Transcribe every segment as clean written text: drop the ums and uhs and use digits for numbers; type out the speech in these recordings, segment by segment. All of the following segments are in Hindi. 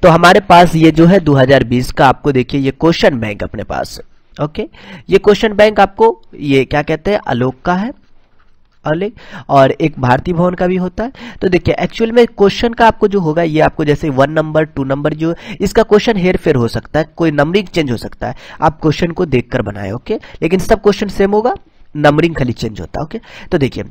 तो हमारे पास ये जो है 2020 का आपको देखिए ये क्वेश्चन बैंक अपने पास, ओके। ये क्वेश्चन बैंक आपको ये क्या कहते हैं, आलोक का है अलग, और एक भारतीय भवन का भी होता है। तो देखिए एक्चुअल में क्वेश्चन का आपको जो होगा ये आपको जैसे 1 नंबर 2 नंबर जो इसका क्वेश्चन हेर फेर हो सकता है, कोई नंबरिंग चेंज हो सकता है, आप क्वेश्चन को देखकर बनाए, ओके। लेकिन सब क्वेश्चन सेम होगा, नंबरिंग खाली चेंज होता है, ओके। तो देखिए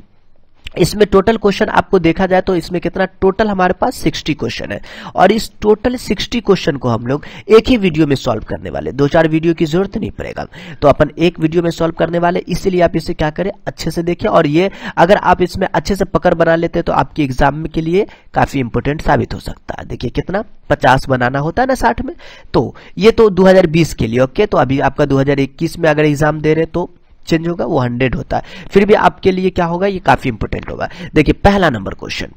इसमें टोटल क्वेश्चन आपको देखा जाए तो इसमें कितना टोटल हमारे पास 60 क्वेश्चन है, और इस टोटल 60 क्वेश्चन को हम लोग एक ही वीडियो में सॉल्व करने वाले, 2-4 वीडियो की जरूरत नहीं पड़ेगा। तो अपन एक वीडियो में सॉल्व करने वाले, इसीलिए आप इसे क्या करें, अच्छे से देखिए। और ये अगर आप इसमें अच्छे से पकड़ बना लेते तो आपके एग्जाम के लिए काफी इंपोर्टेंट साबित हो सकता है। देखिए कितना 50 बनाना होता है ना 60 में, तो ये तो 2020 के लिए, ओके। तो अभी आपका 2021 में अगर एग्जाम दे रहे तो चेंज होगा, वो 100 होता है, फिर भी आपके लिए क्या होगा, ये काफी इंपोर्टेंट होगा। देखिए पहला नंबर क्वेश्चन,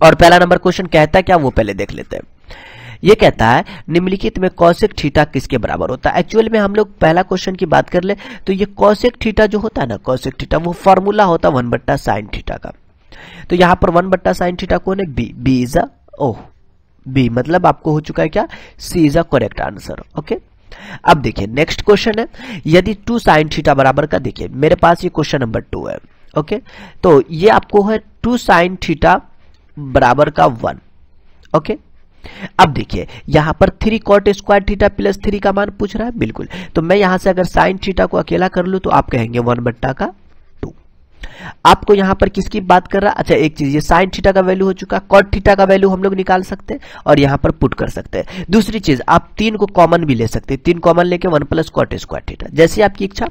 और पहला नंबर क्वेश्चन कहता है क्या, वो पहले देख लेते हैं। ये कहता है निम्नलिखित में कौशिक थीटा किसके बराबर होता है। एक्चुअल में हम लोग पहला क्वेश्चन की बात कर ले तो ये कौशिक थीटा जो होता है ना, कौशिक थीटा वो फॉर्मूला होता है 1/sin थीटा का। तो यहां पर 1/sin थीटा कौन है, बी इज बी, मतलब आपको हो चुका है क्या, C is a correct answer, okay. अब देखिए नेक्स्ट क्वेश्चन है, यदि 2 sin थीटा बराबर का, देखिए मेरे पास ये क्वेश्चन नंबर 2 है, ओके। तो ये आपको है 2 sin थीटा बराबर का 1, ओके। अब देखिए यहां पर 3 cot स्क्वायर थीटा प्लस 3 का मान पूछ रहा है, बिल्कुल। तो मैं यहां से अगर sin थीटा को अकेला कर लूं तो आप कहेंगे 1/2। आपको यहां पर किसकी बात कर रहा है, अच्छा एक चीज, ये sin थीटा का वैल्यू हो चुका, cot थीटा का वैल्यू हम लोग निकाल सकते हैं और यहां पर पुट कर सकते हैं। दूसरी चीज, आप 3 को कॉमन भी ले सकते हैं, 3 कॉमन लेके 1 + cot स्क्वायर थीटा, जैसी आपकी इच्छा।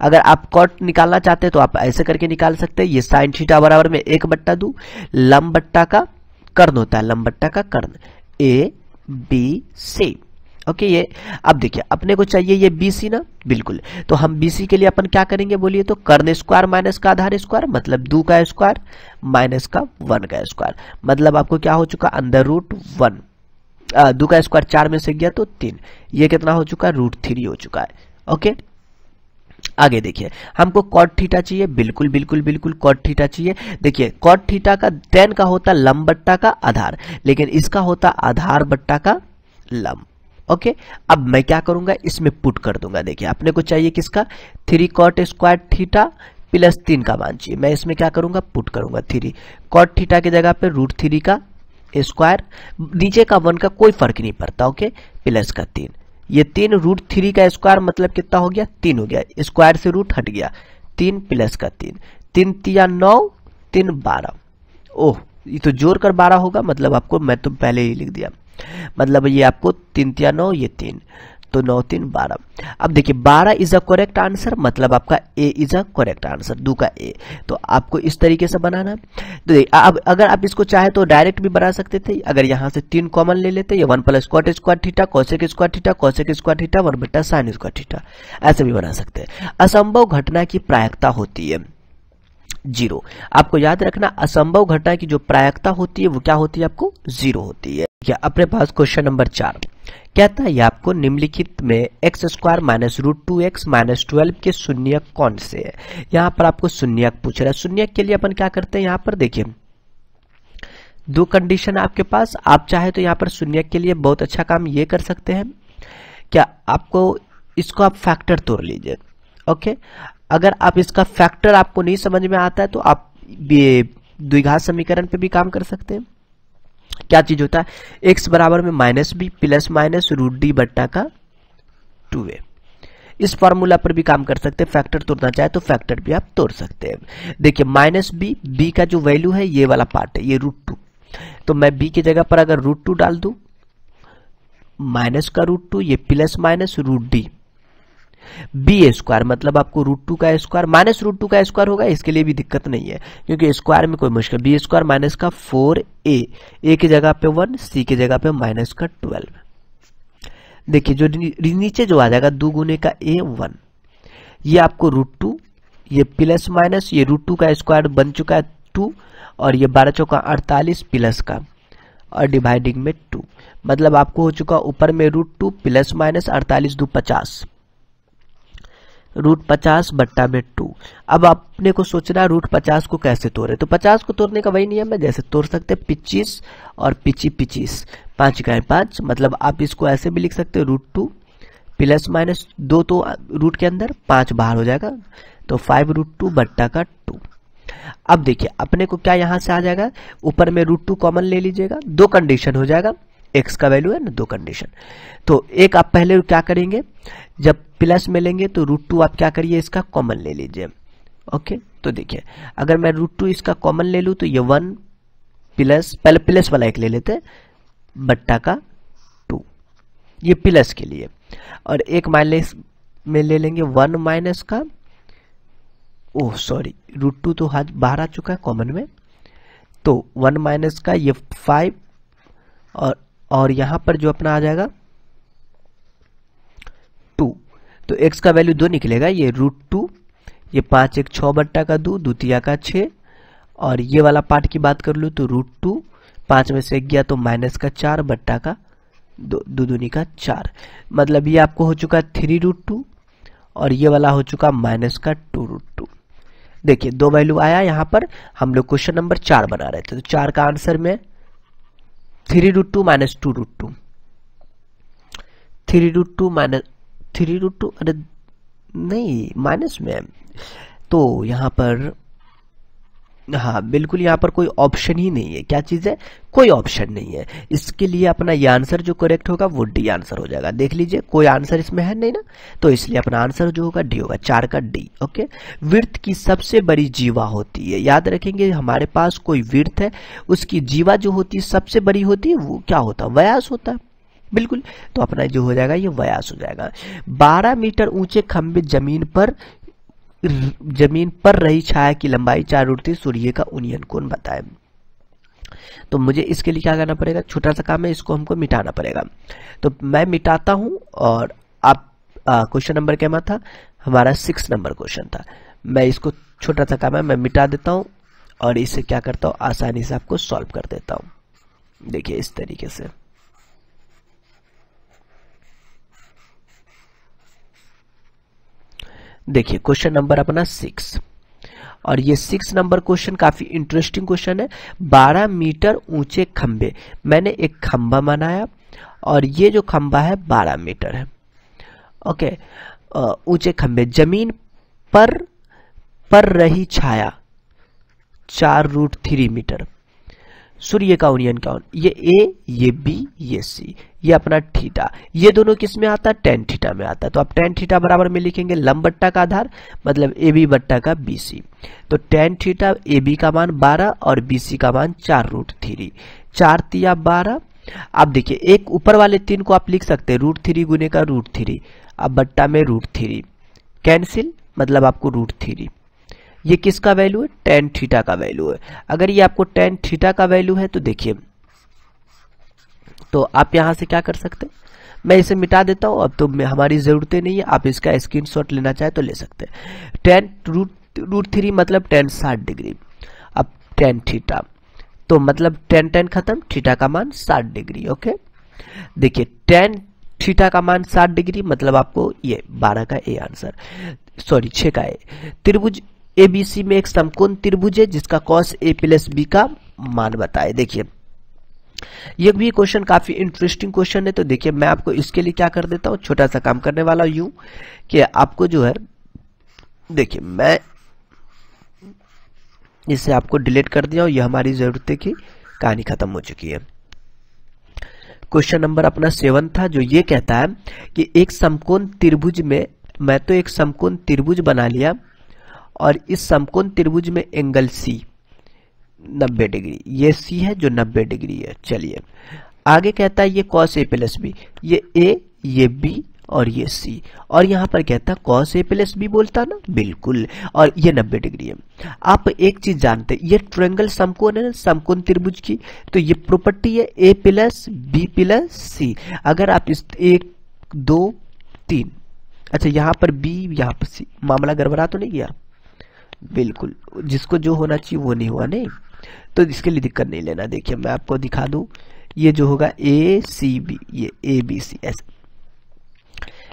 अगर आप cot निकालना चाहते हैं तो आप ऐसे करके निकाल सकते हैं, ये sin थीटा बराबर में 1/2 लंब बट्टा का कर्ण होता है, लंब बट्टा का कर्ण, ए बी सी, ओके। ये अब देखिए अपने को चाहिए ये बीसी ना, बिल्कुल। तो हम बीसी के लिए अपन क्या करेंगे बोलिए, तो कर्ण स्क्वायर माइनस का आधार स्क्वायर, मतलब 2 का स्क्वायर माइनस का 1 का स्क्वायर, मतलब आपको क्या हो चुका, √1, 2 का स्क्वायर 4 में से गया तो 3, ये कितना हो चुका, √3 हो चुका है, ओके। आगे देखिए हमको cot थीटा चाहिए, बिल्कुल बिल्कुल बिल्कुल cot थीटा चाहिए। देखिए cot थीटा का tan का होता लंब बट्टा का आधार, लेकिन इसका होता आधार बट्टा का लंब, ओके। अब मैं क्या करूंगा, इसमें पुट कर दूंगा। देखिए अपने को चाहिए किसका, 3 cot स्क्वायर थीटा प्लस 3 का मान चाहिए, मैं इसमें क्या करूंगा, पुट करूंगा 3 cot थीटा की जगह पे √3 का स्क्वायर, नीचे का 1 का कोई फर्क नहीं पड़ता, ओके, प्लस का 3, ये 3 √3 का स्क्वायर मतलब कितना हो गया, 3 हो गया, स्क्वायर से रूट हट गया, 3 प्लस का 3, 3 × 9 3 12, ओह ये तो जोड़ कर 12 होगा, मतलब आपको मैं तो पहले ही लिख दिया, मतलब ये आपको 3 × 9 ये 3, तो 9 3 12। अब देखिए 12 इज अ करेक्ट आंसर, मतलब आपका ए इज अ करेक्ट आंसर, 2 का ए। तो आपको इस तरीके से बनाना। तो अब अगर आप इसको चाहे तो डायरेक्ट भी बना सकते थे, अगर यहाँ से 3 कॉमन ले लेते, ये 1 + cot square theta cosec square theta cosec square theta 1/sin square theta, ऐसे भी बना सकते हैं। असंभव घटना की प्रायिकता होती है 0। आपको याद रखना असंभव घटना की जो प्रायिकता होती है वो क्या होती है, आपको 0 होती है। क्या अपने पास क्वेश्चन नंबर 4 कहता है, ये आपको निम्नलिखित में x² - √2x - 12 के शून्यक कौन से है। यहाँ पर आपको शून्यक पूछ रहा है। शून्यक के लिए अपन क्या करते हैं, यहाँ पर देखिए 2 कंडीशन है आपके पास। आप चाहे तो यहाँ पर शून्यक के लिए बहुत अच्छा काम ये कर सकते हैं, क्या आपको इसको आप फैक्टर तोड़ लीजिए, ओके। अगर आप इसका फैक्टर आपको नहीं समझ में आता है तो आप द्विघात समीकरण पे भी काम कर सकते हैं। क्या चीज होता है, x बराबर में -b प्लस माइनस √d बट्टा का 2a, इस फॉर्मूला पर भी काम कर सकते हैं। फैक्टर तोड़ना चाहे तो फैक्टर भी आप तोड़ सकते हैं। देखिए -b का जो वैल्यू है ये वाला पार्ट है, ये √2, तो मैं b की जगह पर अगर √2 डाल दूं, माइनस का √2 ये प्लस माइनस √d, b² मतलब आपको √2 का स्क्वायर माइनस √2 का स्क्वायर होगा, इसके लिए भी दिक्कत नहीं है क्योंकि स्क्वायर में कोई मुश्किल, b² माइनस का 4a, a की जगह पे 1, c की जगह पे माइनस का 12। देखिए जो नीचे जो आ जाएगा 2 गुने का a 1, ये आपको √2, ये प्लस माइनस ये √2 का स्क्वायर बन चुका है 2, और ये 12 चौका 48 प्लस का और डिवाइडिंग में 2, मतलब आपको हो चुका ऊपर में √2 प्लस माइनस 48 2 50, √50 बट्टा में 2, अब आपने को सोचना रूट 50 को कैसे तोड़े, तो 50 को तोड़ने का वही नियम है जैसे तोड़ सकते हैं 25 और 25, 5 का 5, मतलब आप इसको ऐसे भी लिख सकते हो रूट 2 प्लस माइनस 2 तो रूट के अंदर 5 बाहर हो जाएगा, तो 5 रूट 2 बट्टा का 2। अब देखिए अपने को क्या यहाँ से आ जाएगा, ऊपर में रूट 2 कॉमन ले लीजिएगा, दो कंडीशन हो जाएगा, x का वैल्यू है ना, दो कंडीशन। तो एक आप पहले क्या करेंगे, जब प्लस में लेंगे तो रूट 2 आप क्या करिए इसका कॉमन ले लीजिए। ओके, तो देखिए अगर मैं रूट 2 इसका कॉमन ले लूँ तो ये 1 प्लस, पहले प्लस वाला एक ले लेते हैं, बट्टा का 2, ये प्लस के लिए, और एक माइनस में ले लेंगे 1 माइनस का, ओह सॉरी रूट 2 तो बाहर आ चुका है कॉमन में, तो 1 माइनस का ये 5, और यहां पर जो अपना आ जाएगा 2, तो x का वैल्यू 2 निकलेगा, ये रूट 2, ये 5 1 6 बट्टा का 2, द्वितीया का 6, और ये वाला पार्ट की बात कर लूँ तो रूट 2, 5 में से 1 गया तो माइनस का 4 बट्टा का 2, दूनी का 4, मतलब ये आपको हो चुका 3 रूट 2, और ये वाला हो चुका माइनस का 2 रूट 2। देखिए दो वैल्यू आया, यहाँ पर हम लोग क्वेश्चन नंबर 4 बना रहे थे, तो 4 का आंसर में 3 root 2 minus 2 root 2, 3 root 2 minus 3 root 2, अरे नहीं माइनस में, तो यहाँ पर हाँ बिल्कुल यहाँ पर कोई ऑप्शन ही नहीं है, क्या चीज है, कोई ऑप्शन नहीं है, इसके लिए अपना ये आंसर जो करेक्ट होगा वो डी आंसर हो जाएगा। देख लीजिए कोई आंसर इसमें है नहीं ना, तो इसलिए अपना आंसर जो होगा डी होगा, 4 का डी। ओके, वृत्त की सबसे बड़ी जीवा होती है, याद रखेंगे हमारे पास कोई वृत्त है उसकी जीवा जो होती है सबसे बड़ी होती है, वो क्या होता है, व्यास होता है, बिल्कुल, तो अपना जो हो जाएगा ये व्यास हो जाएगा। 12 मीटर ऊंचे खंभे जमीन पर रही छाया की लंबाई 4 रूट 3 सूर्य का उन्नयन कोण बताएं। तो मुझे इसके लिए क्या करना पड़ेगा, छोटा सा काम है, इसको हमको मिटाना पड़ेगा, तो मैं मिटाता हूं, और आप क्वेश्चन नंबर क्या था हमारा 6 नंबर क्वेश्चन था, मैं इसको छोटा सा काम है मैं मिटा देता हूं, और इसे क्या करता हूं आसानी से आपको सॉल्व कर देता हूं। देखिए इस तरीके से, देखिए क्वेश्चन नंबर अपना 6, और ये 6 नंबर क्वेश्चन काफी इंटरेस्टिंग क्वेश्चन है। 12 मीटर ऊंचे खंबे, मैंने एक खंबा बनाया और ये जो खंबा है 12 मीटर है। ओके, ऊंचे खंबे, जमीन पर रही छाया 4 रूट 3 मीटर, सूर्य का उन्नयन कोण, ये ए, ये बी, ये सी, ये अपना थीटा, ये दोनों किस में आता है, टेन थीटा में आता है, तो आप टेन थीटा बराबर में लिखेंगे लंब बट्टा का आधार, मतलब ए बी बट्टा का बी सी, तो टेन थीटा ए बी का मान 12 और बी सी का मान 4 रूट 3, 4 तिया 12। अब देखिए एक ऊपर वाले 3 को आप लिख सकते हैं रूट 3 गुने का रूट 3, अब बट्टा में रूट 3 कैंसिल, मतलब आपको रूट 3, ये किसका वैल्यू है, टेन थीटा का वैल्यू है। अगर ये आपको टेन थीटा का वैल्यू है तो देखिए, तो आप यहां से क्या कर सकते हैं, मैं इसे मिटा देता हूं, अब तो हमारी जरूरतें नहीं है, आप इसका स्क्रीनशॉट लेना चाहे तो ले सकते हैं। टेन रूट 3 मतलब टेन 60 डिग्री, अब टेन थीटा, तो मतलब टेन टेन खत्म, थीटा का मान 60 डिग्री। ओके, देखिए टेन थीटा का मान 60 डिग्री, मतलब आपको ये 12 का ए आंसर, सॉरी 6 का ए। त्रिभुज एबीसी में एक समकोण त्रिभुज है जिसका कॉस ए प्लस बी का मान बताए। देखिए ये भी क्वेश्चन काफी इंटरेस्टिंग क्वेश्चन है, तो देखिए मैं आपको इसके लिए क्या कर देता हूं, छोटा सा काम करने वाला यूं कि आपको जो है, देखिए मैं इसे आपको डिलीट कर दिया और यह हमारी जरूरत की कहानी खत्म हो चुकी है। क्वेश्चन नंबर अपना 7 था, जो ये कहता है कि एक समकोण त्रिभुज में, मैं तो एक समकोण त्रिभुज बना लिया और इस समकोण त्रिभुज में एंगल सी 90 डिग्री, ये सी है जो 90 डिग्री है। चलिए आगे कहता है ये कॉस ए प्लस बी, ये ए, ये बी और ये सी, और यहां पर कहता है कॉस ए प्लस बी बोलता ना, बिल्कुल, और ये 90 डिग्री है। आप एक चीज जानते हैं, ये ट्रायंगल समकोण है ना, समकोण त्रिभुज की, तो ये प्रॉपर्टी है ए प्लस बी प्लस सी। अगर आप इस 1 2 3, अच्छा यहां पर बी यहां पर सी, मामला गड़बड़ा तो नहीं गया, बिल्कुल, जिसको जो होना चाहिए वो नहीं हुआ, नहीं, तो इसके लिए दिक्कत नहीं लेना। देखिए मैं आपको दिखा दूं, ये जो होगा ए सी बी, ये ए बी सी ऐसे,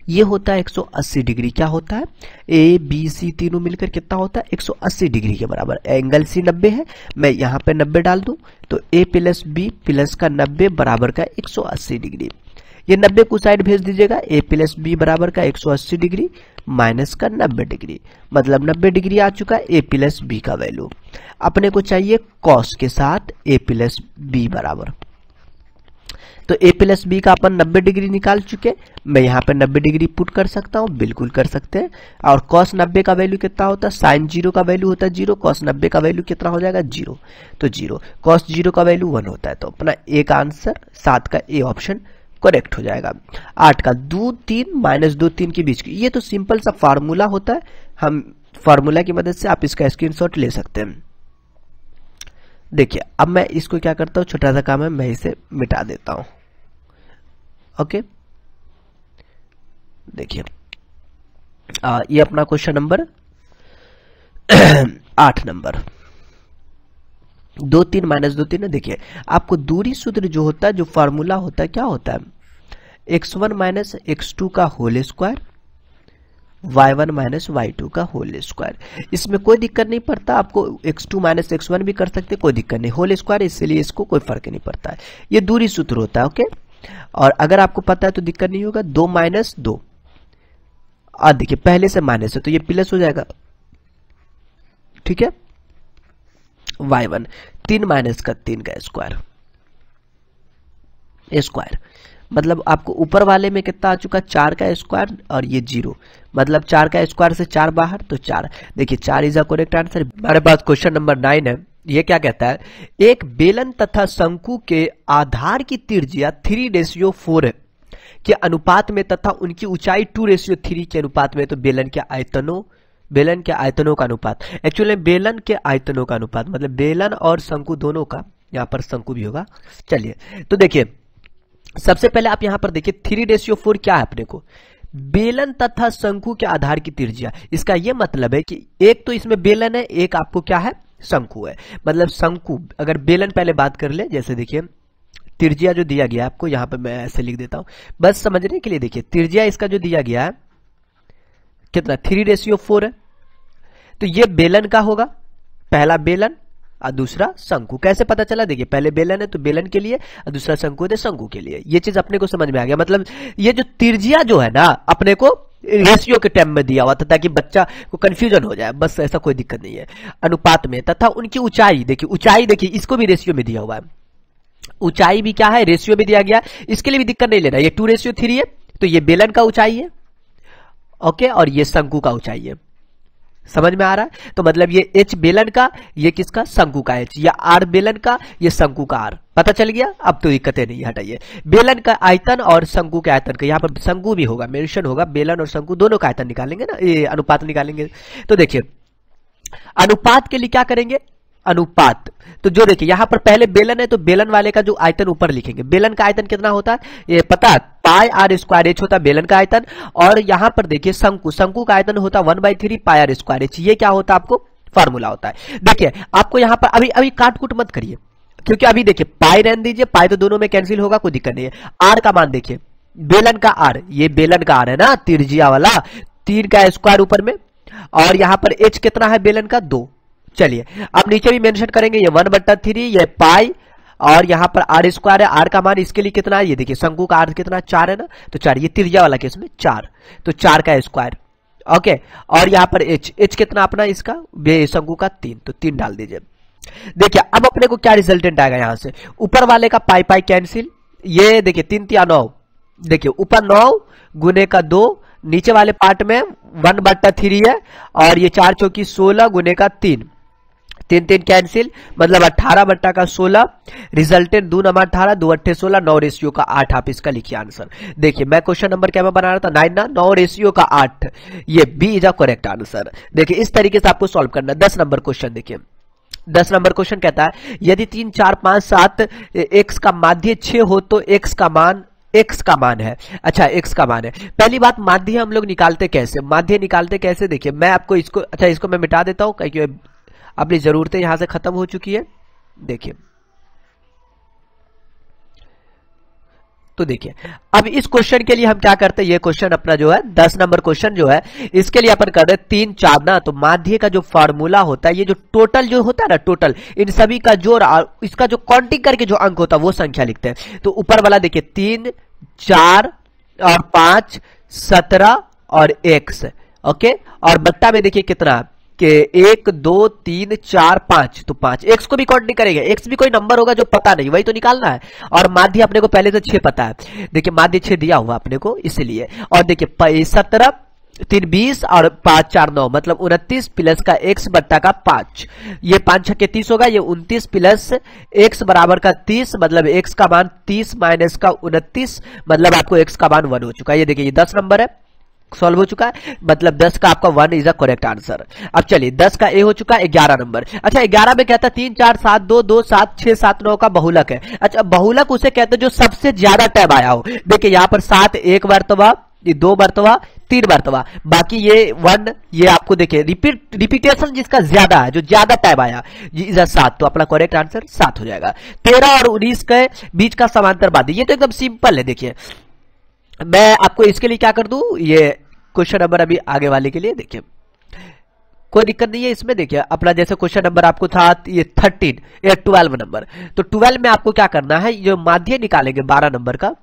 ये होता है 180 डिग्री। क्या होता है? ए बी सी तीनों मिलकर कितना होता है? 180 डिग्री के बराबर। एंगल सी 90 है, मैं यहाँ पे 90 डाल दूं तो ए प्लस बी प्लस का 90 बराबर का 180 डिग्री। ये 90 को साइड भेज दीजिएगा, ए प्लस बी बराबर का 180 डिग्री माइनस का 90 डिग्री, मतलब 90 डिग्री आ चुका है ए प्लस बी का वैल्यू। अपने को चाहिए कॉस के साथ ए प्लस बी बराबर, तो ए प्लस बी का अपन 90 डिग्री निकाल चुके। मैं यहाँ पे 90 डिग्री पुट कर सकता हूँ, बिल्कुल कर सकते हैं। और कॉस 90 का वैल्यू कितना होता है? साइन 0 का वैल्यू होता है 0, कॉस 90 का वैल्यू कितना हो जाएगा? 0, तो 0 कॉस 0 का वैल्यू 1 होता है। तो अपना ए का आंसर 7 का ए ऑप्शन करेक्ट हो जाएगा। 8 का 2 3 माइनस 2 3 के बीच की, ये तो सिंपल सा फार्मूला होता है, हम फार्मूला की मदद से आप इसका स्क्रीनशॉट ले सकते हैं। देखिए अब मैं इसको क्या करता हूँ, छोटा सा काम है, मैं इसे मिटा देता हूँ। ओके, देखिए ये अपना क्वेश्चन नंबर 8 नंबर 2 3 माइनस 2 3 है। देखिए आपको दूरी सूत्र जो होता है, जो फार्मूला होता है, क्या होता है? x1 माइनस x2 का whole square, y1 minus y2 का होल स्क्वायर। इसमें कोई दिक्कत नहीं पड़ता, आपको x2 माइनस x1 भी कर सकते, कोई दिक्कत नहीं, होल स्क्वायर इसलिए इसको कोई फर्क नहीं पड़ता है। ये दूरी सूत्र होता है। ओके, और अगर आपको पता है तो दिक्कत नहीं होगा। 2 माइनस 2, और देखिए पहले से माइनस है तो ये प्लस हो जाएगा, ठीक है। y1 3 माइनस का 3 का स्क्वायर, स्क्वायर मतलब आपको ऊपर वाले में कितना आ चुका? 4 का स्क्वायर, और ये 0, मतलब 4 का स्क्वायर से 4 बाहर, तो 4। देखिए 4 इज अ करेक्ट आंसर। हमारे पास क्वेश्चन नंबर 9 है। ये क्या कहता है? एक बेलन तथा शंकु के आधार की त्रिज्या 3:4 के अनुपात में तथा उनकी ऊंचाई 2:3 के अनुपात में। तो बेलन के आयतनों का अनुपात, एक्चुअली बेलन के आयतनों का अनुपात मतलब बेलन और शंकु दोनों का, यहाँ पर शंकु भी होगा। चलिए तो देखिए सबसे पहले आप यहां पर देखिए 3:4 क्या है अपने को? बेलन तथा शंकु के आधार की त्रिज्या। इसका यह मतलब है कि एक तो इसमें बेलन है, एक आपको क्या है? शंकु है। मतलब शंकु, अगर बेलन पहले बात कर ले, जैसे देखिए त्रिज्या जो दिया गया है आपको, यहां पर मैं ऐसे लिख देता हूं बस समझने के लिए। देखिए त्रिज्या इसका जो दिया गया है कितना? 3:4 है। तो ये बेलन का होगा, पहला बेलन और दूसरा शंकु। कैसे पता चला? देखिए पहले बेलन है तो बेलन के लिए, और दूसरा शंकु है तो शंकु के लिए। ये चीज अपने को समझ में आ गया। मतलब ये जो त्रिज्या जो है ना, अपने को रेशियो के टाइम में दिया हुआ था ताकि बच्चा को कंफ्यूजन हो जाए, बस ऐसा कोई दिक्कत नहीं है। अनुपात में तथा उनकी ऊंचाई, देखिए ऊंचाई देखिए इसको भी रेशियो में दिया हुआ है, ऊंचाई भी क्या है? रेशियो में दिया गया। इसके लिए भी दिक्कत नहीं लेना, ये 2:3 है तो ये बेलन का ऊंचाई है, ओके, और ये शंकु का ऊंचाई है। समझ में आ रहा है? तो मतलब ये h बेलन का, ये किसका? शंकु का h, या r बेलन का, ये शंकु का r। पता चल गया? अब तो दिक्कतें नहीं, हटाइए। बेलन का आयतन और शंकु के आयतन का, यहाँ पर शंकु भी होगा, मेंशन होगा, बेलन और शंकु दोनों का आयतन निकालेंगे ना, ये अनुपात निकालेंगे। तो देखिए अनुपात के लिए क्या करेंगे? अनुपात, तो जो देखिए यहाँ पर पहले बेलन है तो बेलन वाले का जो आयतन ऊपर लिखेंगे। बेलन का आयतन कितना होता है? ये पता है, पाई आर स्क्वायर एच होता है बेलन का आयतन। और यहाँ पर देखिए शंकु का आयतन होता है 1/3 पाई आर स्क्वायर एच। ये क्या होता है? आपको फार्मूला होता है। देखिए आपको यहाँ पर अभी काट कुट मत करिए, क्योंकि अभी देखिए पाई रहने दीजिए, पाई तो दोनों में कैंसिल होगा, कोई दिक्कत नहीं है। आर का मान देखिए, बेलन का आर, ये बेलन का आर है ना, त्रिज्या वाला, 3 का स्क्वायर ऊपर में, और यहाँ पर एच कितना है बेलन का? 2। चलिए अब नीचे भी मेंशन करेंगे, ये 1/3, ये पाई, और यहाँ पर आर स्क्वायर है। आर का मान इसके लिए कितना है? ये देखिए शंकु का आर कितना? 4 है ना, तो 4, ये त्रिज्या वाला केस में 4, तो 4 का स्क्वायर, ओके। और यहाँ पर एच कितना अपना इसका? शंकु का 3, तो 3 डाल दीजिए। देखिए अब अपने को क्या रिजल्टेंट आएगा? यहाँ से ऊपर वाले का पाई पाई कैंसिल, ये देखिए 3 3 9, देखिए ऊपर 9 गुने का 2, नीचे वाले पार्ट में 1/3 है, और ये 4 चौकी 16 गुने का 3, 3 3 कैंसिल, मतलब 18/16। रिजल्टेंट 2 × 18, 2 × 8 16, 9 रेशियो का 8। आप इसका लिखिए आंसर। देखिए मैं क्वेश्चन नंबर क्या मैं बना रहा था? 9 ना, 9 रेशियो का 8, ये B is a correct answer. देखिए इस तरीके से आपको सॉल्व करना है। 10 नंबर क्वेश्चन देखिए, 10 नंबर क्वेश्चन कहता है यदि 3 4 5 7 x का माध्य 6 हो तो x का मान है। अच्छा x का मान है। पहली बात, माध्य हम लोग निकालते कैसे? देखिए मैं आपको इसको, अच्छा इसको मैं मिटा देता हूं क्योंकि अपनी जरूरतें यहां से खत्म हो चुकी है। देखिए तो देखिए अब इस क्वेश्चन के लिए हम क्या करते हैं, ये क्वेश्चन अपना जो है 10 नंबर क्वेश्चन जो है इसके लिए अपन कर रहे हैं 3 4 ना। तो माध्य का जो फार्मूला होता है, ये जो टोटल जो होता है ना, टोटल इन सभी का जोड़ और इसका जो काउंटिंग करके जो अंक होता है वो संख्या लिखते हैं। तो ऊपर वाला देखिए 3 4 और 5 17 और x, ओके। और बट्टा में देखिए कितना कि 1 2 3 4 5, तो 5 x को भी काउंट नहीं करेंगे, x भी कोई नंबर होगा जो पता नहीं, वही तो निकालना है। और माध्य अपने को पहले से 6 पता है, देखिए माध्य 6 दिया हुआ अपने को इसलिए। और देखिए 17 3 20 और 5 4 9 मतलब 29 प्लस का x बट्टा का 5, ये 5 6 के 30 होगा, ये 29 प्लस x बराबर का 30 मतलब x का मान 30 माइनस का 29 मतलब आपको x का मान 1 हो चुका है। ये देखिए ये 10 नंबर है, सॉल्व हो चुका है, मतलब 10 का आपका 1 इज अ करेक्ट आंसर। अब चलिए 10 का ए हो चुका है, 11 नंबर। अच्छा 11 में कहता है 3 4 7 2 2 7 6 7 9 का बहुलक है। अच्छा बहुलक उसे कहते हैं जो सबसे ज्यादा टैब आया हो। देखिए यहाँ पर 7 एक मरतबा, ये 2 मरतबा, 3 मरतबा, बाकी ये 1, ये आपको देखिए रिपीटेशन जिसका ज्यादा है, जो ज्यादा टैब आया इज 7, तो अपना करेक्ट आंसर 7 हो जाएगा। 13 और 19 के बीच का समांतर बाध्य, ये तो एकदम सिंपल है। देखिए मैं आपको इसके लिए क्या कर दूं, ये क्वेश्चन नंबर अभी आगे वाले के लिए देखिए कोई दिक्कत नहीं है इसमें। देखिए अपना जैसे क्वेश्चन नंबर आपको था ये 13 या 12 नंबर, तो 12 में आपको क्या करना है, ये माध्य निकालेंगे 12 नंबर का।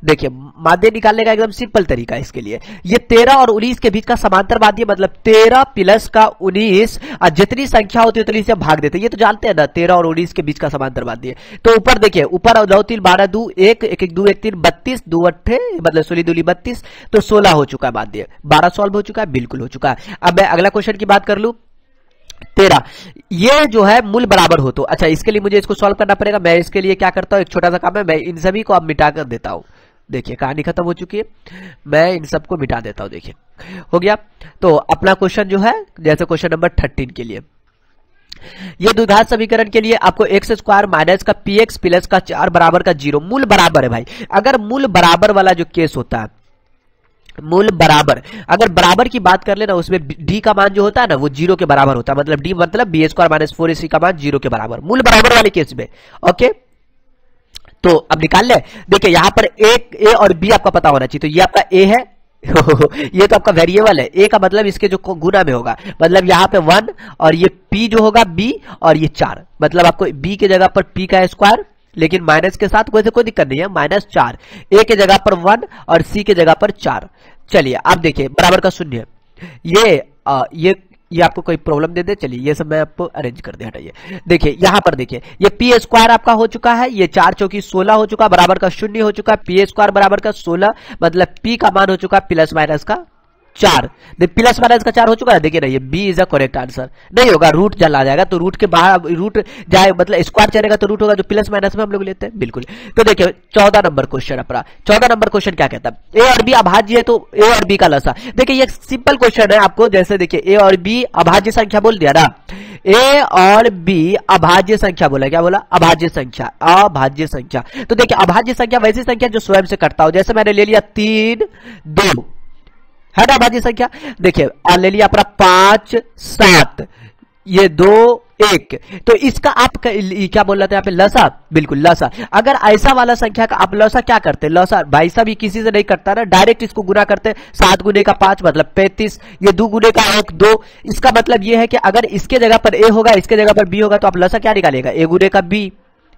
देखिए माध्य निकालने का एकदम सिंपल तरीका है इसके लिए, ये 13 और 19 के बीच का समांतर माध्य मतलब 13 प्लस का 19 और जितनी संख्या होती है उतनी से भाग देते हैं, ये तो जानते हैं ना 13 और 19 के बीच का समांतर माध्य। तो ऊपर देखिए ऊपर 9 3 12 2 1 1 1 2 1 3 32 2 8 मतलब 16 दूली 32, तो 16 हो चुका है माध्य। 12 सॉल्व हो चुका है, बिल्कुल हो चुका है। अब मैं अगला क्वेश्चन की बात कर लूं 13, ये जो है मूल बराबर हो, तो अच्छा इसके लिए मुझे इसको सॉल्व करना पड़ेगा। मैं इसके लिए क्या करता हूं, एक छोटा सा काम है, मैं इन सभी को अब मिटा कर देता हूं। देखिए कहानी खत्म हो चुकी है, मैं इन सबको मिटा देता हूं। देखिए हो गया। तो अपना क्वेश्चन जो है जैसे क्वेश्चन नंबर 13 के लिए, ये द्विघात समीकरण के लिए आपको x स्क्वायर माइनस का px प्लस का 4 बराबर का 0, मूल बराबर है भाई। अगर मूल बराबर वाला जो केस होता है, मूल बराबर, अगर बराबर की बात कर लेना उसमें d का मान जो होता है ना वो 0 के बराबर होता है, मतलब d मतलब b स्क्वायर माइनस 4ac का मान 0 के बराबर, मूल बराबर वाले केस में। ओके तो अब निकाल ले। देखिए यहां पर a और b आपका पता होना चाहिए, तो ये आपका a है ये तो आपका वेरिएबल है, a का मतलब इसके जो गुना में होगा, मतलब यहाँ पे 1 और ये p जो होगा b और ये 4, मतलब आपको b के जगह पर p का स्क्वायर लेकिन माइनस के साथ, वैसे कोई दिक्कत नहीं है, -4, a के जगह पर 1 और c के जगह पर 4। चलिए अब देखिए बराबर का शून्य, ये आपको कोई प्रॉब्लम दे दे, चलिए ये सब मैं आपको अरेंज कर दे, हटाइए। देखिए यहां पर देखिए ये पी स्क्वायर आपका हो चुका है, ये 4 चौकी 16 हो चुका, बराबर का 0 हो चुका, पी स्क्वायर बराबर का 16 मतलब पी का मान हो चुका प्लस माइनस का 4, प्लस माइनस का 4 हो चुका है। देखिए ना ये B is a correct answer, नहीं होगा रूट जल आ जाएगा, तो रूट के बाहर रूट जाए मतलब स्क्वायर चलेगा तो रूट होगा, जो प्लस माइनस में हम लोग लेते हैं बिल्कुल। तो देखिए 14 नंबर क्वेश्चन अपना, 14 नंबर क्वेश्चन क्या कहता है, ए और बी अभाज्य है तो ए और बी का लसा। देखिए ये सिंपल क्वेश्चन है आपको, जैसे देखिए ए और बी अभाज्य संख्या बोल दिया ना, ए और बी अभाज्य संख्या बोला, क्या बोला, अभाज्य संख्या, अभाज्य संख्या। तो देखिए अभाज्य संख्या वैसी संख्या जो स्वयं से कटता हो, जैसे मैंने ले लिया 3 2 है ना अभाज्य संख्या। देखिए और ले लिया अपना 5 7, ये 2 1, तो इसका आप क्या बोल रहे थे यहाँ पे, लसा, बिल्कुल लसा। अगर ऐसा वाला संख्या का आप लसा क्या करते, लसा भाई साहब ये किसी से नहीं करता ना, डायरेक्ट इसको गुना करते, 7 गुने का 5 मतलब 35, ये 2 गुने का 1 2, इसका मतलब ये है कि अगर इसके जगह पर ए होगा इसके जगह पर बी होगा तो आप लसा क्या निकालेगा, ए गुने का बी,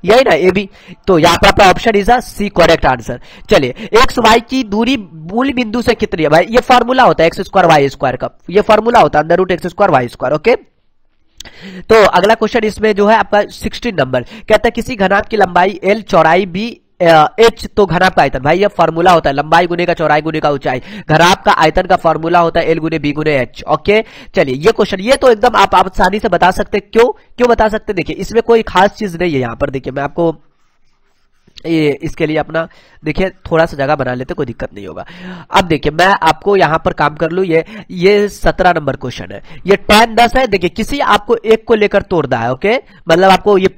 यही ना ए बी। तो यहाँ पर आपका option is C correct answer. चलिए एक्स वाई की दूरी मूल बिंदु से कितनी है भाई, ये फॉर्मूला होता है एक्स स्क्वायर वाई स्क्वायर का, ये फॉर्मूला होता है under root X square Y square. Okay तो अगला क्वेश्चन इसमें जो है आपका 16 नंबर, कहता है किसी घनाभ की लंबाई l चौड़ाई b h, तो घनाभ का आयतन, भाई ये फॉर्मूला होता है लंबाई गुने का चौड़ाई गुने का ऊंचाई, घनाभ का आयतन का फॉर्मूला होता है l गुने b गुने h। ओके चलिए ये क्वेश्चन ये तो एकदम आप आसानी से बता सकते, क्यों बता सकते, देखिए इसमें कोई खास चीज नहीं है। यहाँ पर देखिए मैं आपको ये इसके लिए अपना देखिए थोड़ा सा जगह बना लेते, कोई दिक्कत नहीं होगा। अब देखिए मैं आपको यहाँ पर काम कर लूं, ये 17 नंबर क्वेश्चन है, ये tan 10 है। देखिए किसी आपको एक को लेकर तोड़ना है, ओके मतलब आपको ये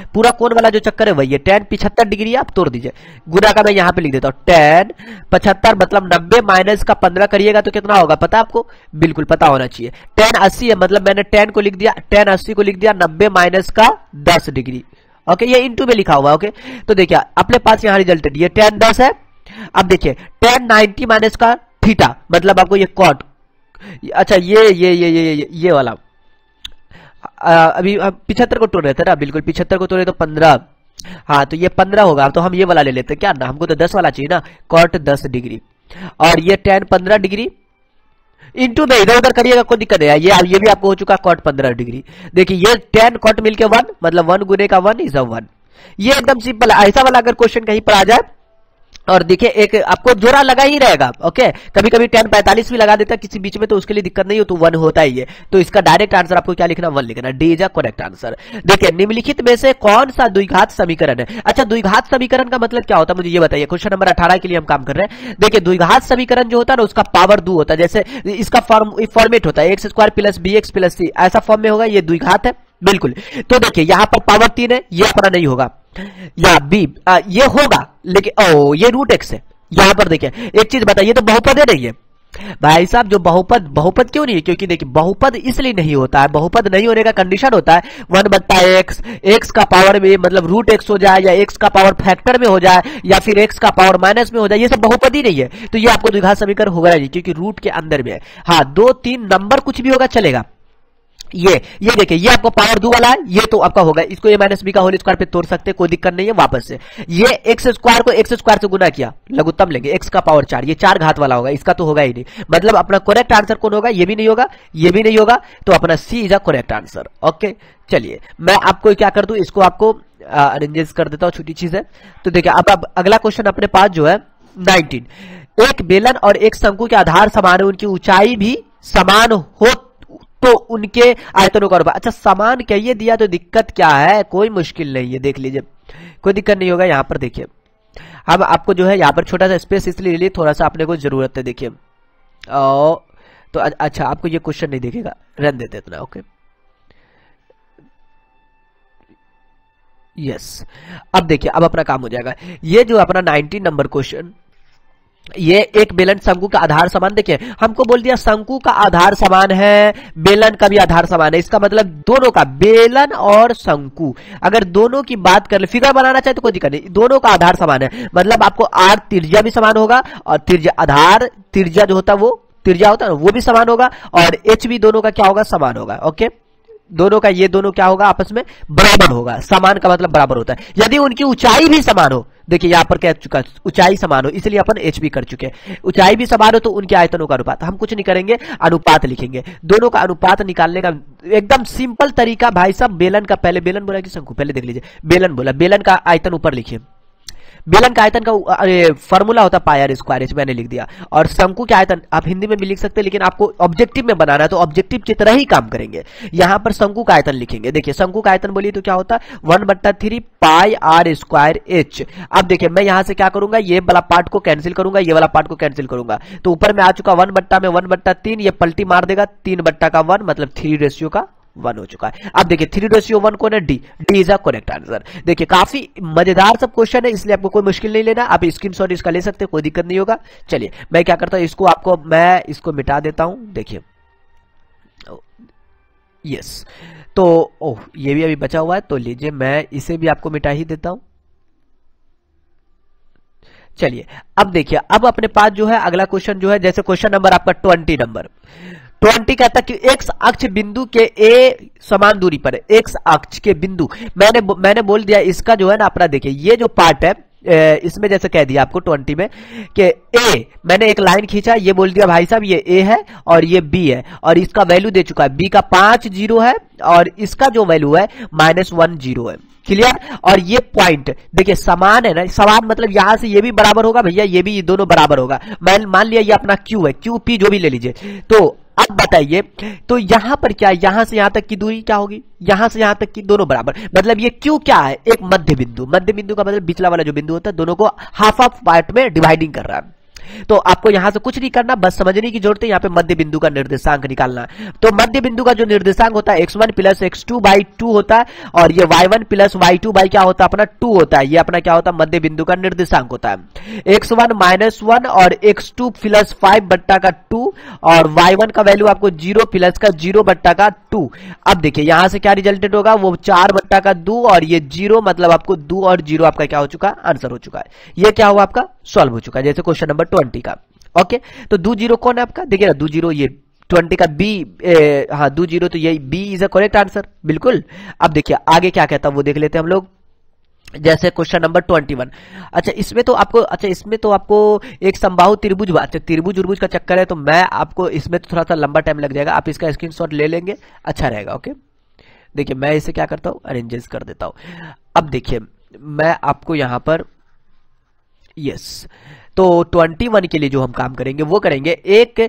पूरा कोण वाला जो चक्कर है वही है, tan 75 डिग्री आप तोड़ दीजिए, गुना का मैं यहाँ पे लिख देता हूँ, tan 75 मतलब 90 माइनस का 15 करिएगा तो कितना होगा पता आपको, बिल्कुल पता होना चाहिए। tan 80 है मतलब मैंने tan को लिख दिया, tan 80 को लिख दिया 90 माइनस का 10 डिग्री। ओके, ये इनटू में लिखा हुआ। ओके, तो देखिए अपने पास यहाँ रिजल्टेड ये tan 10 है। अब देखिए tan 90 माइनस का थीटा, मतलब आपको ये कॉट, अच्छा ये वाला अभी 75 को तोड़ रहे थे ना, बिल्कुल 75 को तोड़े तो 15, हाँ तो ये 15 होगा। तो हम ये वाला ले लेते हैं क्या ना, हमको तो 10 वाला चाहिए ना, कॉट 10 डिग्री, और ये tan 15 डिग्री इंटू में इधर उधर करिएगा कोई दिक्कत नहीं है। ये भी आपको हो चुका कॉट 15 डिग्री। देखिए ये tan कॉट मिलके 1, मतलब 1 गुने का 1 इज 1। ये एकदम सिंपल है। ऐसा वाला अगर क्वेश्चन कहीं पर आ जाए और देखिए एक आपको जोड़ा लगा ही रहेगा। ओके, कभी कभी tan 45 भी लगा देता है किसी बीच में, तो उसके लिए दिक्कत नहीं हो, तो 1 होता ही है। तो इसका डायरेक्ट आंसर आपको क्या लिखना, 1 लिखना। D is a correct answer. देखिए निम्नलिखित में से कौन सा द्विघात समीकरण है। अच्छा, द्विघात समीकरण का मतलब क्या होता है मुझे ये बताइए। क्वेश्चन नंबर 18 के लिए हम काम कर रहे हैं। देखिए द्विघात समीकरण जो होता है ना, उसका पावर 2 होता है। जैसे इसका फॉर्मेट होता है x² plus bx plus c, ऐसा फॉर्म में होगा, ये द्विघात है बिल्कुल। तो देखिए यहाँ पर पावर 3 है, ये अपना नहीं होगा, या बी ये होगा, लेकिन ओ ये √x है। यहां पर देखिए एक चीज बताइए, तो बहुपद है नहीं है भाई साहब। जो बहुपद क्यों नहीं है, क्योंकि देखिए बहुपद इसलिए नहीं होता है, बहुपद नहीं होने का कंडीशन होता है 1/x, x का पावर में मतलब √x हो जाए, या x का पावर फैक्टर में हो जाए, या फिर x का पावर माइनस में हो जाए, ये सब बहुपद ही नहीं है। तो ये आपको द्विघात समीकरण होगा नहीं, क्योंकि रूट के अंदर में है। हाँ 2-3 नंबर कुछ भी होगा चलेगा। ये देखिए ये आपको पावर 2 वाला है, ये तो आपका होगा, इसको a माइनस बी का होल स्क्वायर पे तोड़ सकते, कोई दिक्कत नहीं है। वापस से ये x² को x² से गुना किया, लघुत्तम लेंगे, x का पावर 4, ये 4 घात वाला होगा, इसका तो होगा ही नहीं। मतलब अपना करेक्ट आंसर कौन होगा, ये भी नहीं होगा, ये भी नहीं होगा, तो अपना C is a correct answer. Okay चलिए मैं आपको क्या कर दूं, इसको आपको अरेंजेस कर देता हूं, छोटी चीज है। तो देखिए अब अगला क्वेश्चन अपने पास जो है 19, एक बेलन और एक शंकु के आधार समान है, उनकी ऊंचाई भी समान हो तो उनके आयतनों का अनुपात। अच्छा समान कहिए दिया तो दिक्कत क्या है, कोई मुश्किल नहीं है, देख लीजिए कोई दिक्कत नहीं होगा। यहाँ पर देखिए हम आपको जो है यहाँ पर छोटा सा स्पेस इसलिए लिए, थोड़ा सा अपने को जरूरत है। देखिए तो अच्छा आपको ये क्वेश्चन नहीं दिखेगा, रन देते इतना। ओके यस, अब देखिए अब अपना काम हो जाएगा। ये जो अपना 19 नंबर क्वेश्चन, ये एक बेलन शंकु का आधार समान, देखिए हमको बोल दिया शंकु का आधार समान है, बेलन का भी आधार समान है। इसका मतलब दोनों का, बेलन और शंकु, अगर दोनों की बात कर ले, फिगर बनाना चाहे तो कोई दिक्कत नहीं, दोनों का आधार समान है। मतलब आपको आर त्रिज्या भी समान होगा, और त्रिज्या आधार त्रिज्या जो होता है वो त्रिज्या होता है वो भी समान होगा, और एच भी दोनों का क्या होगा, समान होगा। ओके दोनों का, ये दोनों क्या होगा, आपस में बराबर होगा। समान का मतलब बराबर होता है। यदि उनकी ऊंचाई भी समान हो, देखिए यहाँ पर कह चुका ऊंचाई समान हो, इसलिए अपन एच भी कर चुके हैं। ऊंचाई भी समान हो तो उनके आयतनों का अनुपात, हम कुछ नहीं करेंगे, अनुपात लिखेंगे। दोनों का अनुपात निकालने का एकदम सिंपल तरीका भाई साहब, बेलन का, पहले बेलन बोला कि शंकु, पहले देख लीजिए, बेलन बोला, बेलन का आयतन ऊपर लिखिए। बेलन का आयतन का फॉर्मूला होता पाई आर स्क्वायर, मैंने लिख दिया। और शंकु के आयतन आप हिंदी में भी लिख सकते हैं, लेकिन आपको ऑब्जेक्टिव में बनाना है तो ऑब्जेक्टिव की तरह ही काम करेंगे। यहां पर शंकु का आयतन लिखेंगे। देखिए शंकु का आयतन बोलिए तो क्या होता है 1/3 पाई आर स्क्वायर एच। अब देखिए मैं यहां से क्या करूंगा, ये वाला पार्ट को कैंसिल करूंगा, ये वाला पार्ट को कैंसिल करूंगा, तो ऊपर में आ चुका 1/3, ये पलटी मार देगा 3/1, मतलब 3:1 हो चुका है। अब देखिए 3:1 कौन है, D is a correct answer. देखिए काफी मजेदार सब क्वेश्चन है, इसलिए आपको कोई मुश्किल नहीं लेना, आप स्क्रीनशॉट इसका ले सकते हैं, कोई दिक्कत नहीं होगा। चलिए मैं क्या करता हूं, इसको आपको मैं इसको मिटा देता हूं। देखिए यस, तो ओह ये भी अभी बचा हुआ है, तो लीजिए मैं इसे भी आपको मिटा ही देता हूं। चलिए अब देखिए अब अपने पास जो है अगला क्वेश्चन जो है, जैसे क्वेश्चन नंबर आपका 20 नंबर 20 कहता है कि एक्स अक्ष बिंदु के ए समान दूरी पर है। एक्स अक्ष के बिंदु, मैंने बोल दिया इसका जो है ना अपना, देखिए ये जो पार्ट है इसमें जैसे कह दिया आपको 20 में कि ए, मैंने एक लाइन खींचा, ये बोल दिया भाई साहब ये ए है और ये बी है, और इसका वैल्यू दे चुका है, बी का 5 0 है और इसका जो वैल्यू है -1 0 है। क्लियर। और ये पॉइंट देखिए समान है ना, समान मतलब यहां से ये भी बराबर होगा भैया, ये भी, ये दोनों बराबर होगा। मान लिया ये अपना क्यू है, क्यू पी जो भी ले लीजिए। तो अब बताइए, तो यहां पर क्या, यहां से यहां तक की दूरी क्या होगी, यहां से यहां तक की दोनों बराबर, मतलब ये क्यू क्या है, एक मध्य बिंदु। मध्य बिंदु का मतलब पिछला वाला जो बिंदु होता है, दोनों को हाफ हाफ पार्ट में डिवाइडिंग कर रहा है। तो आपको यहां से कुछ नहीं करना, बस समझने की जरूरत है, यहाँ पे मध्य बिंदु का निर्देशांक निकालना है। तो मध्य बिंदु का जो निर्देशांक होता है x1 प्लस x2 बाई 2 होता है, और ये y1 प्लस y2 बाई क्या होता है अपना 2 होता है। ये अपना क्या होता है, मध्य बिंदु का निर्देशांक होता है। x1 माइनस 1 और x2 प्लस 5 बट्टा का 2, और y1 का वैल्यू आपको 0 प्लस का 0 बट्टा का 2। अब देखिए यहां से क्या रिजल्टेड होगा, वो 4 बट्टा का 2 और ये 0, मतलब आपको 2 और 0 आपका क्या हो चुका है, आंसर हो चुका है। ये क्या हुआ आपका, सॉल्व हो चुका है, जैसे क्वेश्चन नंबर 20 का। ओके, तो 2 0 कौन है आपका, देखिए ना 2 0 ये 20 का बी, हाँ 2 0, तो यही B is a correct answer, बिल्कुल। अब देखिए आगे क्या कहता है वो देख लेते हैं हम लोग, जैसे क्वेश्चन नंबर 21। अच्छा इसमें तो आपको एक समबाहु त्रिभुज, अच्छा त्रिभुज उर्भुज का चक्कर है, तो मैं आपको इसमें तो थोड़ा सा लंबा टाइम लग जाएगा, आप इसका स्क्रीनशॉट ले लेंगे, अच्छा रहेगा। ओके, देखिए मैं इसे क्या करता हूँ, अरेंजेस कर देता हूँ। अब देखिए मैं आपको यहां पर, यस, तो 21 के लिए जो हम काम करेंगे वो करेंगे, एक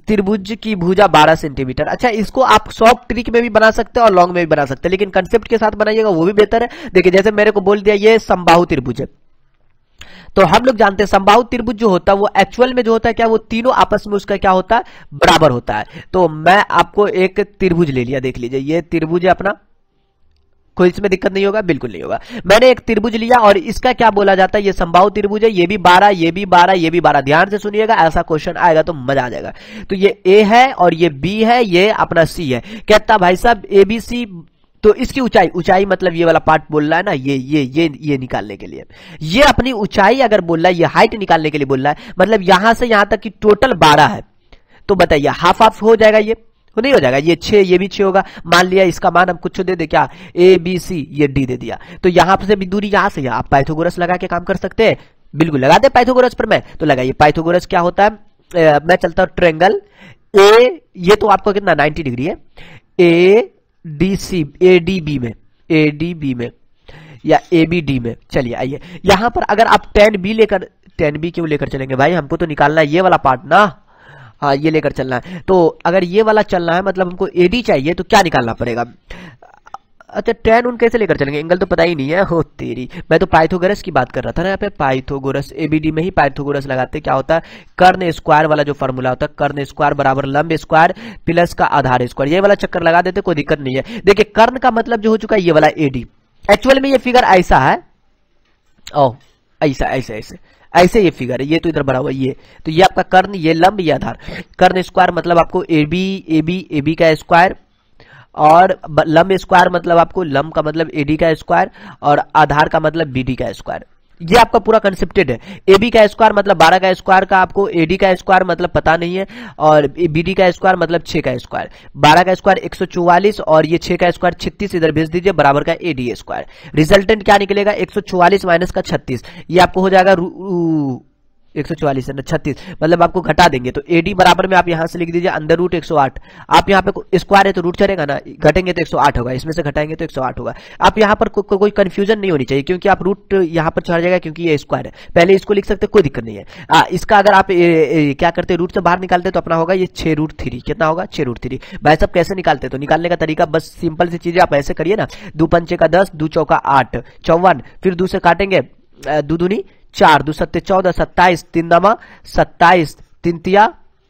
त्रिभुज की भुजा 12 सेंटीमीटर। अच्छा इसको आप शॉर्ट ट्रिक में भी बना सकते हैं और लॉन्ग में भी बना सकते हैं, लेकिन कंसेप्ट के साथ बनाइएगा वो भी बेहतर है। देखिए जैसे मेरे को बोल दिया ये समबाहु त्रिभुज है, तो हम लोग जानते हैं समबाहु त्रिभुज जो होता है वो एक्चुअल में जो होता है क्या, वो तीनों आपस में उसका क्या होता है, बराबर होता है। तो मैं आपको एक त्रिभुज ले लिया, देख लीजिए ये त्रिभुज है अपना, कोई इसमें दिक्कत नहीं होगा, बिल्कुल नहीं होगा। मैंने एक त्रिभुज लिया और इसका क्या बोला जाता है, ये समबाहु त्रिभुज है, ये भी 12, ये भी 12, ये भी 12। ध्यान से सुनिएगा, ऐसा क्वेश्चन आएगा तो मजा आ जाएगा। तो ये ए है और ये बी है, ये अपना सी है। कहता भाई साहब ए बी सी, तो इसकी ऊंचाई मतलब ये वाला पार्ट बोल रहा है ना, ये निकालने के लिए, ये अपनी ऊंचाई अगर बोल रहा है, ये हाइट निकालने के लिए बोल रहा है, मतलब यहां से यहां तक की टोटल 12 है। तो बताइए हाफ हाफ हो जाएगा, ये नहीं हो जाएगा, ये 6, ये भी 6 होगा। मान लिया इसका मान हम कुछ दे दे, क्या ए बी सी, ये डी दे दिया, तो यहां से भी दूरी यहां से आप पाइथागोरस लगा के काम कर सकते हैं, बिल्कुल लगा दे पाइथागोरस पर। मैं तो लगाइए पाइथागोरस क्या होता है, मैं चलता हूं ट्रायंगल ए, ये तो आपको कितना 90 डिग्री है, A D C, A D B में या ए बी डी में। चलिए आइए यहां पर अगर आप tan बी क्यों लेकर चलेंगे भाई, हमको तो निकालना है ये वाला पार्ट ना, हाँ ये लेकर चलना है। तो अगर ये वाला चलना है मतलब हमको एडी चाहिए, तो क्या निकालना पड़ेगा, अच्छा tan उन कैसे लेकर चलेंगे, एंगल तो पता ही नहीं है, हो तेरी, मैं तो पाइथागोरस की बात कर रहा था ना, यहाँ पे पाइथागोरस एबीडी में ही पाइथागोरस लगाते, क्या होता है कर्ण स्क्वायर वाला जो फॉर्मूला होता है, कर्ण स्क्वायर बराबर लंब स्क्वायर प्लस का आधार स्क्वायर, ये वाला चक्कर लगा देते, कोई दिक्कत नहीं है। देखिए कर्ण का मतलब जो हो चुका है ये वाला एडी, एक्चुअल में ये फिगर ऐसा है, ओ ऐसे ये फिगर है, ये तो इधर बना हुआ ये, तो ये आपका कर्ण, ये लंब, ये आधार। कर्ण स्क्वायर मतलब आपको एबी का स्क्वायर, और लंब स्क्वायर मतलब आपको लंब का मतलब एडी का स्क्वायर, और आधार का मतलब बीडी का स्क्वायर। ये आपका पूरा कंसेप्टेड है। एबी का स्क्वायर मतलब 12 का स्क्वायर का, आपको एडी का स्क्वायर मतलब पता नहीं है, और बीडी का स्क्वायर मतलब 6 का स्क्वायर। 12 का स्क्वायर 144 और ये 6 का स्क्वायर 36, इधर भेज दीजिए, बराबर का एडी स्क्वायर। रिजल्टेंट क्या निकलेगा, 144 माइनस का 36, ये आपको हो जाएगा 144 है ना 36, मतलब आपको घटा देंगे, तो एडी बराबर में आप यहां से लिख दीजिए अंदर रूट 108। आप यहाँ पे स्क्वायर है तो रूट चलेगा ना, घटेंगे तो 108 होगा, इसमें से घटाएंगे तो 108 होगा। आप यहाँ पर कोई कंफ्यूजन नहीं होनी चाहिए, क्योंकि आप रूट यहाँ पर चढ़ जाएगा, क्योंकि ये स्क्वायर है, पहले इसको लिख सकते, कोई दिक्कत नहीं है। इसका अगर आप क्या करते रूट से बाहर निकालते तो अपना होगा ये 6√3, कितना होगा 6√3। भाई साहब कैसे निकालते, तो निकालने का तरीका बस सिंपल सी चीजें आप ऐसे करिए ना, 2 पंचे का 10, 2 चौका 8, 54, फिर 2 से काटेंगे, 2 दूनी 4, 2 सत्ते 14, 27, 3 नमा 27, 3 तिया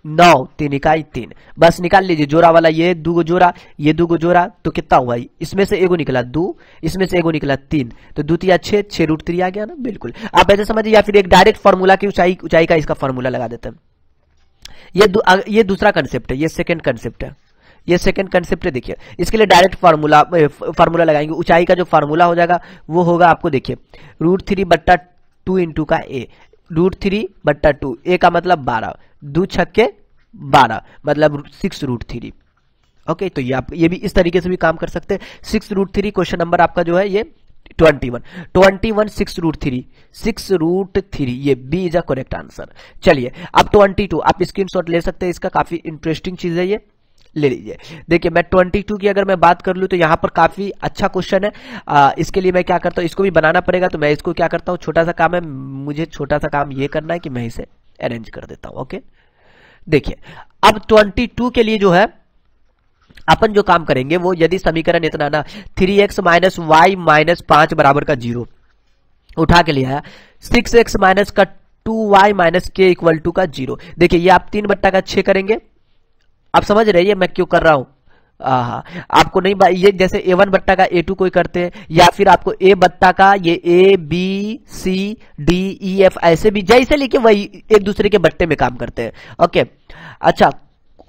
9, 3 इकाई 3, बस निकाल लीजिए जोड़ा वाला, ये 2 जोड़ा, ये 2 जोड़ा, तो कितना हुआ, इसमें से एगो निकला 2, इसमें से एगो निकला 3, तो 2 तिया 6, 6√3 आ गया ना, बिल्कुल। आप ऐसे समझिए, या फिर एक डायरेक्ट फॉर्मूला की ऊंचाई का इसका फॉर्मूला लगा देते हैं। ये दूसरा कंसेप्ट है, ये सेकंड कंसेप्ट है, ये सेकंड कंसेप्ट है। देखिए इसके लिए डायरेक्ट फार्मूला लगाएंगे, ऊंचाई का जो फार्मूला हो जाएगा वो होगा आपको, देखिए √3/2 इंटू का ए, √3/2, ए का मतलब 12, 2 छक्के 12 मतलब 6√3। ओके, तो ये भी इस तरीके से भी काम कर सकते हैं। 6√3 क्वेश्चन नंबर आपका जो है ये 21 6√3, ये B is a correct answer. चलिए अब 22 आप स्क्रीनशॉट ले सकते हैं, इसका काफी इंटरेस्टिंग चीज है, ये ले लीजिए। देखिए मैं 22 की अगर मैं बात कर लूं तो यहाँ पर काफी अच्छा क्वेश्चन है। इसके लिए मैं क्या करता हूँ, इसको भी बनाना पड़ेगा, तो मैं इसको क्या करता हूँ, छोटा सा काम है, मुझे छोटा सा काम ये करना है कि मैं इसे अरेंज कर देता हूँ। ओके, देखिए अब 22 के लिए जो है अपन जो काम करेंगे वो, यदि समीकरण इतना ना 3x माइनस वाई माइनस 5 बराबर का 0 उठा के लिया है, 6x माइनस का 2y माइनस के इक्वल टू का 0। देखिए ये आप 3/6 करेंगे। आप समझ रहे हैं मैं क्यों कर रहा हूं? आपको नहीं ये जैसे A1 बट्टा का A2 कोई करते हैं, या फिर आपको A बट्टा का ये A B C D E F ऐसे भी जैसे लिखे वही एक दूसरे के बट्टे में काम करते हैं। ओके अच्छा,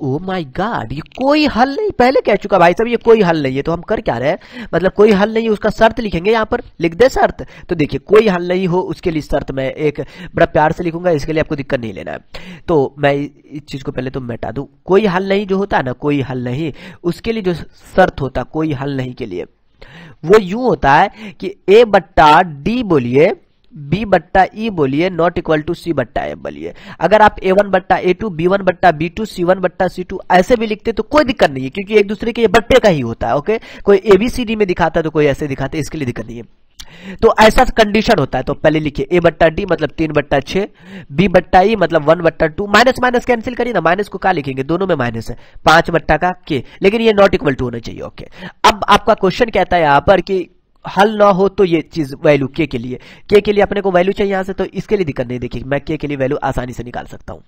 ओ माय गॉड, ये कोई हल नहीं, पहले कह चुका भाई साहब ये कोई हल नहीं है। तो हम कर क्या रहे हैं, मतलब कोई हल नहीं है उसका शर्त लिखेंगे, यहाँ पर लिख दे शर्त। तो देखिए कोई हल नहीं हो उसके लिए शर्त मैं एक बड़ा प्यार से लिखूंगा, इसके लिए आपको दिक्कत नहीं लेना है। तो मैं इस चीज को पहले तो मिटा दूं। कोई हल नहीं जो होता है ना, कोई हल नहीं, उसके लिए जो शर्त होता है कोई हल नहीं के लिए, वो यूं होता है कि A बट्टा D बोलिए, B बट्टा E बोलिए, नॉट इक्वल टू C बट्टा F बोलिए। अगर आप A1 बट्टा A2, B1 बट्टा B2, C1 बट्टा C2 ऐसे भी लिखते तो कोई दिक्कत नहीं है, क्योंकि एक दूसरे के ये बट्टे का ही होता है। ओके, कोई ABCD में दिखाता है तो कोई ऐसे दिखाते, इसके लिए दिक्कत नहीं है। तो ऐसा कंडीशन होता है। तो पहले लिखिए A बट्टा D मतलब 3/6, B बट्टा E मतलब 1/2, माइनस माइनस कैंसिल करिए ना, माइनस को क्या लिखेंगे, दोनों में माइनस है, 5 बट्टा का K, लेकिन ये नॉट इक्वल टू होना चाहिए। ओके, अब आपका क्वेश्चन कहता है यहाँ पर कि हल ना हो तो ये चीज वैल्यू के लिए अपने को वैल्यू चाहिए यहां से, तो इसके लिए दिक्कत नहीं। देखिए मैं के लिए वैल्यू आसानी से निकाल सकता हूं।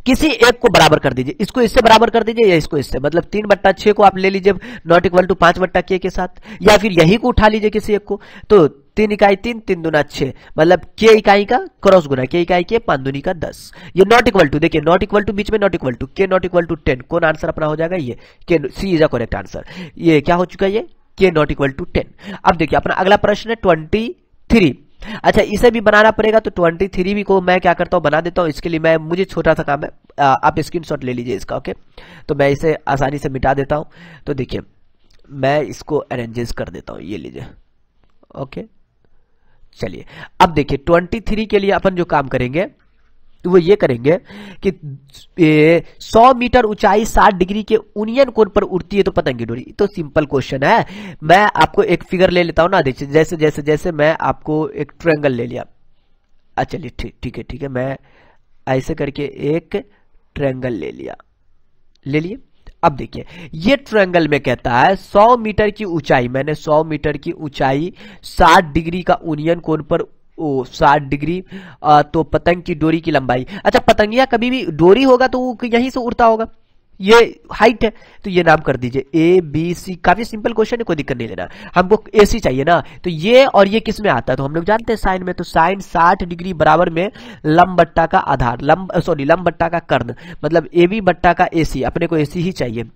किसी एक को बराबर कर दीजिए, इसको इससे बराबर कर दीजिए या इसको इससे, मतलब 3/6 को आप ले लीजिए नॉट इक्वल टू 5/k के साथ, या फिर यही को उठा लीजिए किसी एक को। तो 3 इकाई 3, 3 दूना 6, मतलब k इकाई का क्रॉस गुना k इकाई के 5 दूनी का 10। ये नॉट इक्वल टू, देखिए नॉट इक्वल टू बीच में not equal to, k not equal to 10, कौन आंसर अपना हो जाएगा ये k, C is a correct answer. ये क्या हो चुका है, ये k नॉट इक्वल टू 10। अब देखिए अपना अगला प्रश्न है 23। अच्छा इसे भी बनाना पड़ेगा, तो 23 भी को मैं क्या करता हूं बना देता हूं। इसके लिए मुझे छोटा सा काम है, आप स्क्रीनशॉट ले लीजिए इसका। ओके, तो मैं इसे आसानी से मिटा देता हूं। तो देखिए मैं इसको अरेंजेस कर देता हूं, ये लीजिए। ओके चलिए अब देखिए 23 के लिए अपन जो काम करेंगे तो वो ये करेंगे कि 100 मीटर ऊंचाई 60 डिग्री के उन्नयन कोण पर उड़ती है तो पतंगी डोरी। तो सिंपल क्वेश्चन है, मैं आपको एक फिगर ले लेता हूं ना, देखिए जैसे जैसे जैसे मैं आपको एक ट्रायंगल ले लिया। अच्छा चलिए ठीक है, मैं ऐसे करके एक ट्रायंगल ले लिए। अब देखिए ये ट्रायंगल में कहता है 100 मीटर की ऊंचाई, मैंने 100 मीटर की ऊंचाई 60 डिग्री का उन्नयन कोण पर 60 डिग्री, तो पतंग की डोरी की लंबाई। अच्छा पतंगिया कभी भी डोरी होगा तो वो यहीं से उड़ता होगा, ये हाइट है, तो ये नाम कर दीजिए ABC। काफी सिंपल क्वेश्चन है, कोई दिक्कत नहीं लेना, हमको AC चाहिए ना। तो ये और ये किस में आता है, तो हम लोग जानते हैं साइन में, तो साइन 60 डिग्री बराबर में लंब बट्टा का आधार, लंब बट्टा का कर्ण, मतलब AB बट्टा का AC, अपने को AC ही चाहिए।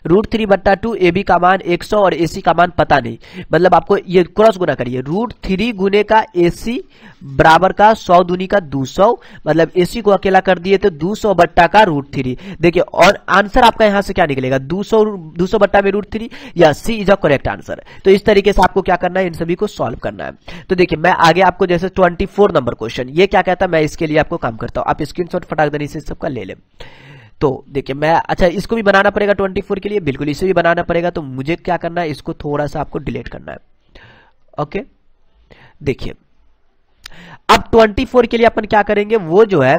√3/2, AB का मान 100 और AC का मान पता नहीं, मतलब आपको ये क्रॉस गुना करिए, √3 गुने का AC बराबर का 100 दूनी का 200, मतलब AC को अकेला कर दिए तो 200 बट्टा का √3। देखिए और आंसर आपका यहां से क्या निकलेगा, 200 बट्टा में √3, या C is a correct answer. तो इस तरीके से आपको क्या करना है, इन सभी को सॉल्व करना है। तो देखिए मैं आगे आपको जैसे 24 नंबर क्वेश्चन ये क्या कहता है, मैं इसके लिए आपको काम करता हूं, आप स्क्रीनशॉट फटाक देने से सबका ले लें। तो देखिए मैं, अच्छा इसको भी बनाना पड़ेगा 24 के लिए, बिल्कुल इसे भी बनाना पड़ेगा। तो मुझे क्या करना है, इसको थोड़ा सा आपको डिलीट करना है। ओके देखिए अब 24 के लिए अपन क्या करेंगे, वो जो है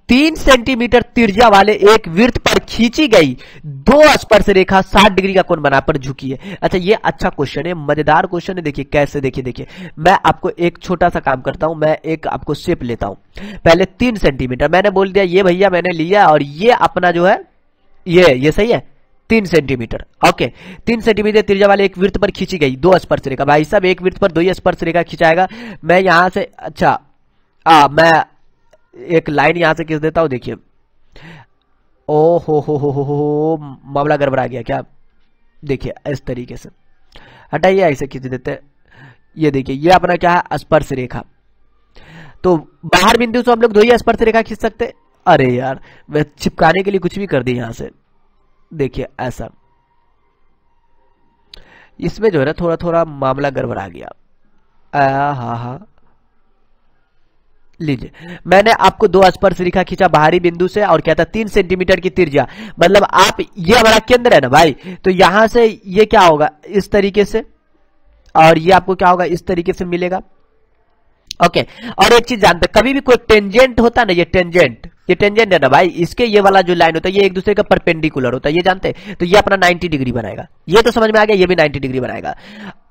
3 सेंटीमीटर त्रिज्या वाले एक वृत्त पर खींची गई 2 स्पर्श रेखा 60 डिग्री का कोण बना पर झुकी है। अच्छा ये अच्छा क्वेश्चन है, मजेदार क्वेश्चन है। देखिए कैसे, देखिए मैं आपको एक छोटा सा काम करता हूं, मैं एक आपको शेप लेता हूं। पहले 3 सेंटीमीटर मैंने बोल दिया, ये भैया मैंने लिया, और ये अपना जो है ये सही है 3 सेंटीमीटर। ओके 3 सेंटीमीटर त्रिज्या वाले एक वृत्त पर खींची गई 2 स्पर्श रेखा। भाई साहब एक वृत्त पर 2 ही स्पर्श रेखा खिंचाएगा। मैं यहां से, अच्छा मैं एक लाइन यहां से खींच देता हूं। देखिए ओ हो मामला गड़बड़ा गया क्या, देखिए इस तरीके से हटाइए, ऐसे खींच देते हैं। ये देखिए ये अपना क्या है, स्पर्श रेखा। तो बाहर बिंदु से हम लोग 2 ही स्पर्श रेखा खींच सकते। अरे यार मैं चिपकाने के लिए कुछ भी कर दी यहां से। देखिए ऐसा, इसमें जो है ना थोड़ा थोड़ा मामला गड़बड़ा गया। हाँ लीजिए मैंने आपको 2 स्पर्श रेखा खींचा बाहरी बिंदु से, और कहता 3 सेंटीमीटर की त्रिज्या, मतलब आप, ये हमारा केंद्र है ना भाई, तो यहां से ये क्या होगा इस तरीके से, और ये आपको क्या होगा इस तरीके से मिलेगा। ओके और एक चीज जानते, कभी भी कोई टेंजेंट होता है ना, ये टेंजेंट है ना भाई, इसके ये वाला जो लाइन होता है ये एक दूसरे का परपेंडिकुलर होता है, ये जानते हैं। तो ये अपना 90 डिग्री बनाएगा, ये तो समझ में आ गया, ये भी 90 डिग्री बनाएगा।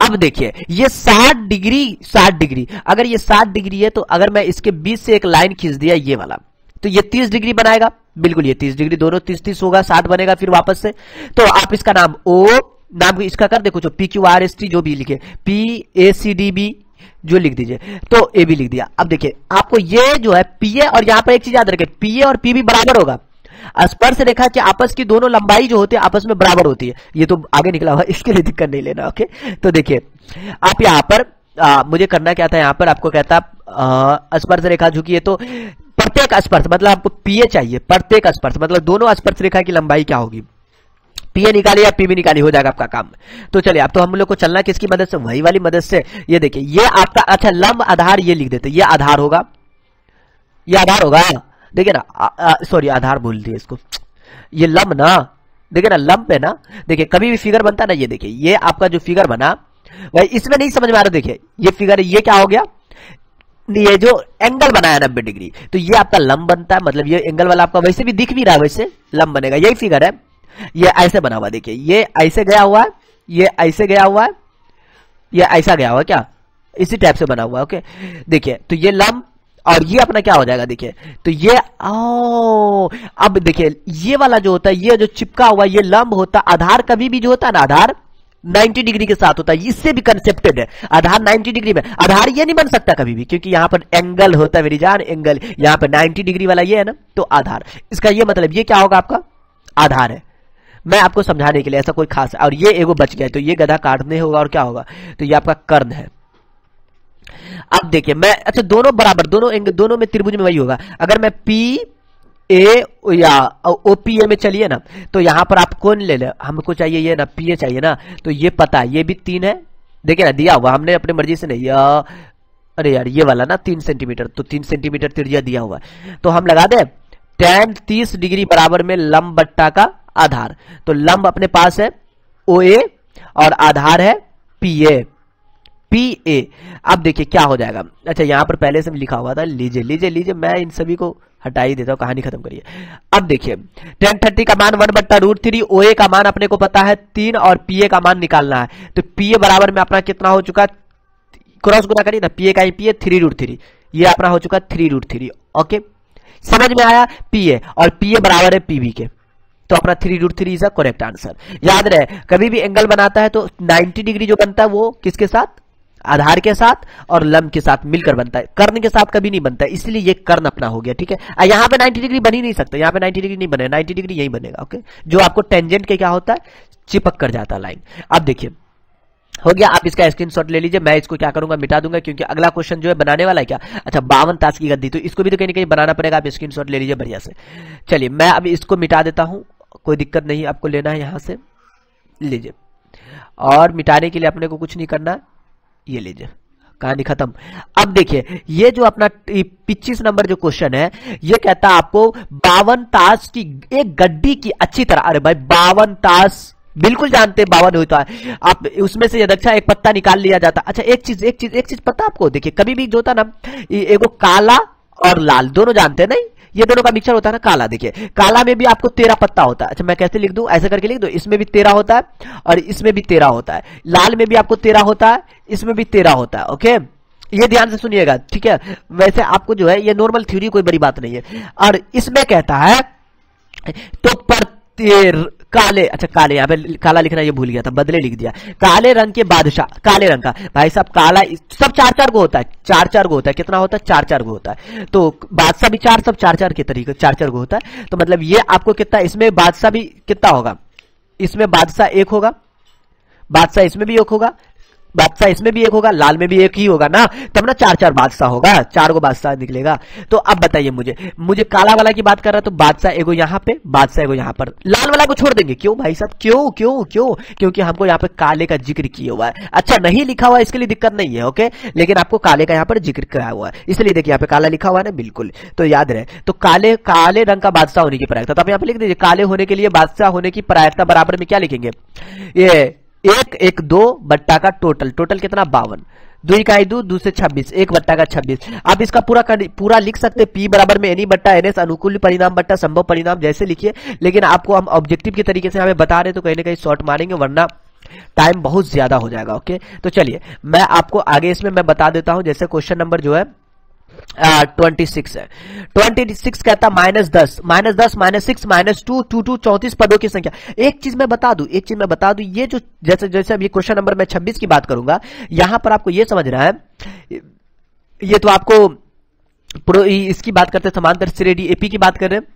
अब देखिए ये 60 डिग्री अगर ये 60 डिग्री है तो अगर मैं इसके बीच से एक लाइन खींच दिया ये वाला तो ये 30 डिग्री बनाएगा। बिल्कुल ये 30 डिग्री, दोनों 30-30 होगा, 60 बनेगा फिर वापस से। तो आप इसका नाम ओ नाम इसका कर दे कुछ PQRST जो भी लिखे, PACDB जो लिख दीजिए, तो ए भी लिख दिया। अब देखिए आपको ये जो है PA और यहां पर एक चीज याद रखें, PA और PB बराबर होगा। स्पर्श रेखा के आपस की दोनों लंबाई जो होती है आपस में बराबर होती है। ये तो आगे निकला हुआ, इसके लिए दिक्कत नहीं लेना। ओके, तो देखिए आप यहाँ पर मुझे करना क्या था, यहाँ पर आपको कहता स्पर्श रेखा झुकी है तो प्रत्येक स्पर्श मतलब आपको PA चाहिए, प्रत्येक स्पर्श मतलब दोनों स्पर्श रेखा की लंबाई क्या होगी, PA निकाली या PB निकाली, हो जाएगा आपका काम। तो चलिए अब तो हम लोग को चलना किसकी मदद से, वही वाली मदद से। ये देखिए ये आपका अच्छा लंब आधार ये लिख देते, ये आधार होगा, ये आधार होगा। देखिए ना सॉरी आधार बोल दिए इसको, ये लंब ना, देखिए ना लंब है ना। देखिए कभी भी फिगर बनता ना, ये देखिए ये आपका जो फिगर बना भाई इसमें नहीं समझ में आ रहा। देखिए ये फिगर ये क्या हो गया, ये जो एंगल बनाया 90 डिग्री तो ये आपका लंब बनता है, मतलब ये एंगल वाला आपका वैसे भी दिख भी रहा है, वैसे लंब बनेगा। यही फिगर है, ये ऐसे बना हुआ, देखिए ये ऐसे गया हुआ है, ये ऐसे गया हुआ है, ये ऐसा गया हुआ है, क्या इसी टाइप से बना हुआ है। ओके देखिए तो ये लंब और ये अपना क्या हो जाएगा, देखिए तो ये अब देखिए ये वाला जो होता है, ये जो चिपका हुआ ये लंब होता है। आधार कभी भी जो होता है ना, आधार 90 डिग्री के साथ होता है, इससे भी कंसेप्टेड है आधार 90 डिग्री में। आधार ये नहीं बन सकता कभी भी, क्योंकि यहां पर एंगल होता है मेरी जान, एंगल यहां पर 90 डिग्री वाला ये है ना, तो आधार इसका ये मतलब ये क्या होगा आपका आधार है। मैं आपको समझाने के लिए ऐसा कोई खास, और ये एगो बच गया तो ये गधा काटने होगा और क्या होगा, तो ये आपका कर्ण है। अब देखिए मैं अच्छा दोनों बराबर, दोनों में त्रिभुज में वही होगा। अगर मैं PA या OPA में चलिए ना, तो यहां पर आप कौन ले ले, हमको चाहिए ये ना PA चाहिए ना, तो ये पता है ये भी 3 है, देखिए ना दिया हुआ हमने अपने मर्जी से नहीं, अरे यार ये वाला ना 3 सेंटीमीटर, तो 3 सेंटीमीटर त्रिज्या दिया हुआ है, तो हम लगा दे tan 30 डिग्री बराबर में लंब बट्टा का आधार। तो लंब अपने पास है OA और आधार है PA। अब देखिए क्या हो जाएगा, अच्छा यहां पर पहले से लिखा हुआ था, लीजिए मैं इन सभी को हटा ही देता हूं, कहानी खत्म करिए। अब देखिए tan 30 का मान 1/√3, OA का मान अपने को पता है 3 और PA का मान निकालना है। तो PA बराबर में अपना कितना हो चुका, क्रॉस गुना करिए ना, PA का PA 3√3, ये अपना हो चुका 3√3। ओके समझ में आया, PA और PA बराबर है PB के, तो अपना 3√3 इज अ करेक्ट आंसर। याद रहे कभी भी एंगल बनाता है तो 90 डिग्री जो बनता है वो किसके साथ, आधार के साथ और लंब के साथ मिलकर बनता है, कर्ण के साथ कभी नहीं बनता है, इसलिए ये कर्ण अपना हो गया। ठीक है, यहाँ पे 90 डिग्री बन ही नहीं सकता, यहाँ पे 90 डिग्री नहीं बनेगा, 90 डिग्री यही बनेगा। ओके जो आपको टेंजेंट के क्या होता है, चिपक कर जाता है लाइन। अब देखिए हो गया, आप इसका स्क्रीनशॉट ले लीजिए, मैं इसको क्या करूंगा मिटा दूंगा, क्योंकि अगला क्वेश्चन जो है बनाने वाला है क्या, अच्छा 52 ताश की गद्दी, तो इसको भी तो कहीं ना कहीं बनाना पड़ेगा, आप स्क्रीनशॉट ले लीजिए बढ़िया से। चलिए मैं अभी इसको मिटा देता हूं, कोई दिक्कत नहीं, आपको लेना है यहां से लीजिए, और मिटाने के लिए अपने को कुछ नहीं करना, ये लीजिए कहानी खत्म। अब देखिए ये जो अपना 25 नंबर जो क्वेश्चन है, ये कहता है आपको 52 ताश की एक गड्डी की अच्छी तरह, अरे भाई 52 ताश बिल्कुल जानते हैं 52 होता है, आप उसमें से अच्छा एक पत्ता निकाल लिया जाता। अच्छा एक चीज पता आपको, देखिए कभी भी जो होता ना, एगो काला और लाल दोनों जानते हैं नहीं, ये दोनों का मिक्सचर होता है ना काला। देखिए काला में भी आपको 13 पत्ता होता है, अच्छा मैं कैसे लिख दूं, ऐसे करके लिख दो, इसमें भी 13 होता है और इसमें भी 13 होता है, लाल में भी आपको 13 होता है, इसमें भी 13 होता है। ओके ये ध्यान से सुनिएगा, ठीक है, वैसे आपको जो है ये नॉर्मल थ्योरी कोई बड़ी बात नहीं है। और इसमें कहता है तो काले, अच्छा काले, यहाँ पे काला लिखना ये भूल गया था, बदले लिख दिया, काले रंग के बादशाह, काले रंग का भाई साहब काला, सब 4-4 गो होता है, 4-4 गो होता है, कितना होता है 4-4 गो होता है, तो बादशाह भी 4, सब 4-4 के तरीके 4-4 गो होता है। तो मतलब ये आपको कितना, इसमें बादशाह भी कितना होगा, इसमें बादशाह 1 होगा, बादशाह इसमें भी 1 होगा, बादशाह इसमें भी 1 होगा, लाल में भी 1 ही होगा ना, तब ना 4-4 बादशाह होगा, 4 गो बादशाह निकलेगा। तो अब बताइए मुझे काला वाला की बात कर रहा है, तो बादशाह एगो यहाँ पे, बादशाह एगो यहाँ पर, लाल वाला को छोड़ देंगे, क्यों भाई साहब, क्यों, क्योंकि हमको यहाँ पे काले का जिक्र किया हुआ है। अच्छा नहीं लिखा हुआ है इसके लिए दिक्कत नहीं है, ओके, लेकिन आपको काले का यहाँ पर जिक्र कराया हुआ है, इसलिए देखिए यहाँ पे काला लिखा हुआ है ना, बिल्कुल, तो याद रहे। तो काले रंग का बादशाह होने की प्रायिकता, तो आप यहाँ पे लिख दीजिए, काले होने के लिए बादशाह होने की प्रायिकता बराबर में क्या लिखेंगे, ये 1/2 बट्टा का टोटल कितना 52, 2 इकाई 2 से 26, 1 बट्टा का 26। आप इसका पूरा लिख सकते हैं, P बराबर में NE बट्टा NS, अनुकूल परिणाम बट्टा संभव परिणाम जैसे लिखिए, लेकिन आपको हम ऑब्जेक्टिव के तरीके से हमें बता रहे तो कहीं ना कहीं शॉर्ट मारेंगे, वरना टाइम बहुत ज्यादा हो जाएगा। ओके, तो चलिए मैं आपको आगे इसमें मैं बता देता हूं। जैसे क्वेश्चन नंबर जो है 26 है। 26 कहता -10 -6 -2 2 34 पदों की संख्या। एक चीज मैं बता दूं, ये जो जैसे जैसे अब ये क्वेश्चन नंबर मैं 26 की बात करूंगा, यहां पर आपको ये समझना है, ये तो आपको इसकी बात करते हैं, समांतर श्रेणी एपी की बात कर रहे हैं,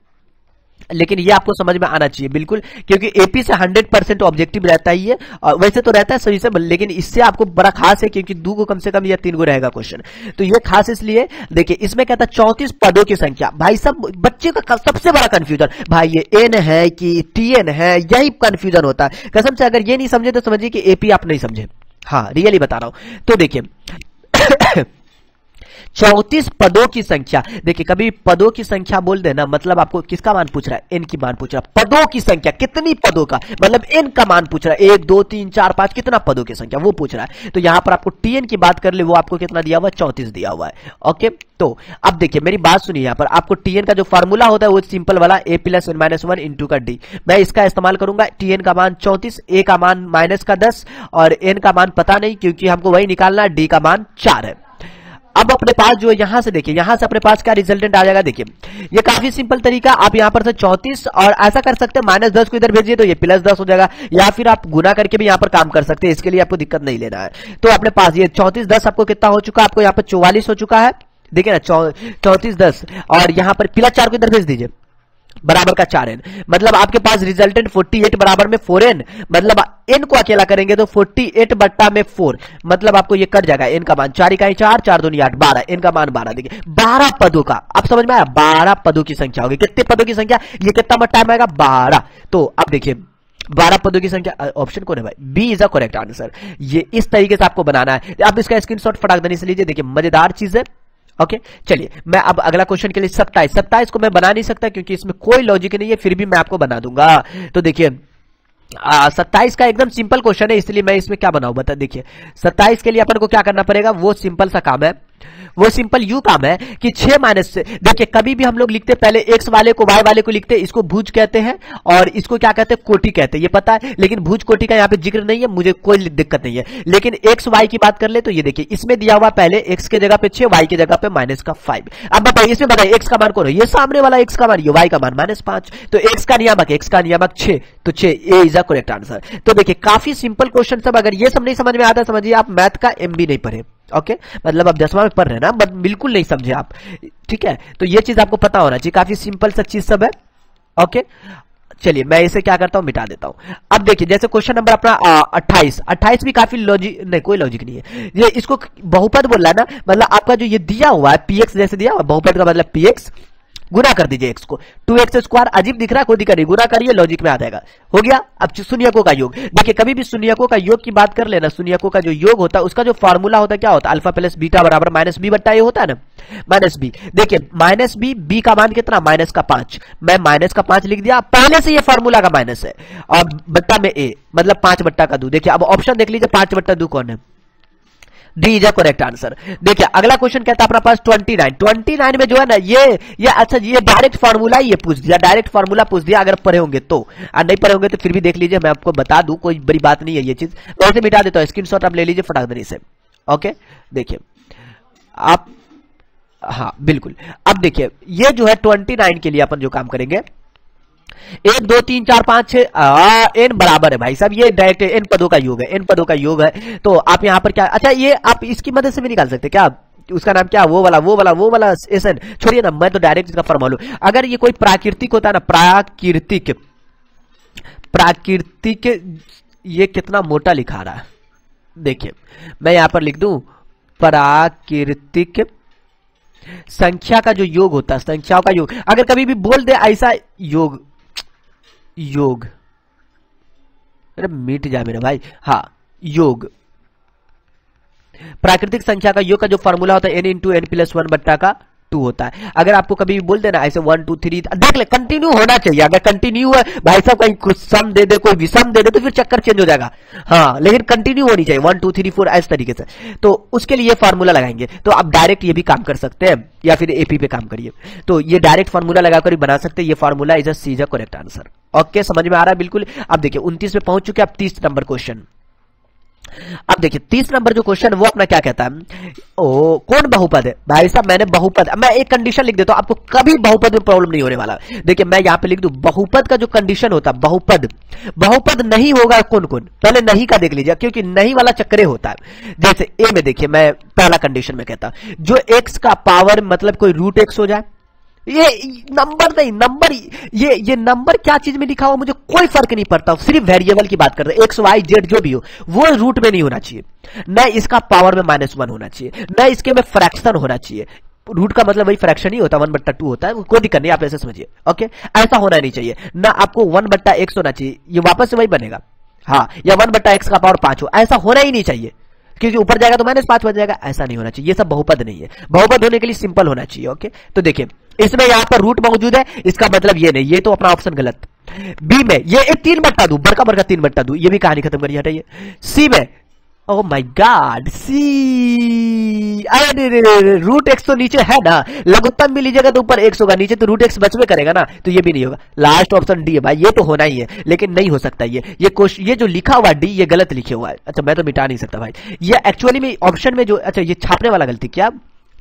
लेकिन ये आपको समझ में आना चाहिए बिल्कुल, क्योंकि एपी से 100% ऑब्जेक्टिव रहता ही है। वैसे तो रहता है सभी से, लेकिन इससे आपको बड़ा खास है क्योंकि 2 को कम से कम या 3 को रहेगा क्वेश्चन। तो ये खास इसलिए, देखिए इसमें कहता है 34 पदों की संख्या। भाई सब बच्चे का सबसे बड़ा कंफ्यूजन, भाई ये एन है कि टीएन है, यही कंफ्यूजन होता है कसम से। अगर ये नहीं समझे तो समझिए कि एपी आप नहीं समझे। हाँ, रियली बता रहा हूं। तो देखिए 34 पदों की संख्या। देखिए कभी पदों की संख्या बोल देना मतलब आपको किसका मान पूछ रहा है, एन की मान पूछ रहा है। पदों की संख्या कितनी पदों का, मतलब एन का मान पूछ रहा है, 1 2 3 4 5 कितना पदों की संख्या वो पूछ रहा है। तो यहां पर आपको टीएन की बात कर ले, वो आपको कितना दिया हुआ है, 34 दिया हुआ है। ओके, तो अब देखिए मेरी बात सुनिए, यहां पर आपको टीएन का जो फार्मूला होता है वो सिंपल वाला a + n - 1 इंटू का डी। मैं इसका इस्तेमाल करूंगा। टीएन का मान 34, ए का मान -10 और एन का मान पता नहीं क्योंकि हमको वही निकालना है, डी का मान 4 है। अब अपने पास जो है यहां से देखिए, यहां से अपने पास क्या रिजल्टेंट आ जाएगा। देखिए ये काफी सिंपल तरीका, आप यहां पर से 34 और ऐसा कर सकते हैं -10 को इधर भेजिए तो ये +10 हो जाएगा, या फिर आप गुना करके भी यहां पर काम कर सकते हैं, इसके लिए आपको दिक्कत नहीं लेना है। तो अपने पास ये 34 10 आपको कितना हो चुका है, आपको यहां पर 44 हो चुका है। देखिए ना 34 10 और यहां पर +4 को इधर भेज दीजिए, बराबर का 4n, मतलब आपके पास रिजल्टेंट 48 बराबर में 4n, मतलब n को अकेला करेंगे तो 48 बट्टा में 4, मतलब आपको ये कट जाएगा। n का मान 4 इकाई 4 4 दूनी 8 12, n का मान 12। देखिए 12 पदों का, अब समझ में आया, 12 पदों की संख्या होगी। कितने पदों की संख्या, ये कितना टाइम आएगा, 12। तो अब देखिए 12 पदों की संख्या, ऑप्शन कौन है भाई, B is a correct answer. ये इस तरीके से आपको बनाना है। आप इसका स्क्रीनशॉट फटाक देने से लीजिए। देखिए मजेदार चीज है। ओके, चलिए मैं अब अगला क्वेश्चन के लिए 27 को मैं बना नहीं सकता क्योंकि इसमें कोई लॉजिक नहीं है, फिर भी मैं आपको बना दूंगा। तो देखिए 27 का एकदम सिंपल क्वेश्चन है, इसलिए मैं इसमें क्या बनाऊं बता। देखिए 27 के लिए अपन को क्या करना पड़ेगा, वो सिंपल सा काम है, वो सिंपल यू काम है कि 6 माइनस से। देखिए कभी भी हम लोग लिखते पहले एक्स वाले को वाई वाले को लिखते, इसको भुज कहते हैं और इसको क्या कहते हैं, कोटि कहते हैं, ये पता है। लेकिन भुज कोटि का यहाँ पे जिक्र नहीं है, मुझे कोई दिक्कत नहीं है। लेकिन एक्स वाई की बात कर ले तो ये देखिए इसमें दिया हुआ पहले एक्स के जगह पे 6, वाई की जगह पे -5। अब बताइए इसमें बताइए एक्स का मान कौन है, ये सामने वाला एक्स का मान, ये वाई का मान -5। तो एक्स का नियामक 6, तो 6 ए इज अ करेक्ट आंसर। तो देखिए काफी सिंपल क्वेश्चन सब, अगर ये सब नहीं समझ में आता समझिए आप मैथ का एमबी नहीं पढ़े। ओके, मतलब आप 10वां में पढ़ रहे हैं ना, बट बिल्कुल नहीं समझे आप, ठीक है। तो ये चीज आपको पता होना चाहिए, काफी सिंपल सा चीज सब है। ओके, चलिए मैं इसे क्या करता हूं, मिटा देता हूं। अब देखिए जैसे क्वेश्चन नंबर अपना 28 भी काफी लॉजिक, नहीं कोई लॉजिक नहीं है, ये इसको बहुपद बोल रहा है ना, मतलब आपका जो ये दिया हुआ है px जैसे दिया हुआ, बहुपद का मतलब px, गुना कर दीजिए x को, 2x²। अजीब दिख रहा है, कोई दिक्कत नहीं, गुना करिए लॉजिक में आ जाएगा, हो गया। अब शून्यकों का योग, देखिए कभी भी शून्यकों का योग की बात कर लेना, शून्यकों का जो योग होता है उसका जो फार्मूला होता है क्या होता है, अल्फा प्लस बीटा बराबर -b बट्टा ए होता है ना, -b। देखिए -b, b का मान कितना, -5, मैं -5 लिख दिया, पहले से ये फार्मूला का माइनस है, और बट्टा में a मतलब 5 बट्टा का 2। देखिए अब ऑप्शन देख लीजिए, 5 बट्टा 2 कौन है, D is a correct answer. देखिए अगला क्वेश्चन कहता है अपना पास 29 में जो है ना ये अच्छा ये डायरेक्ट फार्मूला ये पूछ दिया, डायरेक्ट फार्मूला पूछ दिया, अगर पढ़े होंगे तो, और नहीं पढ़े होंगे तो फिर भी देख लीजिए, मैं आपको बता दूं, कोई बड़ी बात नहीं है ये चीज। वैसे मिटा देता हूं, स्क्रीनशॉट आप ले लीजिए फटाक देने से। ओके, देखिए आप, हाँ बिल्कुल। अब देखिए ये जो है 29 के लिए अपन जो काम करेंगे, 1 2 3 4 5 6 n बराबर है भाई साहब, ये डायरेक्ट n पदों का योग है, n पदों का योग है। तो आप यहां पर क्या, अच्छा ये आप इसकी मदद से भी निकाल सकते हैं क्या, उसका नाम क्या, वो वाला एसन छोड़िए ना, मैं तो डायरेक्ट इसका फॉर्मूला लूं। अगर ये कोई प्राकृतिक होता है ना, प्राकृतिक, ये कितना मोटा लिखा रहा है, देखिए मैं यहां पर लिख दूं, प्राकृतिक संख्या का जो योग होता है, संख्याओं का योग, अगर कभी भी बोल दे ऐसा योग, अरे मिट जाए मेरे भाई, हाँ योग, प्राकृतिक संख्या का योग का जो फॉर्मूला होता है n इंटू n प्लस 1 बट्टा का 2 होता है। अगर आपको कभी भी बोल देना ऐसे 1 2 3, देख ले कंटिन्यू होना चाहिए, अगर कंटिन्यू है भाई साहब, कहीं कुछ सम दे दे कोई विषम दे दे तो फिर चक्कर चेंज हो जाएगा, हाँ लेकिन कंटिन्यू होनी चाहिए 1 2 3 4 इस तरीके से। तो उसके लिए फार्मूला लगाएंगे, तो आप डायरेक्ट ये भी काम कर सकते हैं या फिर एपी पे काम करिए, तो ये डायरेक्ट फार्मूला लगाकर बना सकते हैं। ये formula is a C is a correct answer. Okay, समझ में आ रहा है बिल्कुल। अब देखिए 29 पे पहुंच चुके, अब 30 नंबर क्वेश्चन, अब देखिए 30 नंबर जो क्वेश्चन वो अपना क्या कहता है, ओ कौन बहुपद है। भाई साहब मैंने बहुपद, मैं एक कंडीशन लिख देता हूं, आपको कभी बहुपद में प्रॉब्लम नहीं होने वाला। देखिए मैं यहां पे लिख दूं बहुपद का जो कंडीशन होता है, बहुपद बहुपद नहीं होगा कौन कौन, पहले नहीं का देख लीजिए, क्योंकि नहीं वाला चक्रे होता है। जैसे ए में देखिए, मैं पहला कंडीशन में कहता जो एक्स का पावर मतलब कोई रूट एक्स हो जाए, ये नंबर नहीं, नंबर ये नंबर क्या चीज में लिखा हुआ मुझे कोई फर्क नहीं पड़ता, सिर्फ वेरिएबल की बात कर रहे हैं, एक्स वाई जेड जो भी हो वो रूट में नहीं होना चाहिए, न इसका पावर में -1 होना चाहिए, न इसके में फ्रैक्शन होना चाहिए। रूट का मतलब वही फ्रैक्शन ही होता है, 1/2 होता है, कोई दिक्कत नहीं, आप ऐसे समझिए। ओके, ऐसा होना नहीं चाहिए, ना आपको 1/x होना चाहिए, ये वापस से वही बनेगा, हाँ, या 1/x का पावर 5 हो, ऐसा होना ही नहीं चाहिए, क्योंकि ऊपर जाएगा तो -5 बन जाएगा, ऐसा नहीं होना चाहिए, ये सब बहुपद नहीं है। बहुपद होने के लिए सिंपल होना चाहिए। ओके, तो देखिए इसमें यहां पर रूट मौजूद है, इसका मतलब ये नहीं, ये तो अपना ऑप्शन गलत। बी में ये 3/2 बड़का बड़का 3/2, ये भी कहानी खत्म करिए, हटाइए। सी में ओह माय गॉड, सी, अरे रूट एक्स तो नीचे है ना, लघुत्तम भी लीजिएगा तो ऊपर एक्स होगा, नीचे तो रूट एक्स बचवे करेगा ना, तो ये भी नहीं होगा। लास्ट ऑप्शन डी है भाई, ये तो होना ही है, लेकिन नहीं हो सकता ये जो लिखा हुआ डी ये गलत लिखे हुआ है। अच्छा मैं तो मिटा नहीं सकता भाई, ये एक्चुअली में ऑप्शन में जो, अच्छा ये छापने वाला गलती, क्या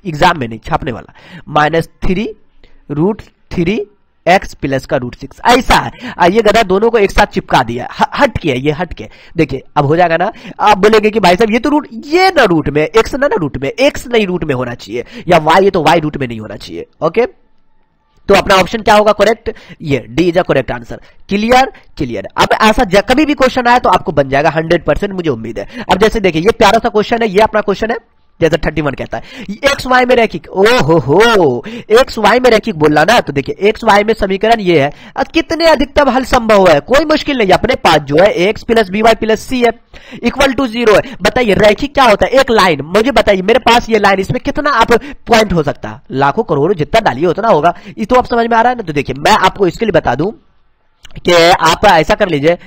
एग्जाम में नहीं छापने वाला, -3√3 x प्लस का √6 ऐसा है। ये गधा दोनों को एक साथ चिपका दिया, हट के ये हट के, देखिए अब हो जाएगा ना। आप बोलेंगे कि भाई साहब ये तो रूट, ये ना रूट में, एक्स ना रूट में, एक्स नहीं रूट में होना चाहिए, या वाई है तो वाई रूट में नहीं होना चाहिए। ओके, तो अपना ऑप्शन क्या होगा करेक्ट, ये D is a correct answer. Clear clear. अब ऐसा कभी भी क्वेश्चन आया तो आपको बन जाएगा 100%, मुझे उम्मीद है। अब जैसे देखिए ये प्यारा सा क्वेश्चन है, ये अपना क्वेश्चन है, जैसे 31 कहता है एक्स वाई में रैखिक, हो एक्स वाई में रैखिक बोलना ना, तो देखिए एक्स वाई में समीकरण ये है, कितने अधिकतम हल संभव है, कोई मुश्किल नहीं, अपने पास जो है X plus B Y plus C है इक्वल टू 0 है। बताइए रैखिक क्या होता है, एक लाइन, मुझे बताइए मेरे पास ये लाइन, इसमें कितना आप पॉइंट हो सकता है, लाखों करोड़ों जितना डालिए उतना होगा, ये तो आप समझ में आ रहा है ना। तो देखिए मैं आपको इसके लिए बता दूं कि आप ऐसा कर लीजिए,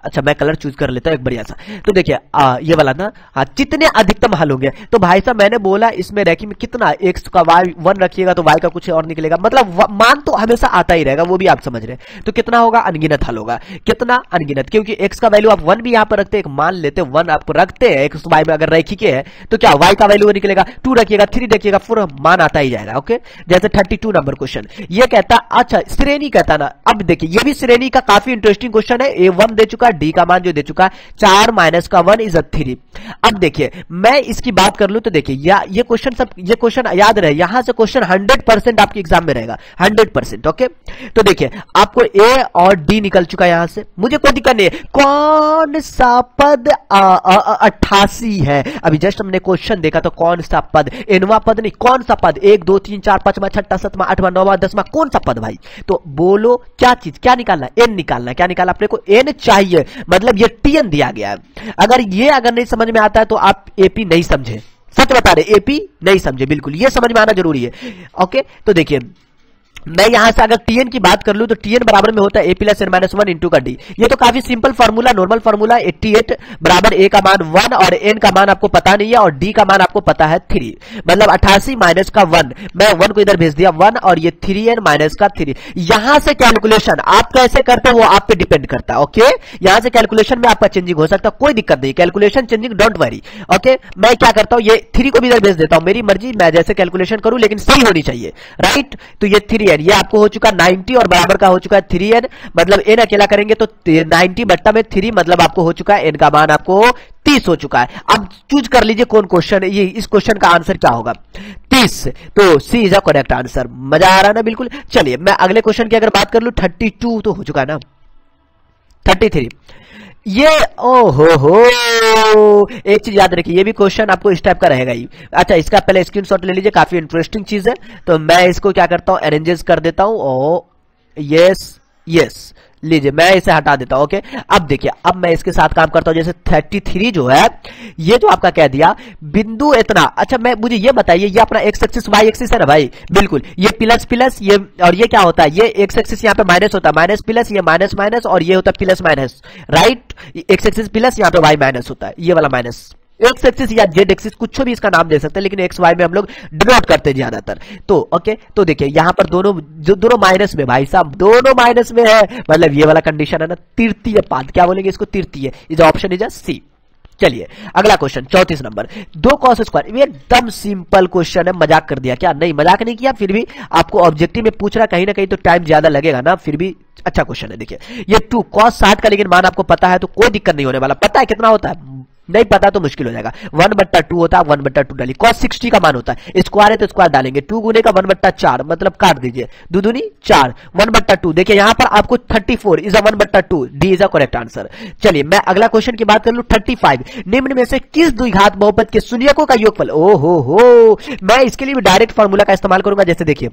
अच्छा मैं कलर चूज कर लेता हूं एक बढ़िया सा, तो देखिए ये वाला ना, हाँ कितने अधिकतम हल होंगे, तो भाई साहब मैंने बोला इसमें रैखिक में कितना, एक्स का वाई 1 रखिएगा तो वाई का कुछ और निकलेगा, मतलब मान तो हमेशा आता ही रहेगा, वो भी आप समझ रहे हैं। तो कितना होगा, अनगिनत हल होगा, कितना अनगिनत, क्योंकि एक्स का वैल्यू आप 1 भी यहाँ पर रखते हैं, मान लेते 1 आप रखते हैं एक्स वाई में, अगर रैखिक है तो क्या वाई का वैल्यू निकलेगा, 2 रखिएगा 3 रखिएगा, पूरा मान आता ही जाएगा। ओके, जैसे 32 नंबर क्वेश्चन ये कहता, अच्छा श्रेणी कहता ना, अब देखिए ये भी श्रेणी का काफी इंटरेस्टिंग क्वेश्चन है, A1 दे चुका, डी का मान जो दे चुका 4 माइनस का 1 इज 3। अब देखिए मैं इसकी बात कर लूं तो देखिए ये क्वेश्चन याद रहे, यहां से क्वेश्चन 100% आपके एग्जाम में रहेगा, 100%। ओके, तो देखिए आपको ए और डी निकल चुका है, यहां से मुझे कोई दिक्कत नहीं है। कौन सा पद 88 है, अभी जस्ट हमने क्वेश्चन देखा, तो कौन सा पद, एनवा पद नहीं, कौन सा पद, 1 2 3 4 5वां 6वां 7वां 8वां 9वां 10वां, कौन सा पद भाई, तो बोलो क्या चीज, क्या निकालना, एन निकालना, क्या निकालना अपने को, एन चाहिए, मतलब ये टीएन दिया गया है। अगर नहीं समझ में आता है तो आप एपी नहीं समझे, सच बता रहे, एपी नहीं समझे, बिल्कुल ये समझ में आना जरूरी है। ओके, तो देखिए मैं यहां से अगर टीएन की बात कर लूं तो टीएन बराबर में होता है ए प्लस एन माइनस 1 इंटू का डी, ये तो काफी सिंपल फार्मूला, नॉर्मल फार्मूला। 88 बराबर ए का मान 1 और एन का मान आपको पता नहीं है और डी का मान आपको पता है 3, मतलब 88 माइनस का 1, मैं 1 को इधर भेज दिया 1 और ये 3n माइनस का 3। यहां से कैलकुलेशन आप कैसे करते हो वो आप पे डिपेंड करता है। ओके, यहां से कैलकुलेशन में आपका चेंजिंग हो सकता है, कोई दिक्कत नहीं, calculation changing don't worry. Okay, मैं क्या करता हूं, ये 3 को भी इधर भेज देता हूं, मेरी मर्जी, मैं जैसे कैलकुलेशन करूं लेकिन सही होनी चाहिए, राइट। तो ये 3n ये आपको हो चुका 90 और बराबर का हो चुका है 3n, मतलब n अकेला करेंगे तो 90 बट्टा में 3, मतलब आपको हो चुका है n का मान आपको 30 हो चुका है। अब चूज कर लीजिए कौन क्वेश्चन, ये इस क्वेश्चन का आंसर क्या होगा, 30, तो सी इज अ करेक्ट आंसर। मजा आ रहा है ना, बिल्कुल। चलिए मैं अगले क्वेश्चन की अगर बात कर लूं, 32 तो हो चुका है ना, 33 ये, हो एक चीज याद रखिए, ये भी क्वेश्चन आपको इस टाइप का रहेगा ही। अच्छा इसका पहले स्क्रीनशॉट ले लीजिए, काफी इंटरेस्टिंग चीज है, तो मैं इसको क्या करता हूं, अरेंजेस कर देता हूं, ओ यस लीजिए, मैं इसे हटा देता हूं। ओके, अब देखिए अब मैं इसके साथ काम करता हूं, जैसे 33 जो है, ये जो आपका कह दिया बिंदु इतना, अच्छा मैं मुझे ये बताइए, ये अपना एक्स एक्सिस वाई एक्सिस है ना भाई, बिल्कुल, ये प्लस प्लस, ये और ये क्या होता है, ये एक्स एक्सिस यहाँ पे माइनस होता है, माइनस प्लस, ये माइनस माइनस और ये होता है plus minus, right. X axis plus, यहाँ पे वाई माइनस होता है, ये वाला माइनस, एक्स एक्सिस या जेड एक्सिस कुछ भी इसका नाम दे सकते हैं, लेकिन एक्स वाई में हम लोग डिनोट करते हैं ज्यादातर। तो ओके, तो देखिए यहां पर दोनों माइनस में, भाई साहब दोनों माइनस में है, मतलब ये वाला कंडीशन है ना, तृतीय पाद, क्या बोलेंगे इसको, तृतीय, इज ऑप्शन इज सी। चलिए अगला क्वेश्चन 34 नंबर, 2 कॉस स्क्वायर। ये एकदम सिंपल क्वेश्चन है, मजाक कर दिया क्या? नहीं मजाक नहीं किया, फिर भी आपको ऑब्जेक्टिव में पूछ रहा, कहीं ना कहीं तो टाइम ज्यादा लगेगा ना, फिर भी अच्छा क्वेश्चन है। देखिए ये 2 कॉस 60 का लेकिन मान आपको पता है तो कोई दिक्कत नहीं होने वाला। पता है कितना होता है? नहीं पता तो मुश्किल हो जाएगा। 1/2 होता है, 1/2 डालिए। cos 60 का मान होता है, स्क्वायर है तो स्क्वायर डालेंगे, 2 गुने का 1/4 मतलब काट दीजिए, 2 दूनी 4, 1/2। देखिए यहां पर आपको 34 is a 1/2, D is a correct answer. चलिए मैं अगला क्वेश्चन की बात कर लूं, 35, निम्न में से किस द्विघात बहुपद के शून्यकों का योगफल? ओ हो, मैं इसके लिए भी डायरेक्ट फार्मूला का इस्तेमाल करूंगा। जैसे देखिए,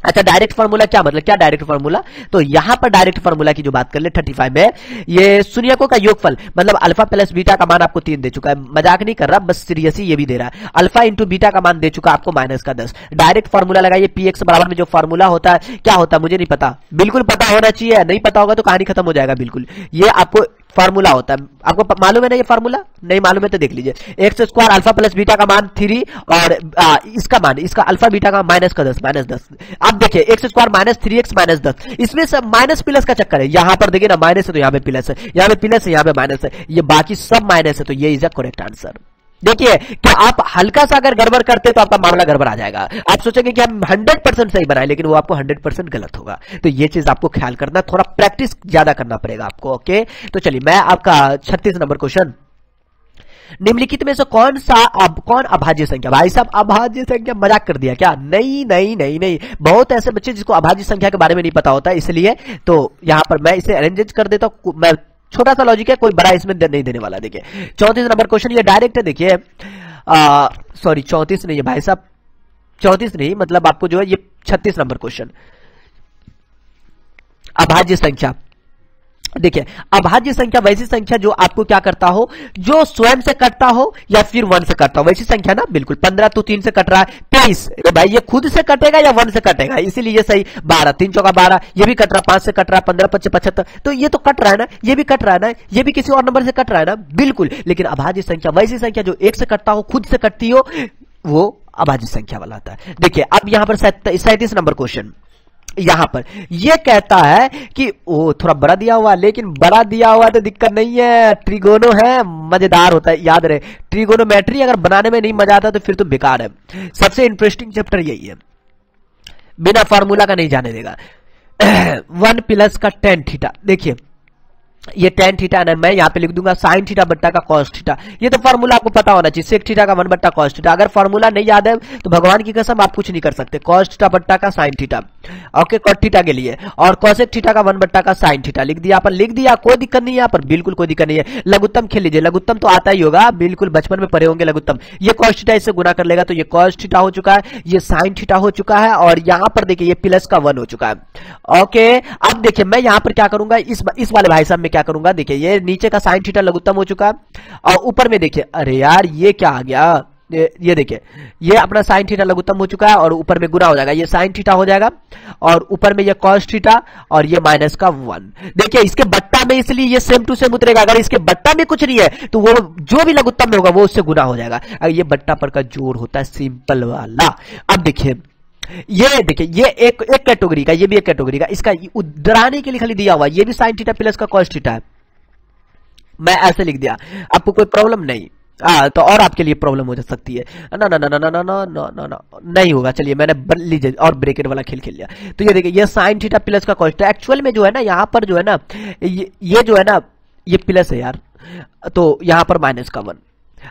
अच्छा डायरेक्ट फार्मूला क्या मतलब, क्या डायरेक्ट फार्मूला? तो यहां पर डायरेक्ट फार्मूला की जो बात कर ले 35 में, ये शून्यकों का योगफल मतलब अल्फा प्लस बीटा का मान आपको 3 दे चुका है, मजाक नहीं कर रहा, बस सीरियसली ये भी दे रहा है। अल्फा इंटू बीटा का मान दे चुका आपको माइनस का 10। डायरेक्ट फार्मूला लगाइए, पी एक्स बराबर में जो फार्मूला होता है क्या होता है मुझे नहीं पता, बिल्कुल पता होना चाहिए, नहीं पता होगा तो कहानी खत्म हो जाएगा। बिल्कुल ये आपको फार्मूला होता है, आपको मालूम है ना ये फार्मूला? नहीं मालूम है तो देख लीजिए, x square alpha plus beta का मान 3 और इसका मान, इसका अल्फा बीटा का माइनस का 10, माइनस 10। अब देखिए x square minus 3x minus 10, इसमें सब माइनस प्लस का चक्कर है। यहां पर देखिए ना माइनस है तो यहां पे प्लस है, यहां पे प्लस है, यहां पे माइनस है, ये बाकी सब माइनस है, तो ये इज अ करेक्ट आंसर। देखिए कि आप हल्का सा अगर गड़बड़ करते तो आपका मामला गड़बड़ आ जाएगा, आप सोचेंगे कि हम 100% सही बनाए, लेकिन वो आपको 100% गलत होगा। तो ये चीज आपको ख्याल करना, थोड़ा प्रैक्टिस ज्यादा करना पड़ेगा आपको। ओके तो चलिए मैं आपका 36 नंबर क्वेश्चन, निम्नलिखित में से कौन अभाज्य संख्या? भाई साहब अभाज्य संख्या, मजाक कर दिया क्या? नहीं नहीं नहीं नहीं, बहुत ऐसे बच्चे जिसको अभाज्य संख्या के बारे में नहीं पता होता, इसलिए तो यहां पर मैं इसे अरेंज कर देता हूं। मैं छोटा सा लॉजिक है, कोई बड़ा इसमें नहीं देने वाला। देखिए 34 नंबर क्वेश्चन, ये डायरेक्ट है। देखिए सॉरी 34 नहीं है भाई साहब, 34 नहीं, मतलब आपको जो है ये 36 नंबर क्वेश्चन, अभाज्य संख्या। देखिए अभाज्य संख्या वैसी संख्या जो आपको क्या करता हो, जो स्वयं से कटता हो या फिर 1 से कटता हो, वैसी संख्या ना। बिल्कुल 15 तो 3 से कट रहा है, 23 भाई ये खुद से कटेगा या 1 से कटेगा, इसीलिए ये सही। 12 3 चौका 12, ये भी कट रहा, 5 से कट रहा, 15 25 75, तो ये तो कट रहा है ना, ये भी कट रहा है ना, ये भी किसी और नंबर से कट रहा है ना, बिल्कुल। लेकिन अभाज्य संख्या वैसी संख्या जो 1 से कटता हो, खुद से कटती हो, वो अभाज्य संख्या वाला आता है। देखिए अब यहां पर 37 नंबर क्वेश्चन, यहां पर यह कहता है कि वो थोड़ा बड़ा दिया हुआ, लेकिन बड़ा दिया हुआ तो दिक्कत नहीं है, ट्रिगोनो है, मजेदार होता है, याद रहे। ट्रिगोनोमेट्री अगर बनाने में नहीं मजा आता तो फिर तो बेकार है। सबसे इंटरेस्टिंग चैप्टर यही है, बिना फार्मूला का नहीं जाने देगा। 1 प्लस का tan थीटा, देखिए ये tan थीटा ना, मैं यहां पे लिख दूंगा sin थीटा बट्टा का cos थीटा। ये तो फार्मूला आपको पता होना चाहिए, sec थीटा का 1 बट्टा cos थीटा। अगर फार्मूला नहीं याद है तो भगवान की कसम आप कुछ नहीं कर सकते। cos थीटा बट्टा का sin theta, okay cot theta के लिए, और cosec थीटा का 1 बट्टा का sin थीटा लिख दिया, पर लिख दिया, कोई दिक्कत नहीं है यहाँ पर, बिल्कुल कोई दिक्कत नहीं है। लघुत्तम खेल लीजिए, लघुत्तम तो आता ही होगा, बिल्कुल बचपन में पढ़े होंगे लघुत्तम। ये cos थीटा इससे गुना कर लेगा तो ये cos थीटा हो चुका है, ये sin थीटा हो चुका है, और यहां पर देखिए ये प्लस का 1 हो चुका है। ओके अब देखिए मैं यहां पर क्या करूंगा, इस वाले भाई साहब में क्या करूंगा, देखिए ये नीचे का sin थीटा लघुत्तम हो चुका है, और ऊपर में देखिए, अरे यार ये क्या आ गया, ये देखिए ये अपना sin थीटा लघुत्तम हो चुका है, और ऊपर में गुना हो जाएगा, ये sin थीटा हो जाएगा, और ऊपर में ये cos थीटा, और ये माइनस का 1। देखिए इसके बट्टा में इसलिए ये सेम टू सेम उतरेगा, अगर इसके बट्टा में कुछ नहीं है तो वो जो भी लघुत्तम में होगा वो उससे गुना हो जाएगा। ये बट्टा पर का जोड़ होता है सिंपल वाला। अब देखिए ये देखिए ये एक कैटेगरी का, ये भी एक कैटेगरी का, इसका उधराने के लिए खाली दिया हुआ, ये भी sin थीटा प्लस का cos थीटा है, मैं ऐसे लिख दिया, आपको कोई प्रॉब्लम नहीं। तो और आपके लिए प्रॉब्लम हो सकती है ना ना ना ना ना ना ना ना ना ना नहीं होगा। चलिए मैंने लीजिए और ब्रैकेट वाला खेल खेल लिया। तो ये देखिए ये sin थीटा प्लस का cos थीटा, एक्चुअल में जो है ना यहाँ पर जो है ना ये जो है ना ये प्लस है यार, तो यहाँ पर माइनस का 1।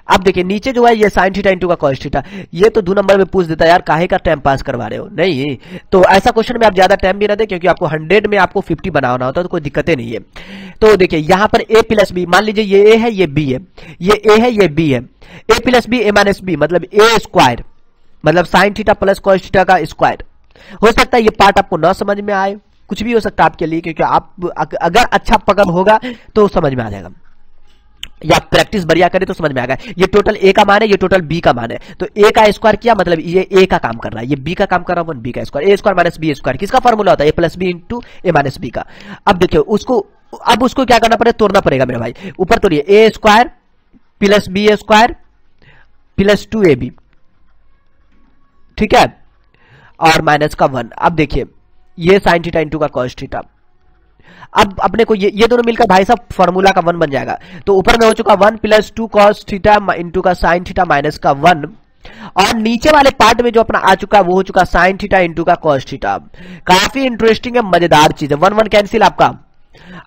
अब देखिए नीचे जो है ये sin थीटा इंटू का cos थीटा, ये तो 2 नंबर में पूछ देता है यार, काहे का टाइम पास करवा रहे हो। नहीं तो ऐसा क्वेश्चन में आप ज्यादा टाइम भी ना दे, क्योंकि आपको 100 में आपको 50 बनाना होता है, तो कोई दिक्कतें नहीं है। तो देखिए यहाँ पर a प्लस बी, मान लीजिए ये a है ये b है, ये a है ये b है, a plus B a minus B मतलब a स्क्वायर, मतलब sin theta plus cos theta का स्क्वायर। हो सकता है ये पार्ट आपको ना समझ में आए, कुछ भी हो सकता है आपके लिए, क्योंकि आप अगर अच्छा पकड़ होगा तो समझ में आ जाएगा, या प्रैक्टिस बढ़िया करे तो समझ में आ गया। ये टोटल a का मान है, ये टोटल b का मान है, तो a का स्क्वायर किया मतलब ये a का काम कर रहा है, ये b का काम कर रहा है, b का square, a square minus b square, किसका फॉर्मूला होता है, a plus B into A minus B का। अब देखिए उसको क्या करना पड़ेगा, तोड़ना पड़ेगा मेरे भाई। ऊपर तोड़िए, a square plus B square plus 2ab, ठीक है, और माइनस का 1। अब देखिए ये sin थीटा इंटू का cos थीटा, अब अपने को ये दोनों मिलकर भाई साहब फॉर्मूला का 1 बन जाएगा। तो ऊपर में हो चुका 1 + 2 cos थीटा इंटू का साइन थीटा माइनस का 1, और नीचे वाले पार्ट में जो अपना आ चुका है वो हो चुका साइन थीटा इंटू का कॉस थीटा। काफी इंटरेस्टिंग है, मजेदार चीज है। 1 1 कैंसिल आपका,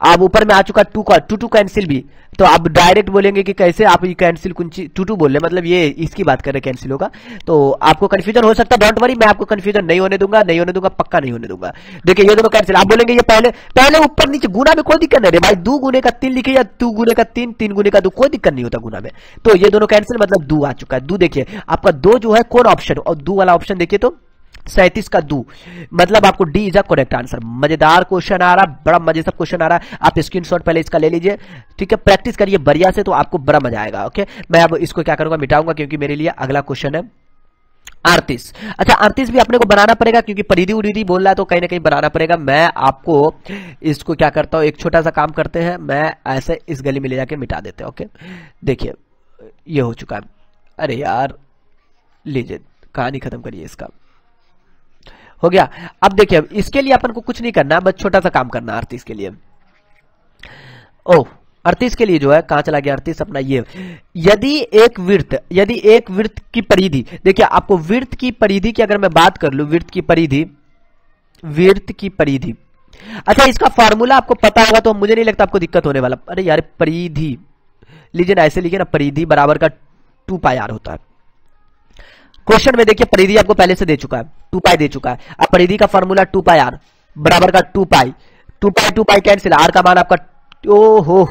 अब ऊपर में आ चुका 2 कैंसिल भी। तो आप डायरेक्ट बोलेंगे कि कैसे आप ये कैंसिल कुछ 2 बोल रहे, मतलब ये इसकी बात कर रहे कैंसिल होगा, तो आपको कंफ्यूजन हो सकता है। डोंट वरी, मैं आपको कंफ्यूजन नहीं होने दूंगा, पक्का नहीं होने दूंगा। देखिए ये दोनों कैंसिल, आप बोलेंगे ये पहले ऊपर नीचे गुना में कोई दिक्कत नहीं है भाई, 2 गुने का 3 लिखे या 2 गुने का 3, 3 गुने का 2, कोई दिक्कत नहीं होता गुना में। तो ये दोनों कैंसिल, मतलब 2 आ चुका है। 2 देखिए आपका 2 जो है कौन ऑप्शन, और 2 वाला ऑप्शन देखिए तो 37 का 2, मतलब आपको D is a correct answer. मजेदार क्वेश्चन आ रहा, बड़ा मजे से क्वेश्चन आ रहा है। आप स्क्रीनशॉट पहले इसका ले लीजिए, ठीक है, प्रैक्टिस करिए बढ़िया से, तो आपको बड़ा मजा आएगा। ओके, मैं अब इसको क्या करूंगा, मिटाऊंगा, क्योंकि मेरे लिए अगला क्वेश्चन है 38। अच्छा 38 भी अपने को बनाना पड़ेगा, क्योंकि परिधि उरिधि बोल रहा है, तो कहीं ना कहीं बनाना पड़ेगा। मैं आपको इसको क्या करता हूं, एक छोटा सा काम करते हैं, मैं ऐसे इस गली में ले जाके मिटा देते हैं। ओके, देखिए ये हो चुका है। अरे यार लीजिए, कहानी खत्म करिए, इसका हो गया। अब देखिए इसके लिए अपन को कुछ नहीं करना, बस छोटा सा काम करना 38 के लिए। ओह 38 के लिए जो है, कहां चला गया 38 अपना, ये यदि एक वृत्त की परिधि, देखिए आपको वृत्त की परिधि की अगर मैं बात कर लूं, वृत्त की परिधि, अच्छा इसका फॉर्मूला आपको पता होगा, तो मुझे नहीं लगता आपको दिक्कत होने वाला। अरे यार परिधि लीजिए ना, ऐसे लिखिए ना, परिधि बराबर का 2 पाई आर होता है। क्वेश्चन में देखिए परिधि आपको पहले से दे चुका है, 2 पाई दे चुका है। अब परिधि का फॉर्मूला 2 पाई आर बराबर का 2 पाई कैंसिल, आर का मान आपका ओ हो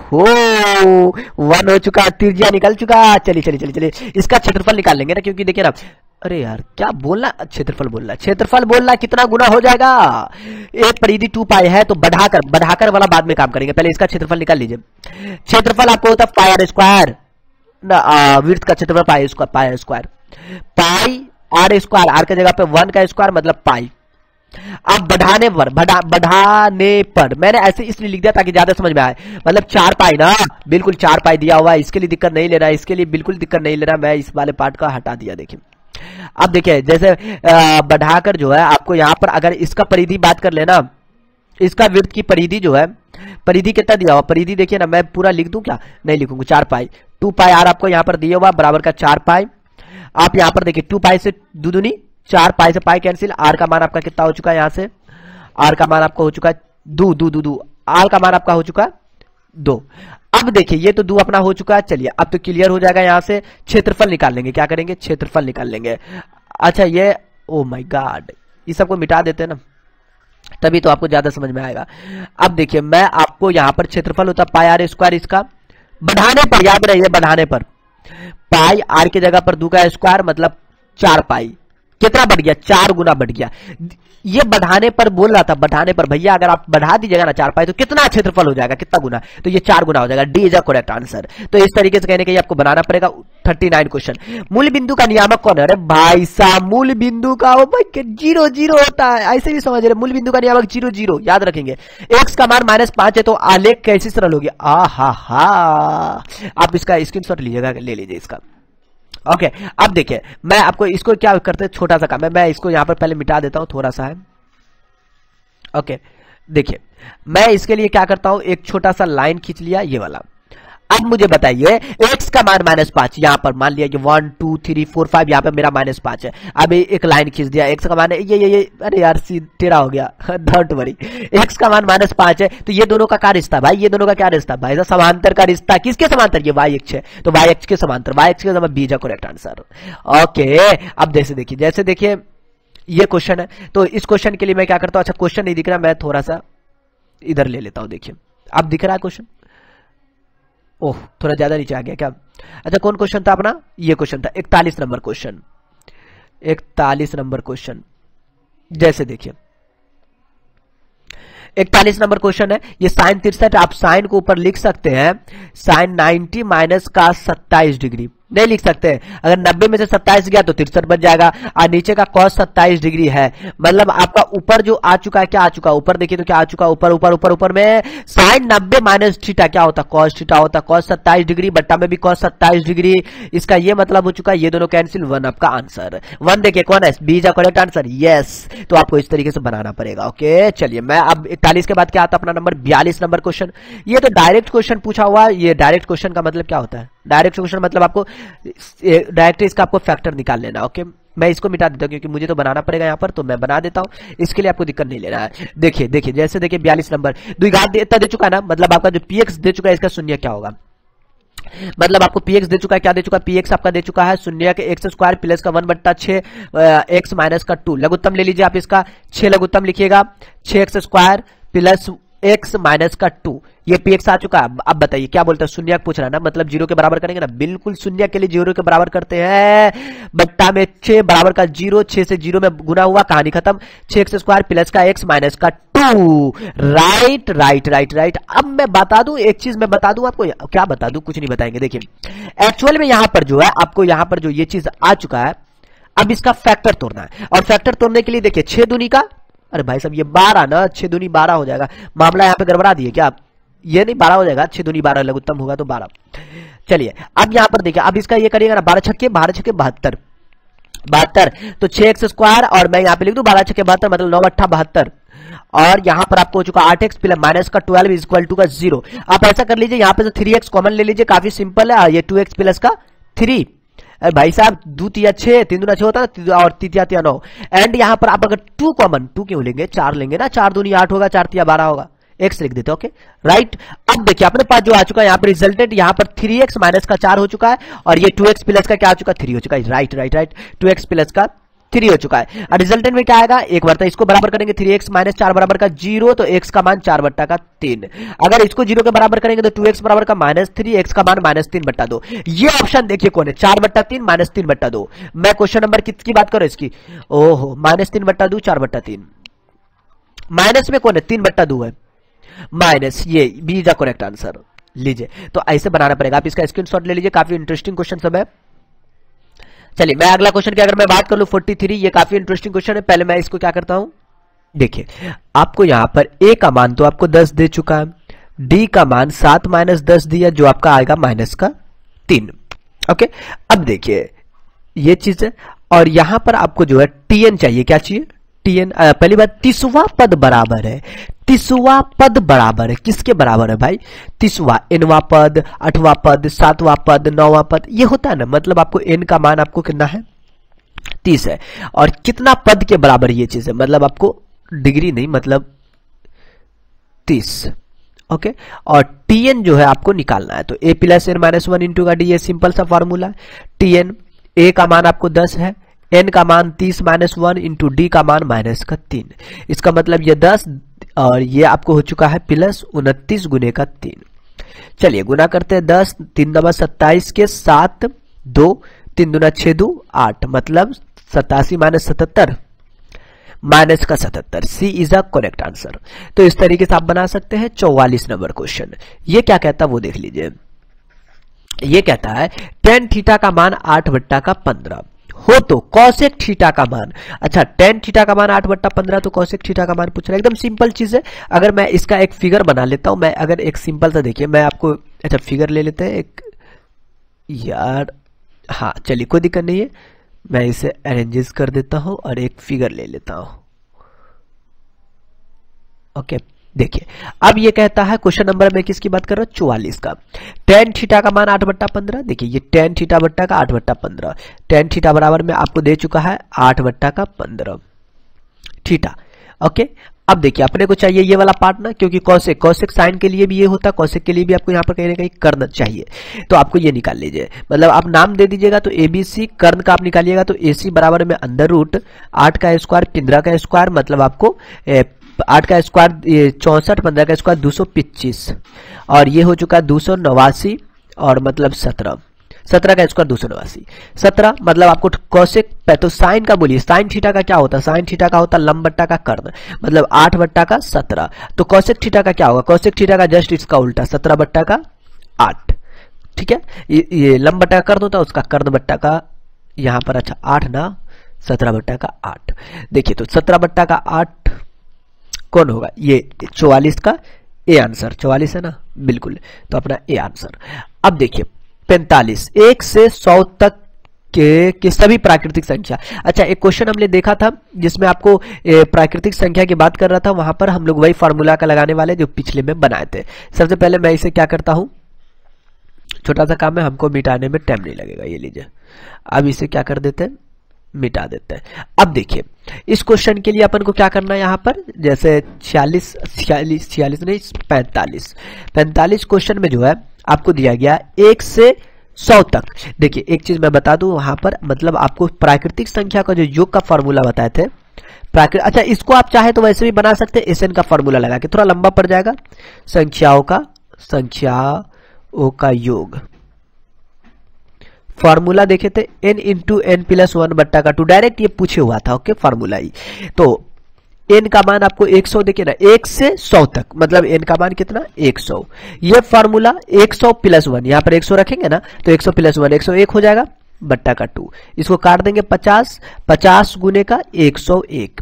1 हो चुका, त्रिज्या निकल चुका। चलिए इसका क्षेत्रफल निकाल लेंगे ना, क्योंकि देखिए ना, अरे यार क्या बोलना, क्षेत्रफल बोलना कितना गुना हो जाएगा। एक परिधि 2 पाई है, तो बढ़ाकर वाला बाद में काम करेंगे, पहले इसका क्षेत्रफल निकाल लीजिए। क्षेत्रफल आपको होता है पाई आर स्क्वायर, वृत्त का क्षेत्रफल pi square, pi R square, R के जगह पे 1 का स्क्वायर मतलब पाई। अब बढ़ाने पर मैंने ऐसे इसलिए लिख दिया ताकि ज्यादा समझ में आए, मतलब 4 पाई ना, बिल्कुल 4 पाई दिया हुआ है, इसके लिए दिक्कत नहीं लेना, इसके लिए बिल्कुल दिक्कत नहीं लेना, मैं इस वाले पार्ट का हटा दिया। देखिए अब देखिए जैसे बढ़ाकर जो है आपको यहाँ पर अगर इसका परिधि बात कर लेना, इसका वृत्त की परिधि जो है, परिधि कितना दिया हुआ, परिधि देखिए ना, मैं पूरा लिख दूं क्या, नहीं लिखूंगा, 4 पाई, 2 पाई आर आपको यहाँ पर दिया हुआ बराबर का 4 पाई। आप यहाँ पर देखिए 2 पाई से दूनी, 4 पाई से पाई कैंसिल, आर का मान आपका कितना हो चुका है, यहाँ से आर का मान आपका हो चुका है 2, आर का मान आपका हो चुका है 2। अब देखिए ये तो 2 अपना हो चुका है, चलिए अब तो क्लियर हो जाएगा। यहाँ से क्षेत्रफल निकाल लेंगे, क्या करेंगे, क्षेत्रफल निकाल लेंगे। अच्छा ये ओ माय गॉड, इस सबको मिटा देते हैं ना, तभी तो आपको ज्यादा समझ में आएगा। अब देखिए मैं आपको यहाँ पर क्षेत्रफल होता पाई आर स्क्वायर, इसका बढ़ाने पर याद रहिए, बढ़ाने पर पाई आर की जगह पर 2 का स्क्वायर मतलब 4 पाई, कितना बढ़ गया, 4 गुना बढ़ गया। ये बढ़ाने पर बोल रहा था, बढ़ाने पर भैया अगर आप बढ़ा दीजिएगा ना 4 पाई, तो कितना क्षेत्रफल हो जाएगा, कितना गुना, तो ये 4 गुना हो जाएगा। D is a correct answer. तो इस तरीके से कहने के लिए आपको बनाना पड़ेगा। 39 क्वेश्चन, मूल बिंदु का नियामक कौन है, अरे भाई साहब मूल बिंदु का वो भाई 0 होता है, ऐसे भी समझ रहे, मूल बिंदु का नियामक 0 याद रखेंगे। एक्स का मान -5 है, तो आलेख कैसे सरल होगी, आप इसका स्क्रीनशॉट लीजिएगा, ले लीजिए इसका। ओके अब देखिए मैं आपको इसको क्या करते हैं, छोटा सा काम है, मैं इसको यहां पर पहले मिटा देता हूं, थोड़ा सा है। ओके देखिए मैं इसके लिए क्या करता हूं, एक छोटा सा लाइन खींच लिया, ये वाला। अब मुझे बताइए x का मान -5, यहां पर मान लिया कि 1 2 3 4 5, यहां पर मेरा -5 है। अब एक लाइन खींच दिया, x का मान ये अरे यार टेढ़ा हो गया, डोंट वरी, x का मान -5 है, तो ये दोनों का क्या रिश्ता भाई, ये दोनों का क्या रिश्ता भाई, समांतर का रिश्ता, किसके समांतर, ये y अक्ष है, तो y अक्ष के समांतर, y अक्ष के समांतर, B is the correct answer. Okay अब जैसे देखिए ये क्वेश्चन है, तो इस क्वेश्चन के लिए मैं क्या करता हूं, अच्छा क्वेश्चन नहीं दिख रहा, मैं थोड़ा सा इधर ले लेता हूं, देखिए अब दिख रहा है क्वेश्चन, ओह थोड़ा ज्यादा नीचे आ गया क्या। अच्छा कौन क्वेश्चन था अपना, ये क्वेश्चन था 41 नंबर क्वेश्चन, 41 नंबर क्वेश्चन। जैसे देखिए 41 नंबर क्वेश्चन है, ये साइन 63, आप साइन को ऊपर लिख सकते हैं साइन 90 माइनस का 27 डिग्री, नहीं लिख सकते। अगर 90 में से 27 गया तो 63 बच जाएगा, और नीचे का cos 27 डिग्री है, मतलब आपका ऊपर जो आ चुका है, क्या आ चुका है ऊपर, देखिए तो क्या आ चुका है ऊपर ऊपर ऊपर ऊपर में sin 90 माइनस थीटा क्या होता है, cos थीटा होता है, cos 27 डिग्री बट्टा में भी cos 27 डिग्री। इसका ये मतलब हो चुका है ये दोनों कैंसिल, 1 आपका आंसर। 1 देखिए कौन है, B is the correct answer, yes. तो आपको इस तरीके से बनाना पड़ेगा। ओके चलिए, मैं अब 41 के बाद क्या आता है अपना नंबर 42 नंबर क्वेश्चन। ये तो डायरेक्ट क्वेश्चन पूछा हुआ। ये डायरेक्ट क्वेश्चन का मतलब क्या होता है, डायरेक्ट क्वेश्चन मतलब आपको डायरेक्ट इसका आपको फैक्टर निकाल लेना। ओके मैं इसको मिटा देता हूं क्योंकि मुझे तो बनाना पड़ेगा यहाँ पर, तो मैं बना देता हूं, इसके लिए आपको दिक्कत नहीं लेना है। देखिए देखिए जैसे देखिए 42 नंबर द्विघात इतना दे चुका है ना, मतलब आपका जो px दे चुका है इसका शून्य क्या होगा, मतलब आपको px दे चुका है, क्या दे चुका है, px आपका दे चुका है शून्य के एक्स स्क्वायर प्लस का 1/6 एक्स माइनस का 2। लघुत्तम ले लीजिए आप इसका, 6 लघुत्तम लिखिएगा, 6x square plus x minus का 2, ये px आ चुका है। अब बताइए क्या बोलते हैं, शून्य पूछ रहा है ना, मतलब 0 के बराबर करेंगे ना, बिल्कुल शून्य के लिए 0 के बराबर करते हैं, बट्टा में 6 बराबर का 0, 6 से 0 में गुना हुआ, कहानी खत्म, 6x स्क्वायर प्लस का x माइनस का 2। Right right right right. अब मैं बता दूं एक चीज, मैं बता दूं आपको, क्या बता दूं, कुछ नहीं बताएंगे। देखिए एक्चुअल में यहां पर जो है आपको यहां पर जो ये चीज आ चुका है, अब इसका फैक्टर तोड़ना है, और फैक्टर तोड़ने के लिए देखिए 6 दूनी का, अरे भाई साहब ये 12 ना, 6 दूनी 12 हो जाएगा, मामला यहाँ पे गड़बड़ा दिए क्या आप, ये नहीं 12 हो जाएगा, 6 दूनी 12 लघुत्तम होगा तो 12। चलिए अब यहाँ पर देखिए, अब इसका ये करिएगा ना, 12 छक्के 72, 72 तो 6x स्क्वायर, और मैं यहाँ पे लिख दूं 12 छक्के 72 मतलब 9 अट्ठा 72, और यहाँ पर आपको हो चुका 8x प्लस माइनस का 12 इज इक्वल टू का 0। आप ऐसा कर लीजिए, यहाँ पे तो 3x कॉमन ले लीजिए, काफी सिंपल है, ये 2x प्लस का 3, अरे भाई साहब 2 तिया 6, 3 दूना 6 होता है, और 3 तिया 9, एंड यहाँ पर आप अगर 2 कॉमन, 2 क्यों लेंगे, 4 लेंगे ना, 4 दूनी 8 होगा, 4 तिया 12 होगा, x लिख देते। Okay right. अब देखिए अपने पास जो आ चुका है यहाँ पर रिजल्टेंट, यहाँ पर 3x माइनस का 4 हो चुका है, और ये 2x प्लस का क्या हो चुका है, 3 हो चुका है। Right right right, 2x plus का 3 हो चुका है, और रिजल्टेंट में क्या आएगा, एक बार तो इसको बराबर करेंगे 3x माइनस 4 बराबर का 0, तो x का मान 4 बट्टा का 3। अगर इसको 0 के बराबर करेंगे तो 2x बराबर का -3, x का मान -3 बट्टा 2। ये ऑप्शन देखिए कौन है, 4 बट्टा 3 -3 बट्टा 2। मैं क्वेश्चन नंबर किसकी बात करूं इसकी, ओहो -3 बट्टा 2 4 बट्टा 3, माइनस में कौन है 3 बट्टा 2 है, माइनस, ये B is the correct answer. लीजिए तो ऐसे बनाना पड़ेगा, आप इसका स्क्रीनशॉट ले लीजिए, काफी इंटरेस्टिंग क्वेश्चन सब है। चलिए मैं अगला क्वेश्चन की अगर मैं बात कर लूं 43, ये काफी इंटरेस्टिंग क्वेश्चन है। पहले मैं इसको क्या करता हूं, देखिए आपको यहां पर a का मान तो आपको 10 दे चुका है, d का मान 7 माइनस 10 दिया, जो आपका आएगा माइनस का 3। ओके अब देखिए ये चीज है, और यहां पर आपको जो है tn चाहिए, क्या चाहिए, tn। पहली बात 30वां पद बराबर है, 30वां पद बराबर है, किसके बराबर है भाई, 30वां, nवां पद, 8वां पद, 7वां पद, 9वां पद, ये होता है ना, मतलब आपको n का मान आपको कितना है 30 है, और कितना पद के बराबर ये चीज है, मतलब आपको डिग्री नहीं, मतलब 30। ओके और tn जो है आपको निकालना है, तो a plus n minus 1 into का डी, ये सिंपल सा फॉर्मूला है। tn a का मान आपको 10 है, n का मान 30 माइनस 1 इंटू डी का मान माइनस का 3, इसका मतलब ये 10, और ये आपको हो चुका है प्लस 29 गुने का 3। चलिए गुना करते हैं, 10 3 नंबर 27 के 7 2 3 दूना 6 2 8, मतलब 87 माइनस 77 माइनस का 77, सी इज अ करेक्ट आंसर। तो इस तरीके से आप बना सकते हैं। 44 नंबर क्वेश्चन, ये क्या कहता है वो देख लीजिए। ये कहता है tan थीटा का मान 8 बट्टा का 15 हो तो कॉसेक थीटा का मान, अच्छा tan थीटा का मान 8 बट्टा 15, तो कॉसेक थीटा का मान पूछ रहा है। एकदम सिंपल चीज है। अगर मैं इसका एक फिगर बना लेता हूं, मैं अगर एक सिंपल सा, देखिए मैं आपको, अच्छा फिगर ले लेते हैं एक, यार हाँ चलिए कोई दिक्कत नहीं है, मैं इसे अरेंजेस कर देता हूं और एक फिगर ले लेता हूं। ओके देखिए अब ये कहता है क्वेश्चन नंबर में किसकी बात कर रहा हूं, 44 का। tan थीटा का मान 8 बट्टा 15, देखिए ये tan थीटा बट्टा का 8 बट्टा 15, tan थीटा बराबर में आपको दे चुका है 8 बट्टा का 15 थीटा। ओके अब देखिए अपने को चाहिए ये वाला पार्ट ना, क्योंकि कॉसेक, कॉसेक साइन के लिए भी ये होता है, कॉसेक के लिए भी आपको यहाँ पर कहीं ना कहीं कर्ण चाहिए, तो आपको ये निकाल लीजिए, मतलब आप नाम दे दीजिएगा, तो ABC कर्ण का आप निकालिएगा, तो AC बराबर में अंडर रूट 8 का स्क्वायर 15 का स्क्वायर, मतलब आपको 8 का स्क्वायर 64, 15 का स्क्वायर 225, और ये हो चुका 289, और मतलब 17 का स्क्वायर 289, 17 मतलब आपको कॉसेक, तो साइन का बोलिए, साइन थीटा का क्या होता है, साइन थीटा का होता है लंब बट्टा का कर्ण, मतलब 8 बट्टा का 17, तो कॉसेक थीटा का क्या होगा, कॉसेक थीटा का जस्ट इसका उल्टा 17 बट्टा का 8। ठीक है, ये लंब बट्टा का कर्ण होता है, उसका कर्ण बट्टा का यहाँ पर, अच्छा 8 ना, 17 बट्टा का 8। देखिए तो 17 बट्टा का 8 कौन होगा, ये 44 का ए आंसर, 44 है ना, बिल्कुल, तो अपना ए आंसर। अब देखिए 45, 1 से 100 तक के सभी प्राकृतिक संख्या। अच्छा एक क्वेश्चन हमने देखा था जिसमें आपको प्राकृतिक संख्या की बात कर रहा था, वहां पर हम लोग वही फार्मूला का लगाने वाले जो पिछले में बनाए थे। सबसे पहले मैं इसे क्या करता हूं, छोटा सा काम है, हमको मिटाने में टाइम नहीं लगेगा, ये लीजिए। अब इसे क्या कर देते हैं, मिटा देते हैं। अब देखिए इस क्वेश्चन के लिए अपन को क्या करना है, यहाँ पर जैसे 46 नहीं 45 क्वेश्चन में जो है आपको दिया गया 1 से 100 तक। देखिए एक चीज मैं बता दूं, वहां पर मतलब आपको प्राकृतिक संख्या का जो योग का फॉर्मूला बताए थे, अच्छा इसको आप चाहे तो वैसे भी बना सकते हैं, एसएन का फॉर्मूला लगा के, थोड़ा लंबा पड़ जाएगा। संख्याओं का योग फॉर्मूला देखे थे n इंटू एन प्लस 1 बट्टा का 2, डायरेक्ट ये पूछे हुआ था, ओके फॉर्मूला ही। तो n का मान आपको 100 देखिए ना, 1 से 100 तक, मतलब n का मान कितना 100। ये फॉर्मूला 100 प्लस 1, यहाँ पर 100 रखेंगे ना तो 100 प्लस 1 101 हो जाएगा बट्टा का 2। इसको काट देंगे 50 गुने का 101,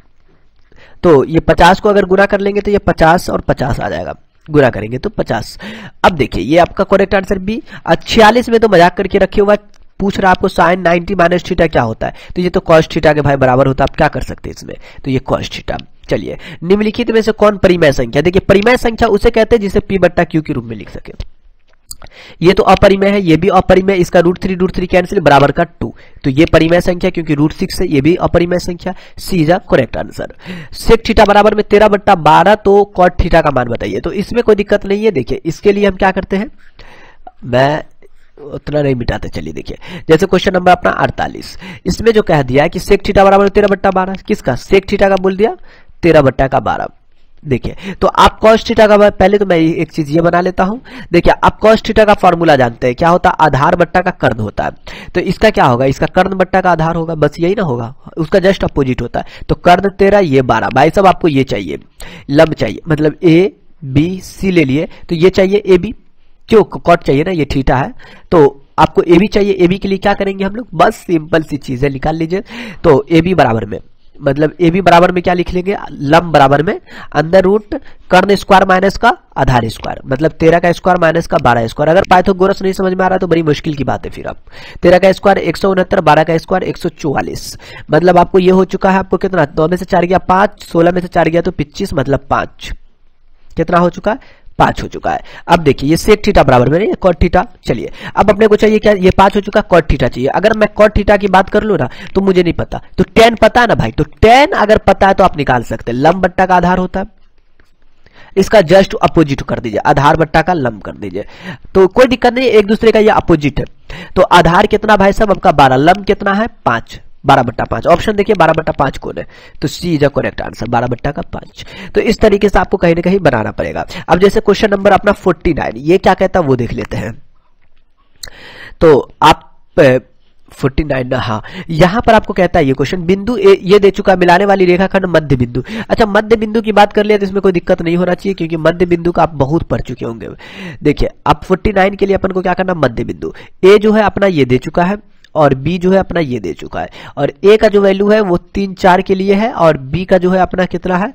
तो ये 50 को अगर गुना कर लेंगे तो ये 50 और 50 आ जाएगा, गुना करेंगे तो 50। अब देखिए ये आपका करेक्ट आंसर बी। 46 में तो मजाक करके रखे हुआ, पूछ रहा आपको साइन 90 माइनस थीटा क्या होता है, तो ये तो कॉस थीटा के भाई बराबर होता है, आप क्या कर सकते हैं इसमें, तो ये कॉस थीटा। चलिए निम्नलिखित में से कौन परिमेय संख्या, देखिए परिमेय संख्या उसे कहते हैं जिसे p बट्टा क्यू के रूप में लिख सके। ये तो अपरिमेय है, ये भी अपरिमेय, इसका √3 कैंसिल बराबर का 2, तो ये परिमेय संख्या क्योंकि √6 है, ये भी अपरिमेय संख्या, C is correct answer. Sec theta बराबर में 13/12, तो कॉट थीटा का मान बताइए, तो इसमें कोई दिक्कत नहीं है। देखिए इसके लिए हम क्या करते हैं, मैं उतना नहीं मिटाते, चलिए देखिए जैसे क्वेश्चन नंबर अपना 48, इसमें जो कह दिया कि सेक थीटा बराबर 13/12, किसका, सेक थीटा का बोल दिया 13/12। देखिए तो आप कॉस थीटा का, पहले तो मैं एक चीज ये बना लेता हूं। देखिए आप कॉस थीटा का फॉर्मूला जानते हैं, क्या होता है, आधार बट्टा का कर्ण होता है, तो इसका क्या होगा, इसका कर्ण बट्टा का आधार होगा, बस यही ना होगा, उसका जस्ट अपोजिट होता है। तो कर्ण 13 ये 12, भाई साहब आपको ये चाहिए, लंब चाहिए, मतलब ए बी सी ले लिए, तो ये चाहिए ए बी, क्यों कॉट चाहिए ना, ये थीटा है, तो आपको ए बी चाहिए। ए बी के लिए क्या करेंगे हम लोग, बस सिंपल सी चीजें निकाल लीजिए। तो ए बी बराबर में, मतलब ए बी बराबर में क्या लिख लेंगे, लंब बराबर में अंदर रूट कर्ण स्क्वायर माइनस का आधार स्क्वायर, मतलब 13 का स्क्वायर माइनस का 12 स्क्वायर। अगर पाइथागोरस नहीं समझ में आ रहा तो बड़ी मुश्किल की बात है फिर। आप 13 का स्क्वायर 169, 12 का स्क्वायर 144, मतलब आपको ये हो चुका है, आपको कितना, 2 में से 4 गया 5, 16 में से 4 गया तो 25, मतलब 5, कितना हो चुका है, 5 हो चुका है। अब देखिए ये सेक थीटा बराबर में नहीं है कॉट थीटा। चलिए अब अपने को चाहिए क्या, ये 5 हो चुका, कॉट थीटा चाहिए। अगर मैं कॉट थीटा की बात कर लूं ना तो मुझे नहीं पता, तो tan पता है ना भाई, तो tan अगर पता है तो आप निकाल सकते हैं, लंब बट्टा का आधार होता है, इसका जस्ट अपोजिट कर दीजिए, आधार बट्टा का लंब कर दीजिए, तो कोई दिक्कत नहीं, एक दूसरे का ये अपोजिट है। तो आधार कितना भाई साहब आपका 12, लंब कितना है 5, 12/5। ऑप्शन देखिए 12/5 कौन है, तो सी इज अ करेक्ट आंसर, 12/5। तो इस तरीके से आपको कहीं ना कहीं बनाना पड़ेगा। अब जैसे क्वेश्चन नंबर अपना 49, ये क्या कहता है वो देख लेते हैं। तो आप 49, हाँ यहां पर आपको कहता है ये क्वेश्चन, बिंदु ए ये दे चुका है, मिलाने वाली रेखाखंड मध्य बिंदु। अच्छा मध्य बिंदु की बात कर लिया तो इसमें कोई दिक्कत नहीं होना चाहिए, क्योंकि मध्य बिंदु का आप बहुत पढ़ चुके होंगे। देखिए अब 49 के लिए अपन को क्या करना, मध्य बिंदु ए जो है अपना ये दे चुका है, और बी जो है अपना ये दे चुका है, और ए का जो वैल्यू है वो 3 4 के लिए है, और बी का जो है अपना कितना है,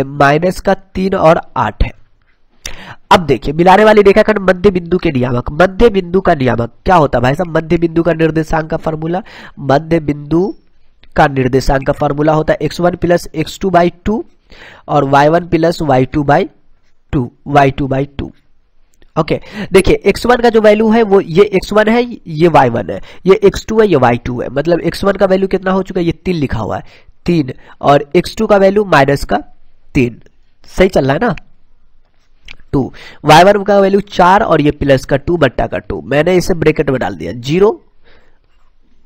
-3 और 8 है। अब देखिए मिलाने वाली रेखाखंड मध्य बिंदु के नियामक, मध्य बिंदु का नियामक क्या होता है भाई साहब, मध्य बिंदु का निर्देशांक का फॉर्मूला, मध्य बिंदु का निर्देशांक का फॉर्मूला होता है x1 + x2/2 और y1 + y2/2। ओके देखिए x1 का जो वैल्यू है वो ये x1 है, ये y1 है, ये x2 है, ये y2 है, मतलब x1 का वैल्यू कितना हो चुका है, ये 3 लिखा हुआ है 3, और x2 का वैल्यू -3, सही चल रहा है ना 2, y1 का वैल्यू 4 और ये प्लस का 2/2, मैंने इसे ब्रैकेट में डाल दिया 0,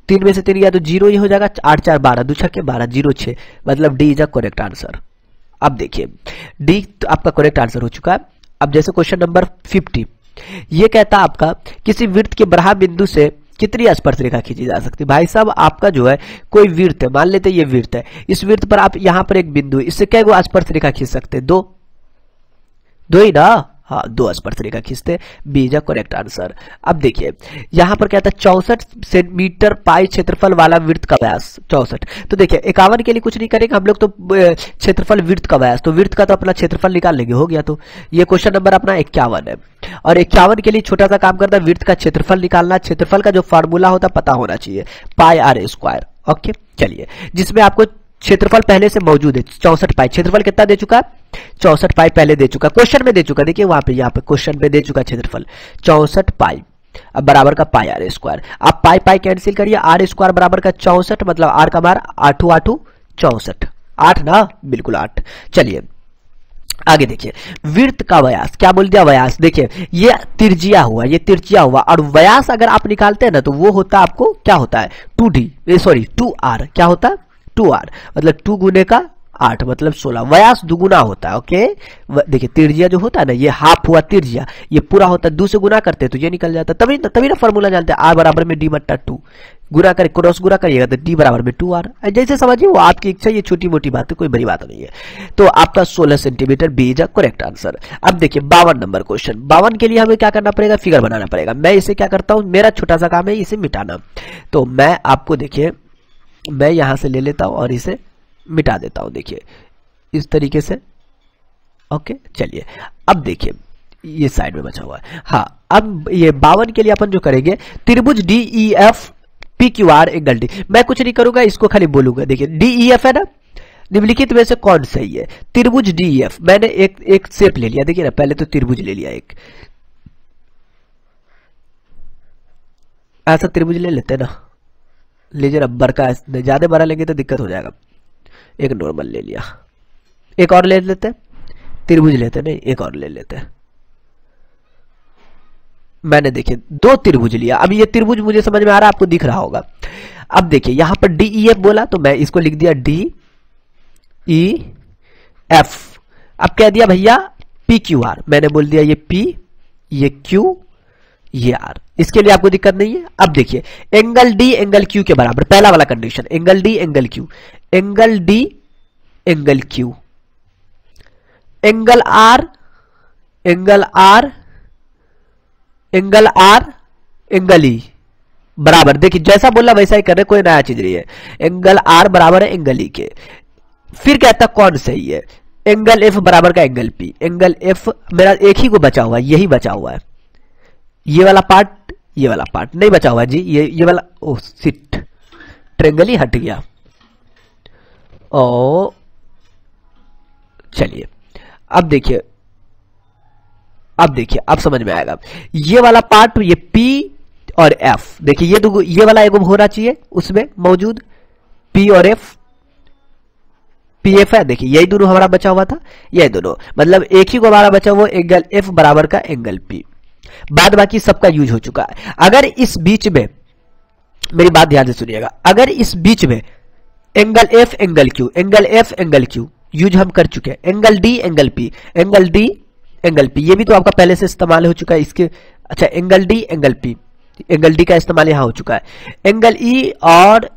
3 में से 3 गया तो 0 ही हो जाएगा, 8 4 12, 2 6 12, 0 6, मतलब D is a correct answer. अब देखिए डी तो आपका करेक्ट आंसर हो चुका है। अब जैसे क्वेश्चन नंबर 50, ये कहता है आपका किसी वृत्त के बराह बिंदु से कितनी स्पर्श रेखा खींची जा सकती है। भाई साहब आपका जो है कोई वृत्त है, मान लेते ये वृत्त है, इस वृत्त पर आप यहाँ पर एक बिंदु, इससे क्या स्पर्श रेखा खींच सकते हैं, 2 ही ना, हाँ 2 स्पर्श रेखा खींचते, बी इज करेक्ट आंसर। अब देखिए यहां पर क्या था, 64 सेंटीमीटर पाई क्षेत्रफल वाला वृत्त का व्यास 64। तो देखिए 51 के लिए कुछ नहीं करेंगे हम लोग, तो क्षेत्रफल वृत्त का व्यास, तो वृत्त का तो अपना क्षेत्रफल निकाल लेंगे, हो गया। तो ये क्वेश्चन नंबर अपना 51 है। और 51 के लिए छोटा सा काम करता है, वृत्त का क्षेत्रफल निकालना। क्षेत्रफल का जो फॉर्मूला होता है पता होना चाहिए, पाई आर स्क्वायर। ओके चलिए, जिसमें आपको क्षेत्रफल पहले से मौजूद है 64 पाई। क्षेत्रफल कितना दे चुका है, 64 पाई पहले दे चुका, क्वेश्चन में दे चुका, देखिए वहां पे, यहाँ पे क्वेश्चन में दे चुका क्षेत्रफल 64 पाई। अब बराबर का पाई आर स्क्वायर, आप पाई पाई कैंसिल करिए, आर स्क्वायर बराबर का 64, मतलब आर का बार 8 8 64, 8 ना, बिल्कुल 8। चलिए आगे देखिए, वृत्त का व्यास, क्या बोल दिया व्यास, देखिए ये तिरछिया हुआ, ये तिरछिया हुआ, और व्यास अगर आप निकालते हैं ना तो वो होता है आपको, क्या होता है 2r, क्या होता है 2r, मतलब 2 गुने का 8 मतलब 16, व्यास दुगुना होता है। ओके देखिए तिरछिया जो होता है ना, ये हाफ हुआ तिरछिया, ये पूरा होता है, 2 से गुना करते हैं तो ये निकल जाता है, तभी ना फॉर्मूला जानते हैं, r बराबर में d बट्टा 2, गुना कर क्रॉस गुना करिएगा तो d बराबर में 2r, जैसे समझिए वो आपकी इच्छा, ये छोटी मोटी बात है, कोई बड़ी बात नहीं है। तो आपका 16 centimetre B is correct answer. अब देखिए 52 नंबर क्वेश्चन, 52 के लिए हमें क्या करना पड़ेगा, फिगर बनाना पड़ेगा। मैं इसे क्या करता हूं, मेरा छोटा सा काम है इसे मिटाना, तो मैं आपको देखिए, मैं यहां से ले लेता हूं और इसे मिटा देता हूं, देखिए इस तरीके से। ओके चलिए, अब देखिए ये साइड में बचा हुआ है। हाँ अब ये 52 के लिए अपन जो करेंगे, त्रिभुज D E F P Q R angle D, मैं कुछ नहीं करूंगा, इसको खाली बोलूंगा। देखिए डी ई एफ है ना, निम्नलिखित में से कौन सही है, त्रिभुज डी ई एफ, मैंने एक शेप ले लिया, देखिए ना, पहले तो त्रिभुज ले लिया, एक ऐसा त्रिभुज ले लेते ना, लीजिए रबर का, ज्यादा बड़ा लेंगे तो दिक्कत हो जाएगा, एक नॉर्मल ले लिया, एक और ले लेते, त्रिभुज लेते नहीं, एक और ले लेते हैं। मैंने देखिए 2 त्रिभुज लिया, अब ये त्रिभुज मुझे समझ में आ रहा है, आपको दिख रहा होगा। अब देखिए यहां पर डी ई एफ बोला तो मैं इसको लिख दिया डी ई एफ, अब कह दिया भैया पी क्यू आर, मैंने बोल दिया ये पी, ये क्यू, ये आर, इसके लिए आपको दिक्कत नहीं है। अब देखिए एंगल डी एंगल क्यू के बराबर, पहला वाला condition, angle D angle Q, angle D angle Q, angle R angle R angle R angle E बराबर, देखिए जैसा बोला वैसा ही कर रहे, कोई नया चीज नहीं है। एंगल आर बराबर है एंगल ई के, फिर कहता कौन सही है, एंगल एफ बराबर का एंगल पी, एंगल एफ मेरा एक ही को बचा हुआ है, यही बचा हुआ है, ये वाला पार्ट, ये वाला पार्ट नहीं बचा हुआ जी, ये वाला, ओ सिट, ट्रेंगल ही हट गया। ओ चलिए अब देखिए, अब समझ में आएगा, ये वाला पार्ट, ये P और F, देखिए ये वाला एगो होना चाहिए उसमें मौजूद, P और F, PF है, देखिए यही दोनों हमारा बचा हुआ था, यही दोनों, मतलब एक ही को हमारा बचा हुआ एंगल F बराबर का एंगल P, बाद बाकी सबका यूज हो चुका है। अगर इस बीच में, मेरी बात ध्यान से सुनिएगा, अगर इस बीच में angle F angle Q, angle F angle Q use हम कर चुके हैं, angle D angle P, angle D angle P, ये भी तो आपका पहले से इस्तेमाल हो चुका है इसके, अच्छा angle D angle P, angle D का इस्तेमाल यहां हो चुका है, एंगल E और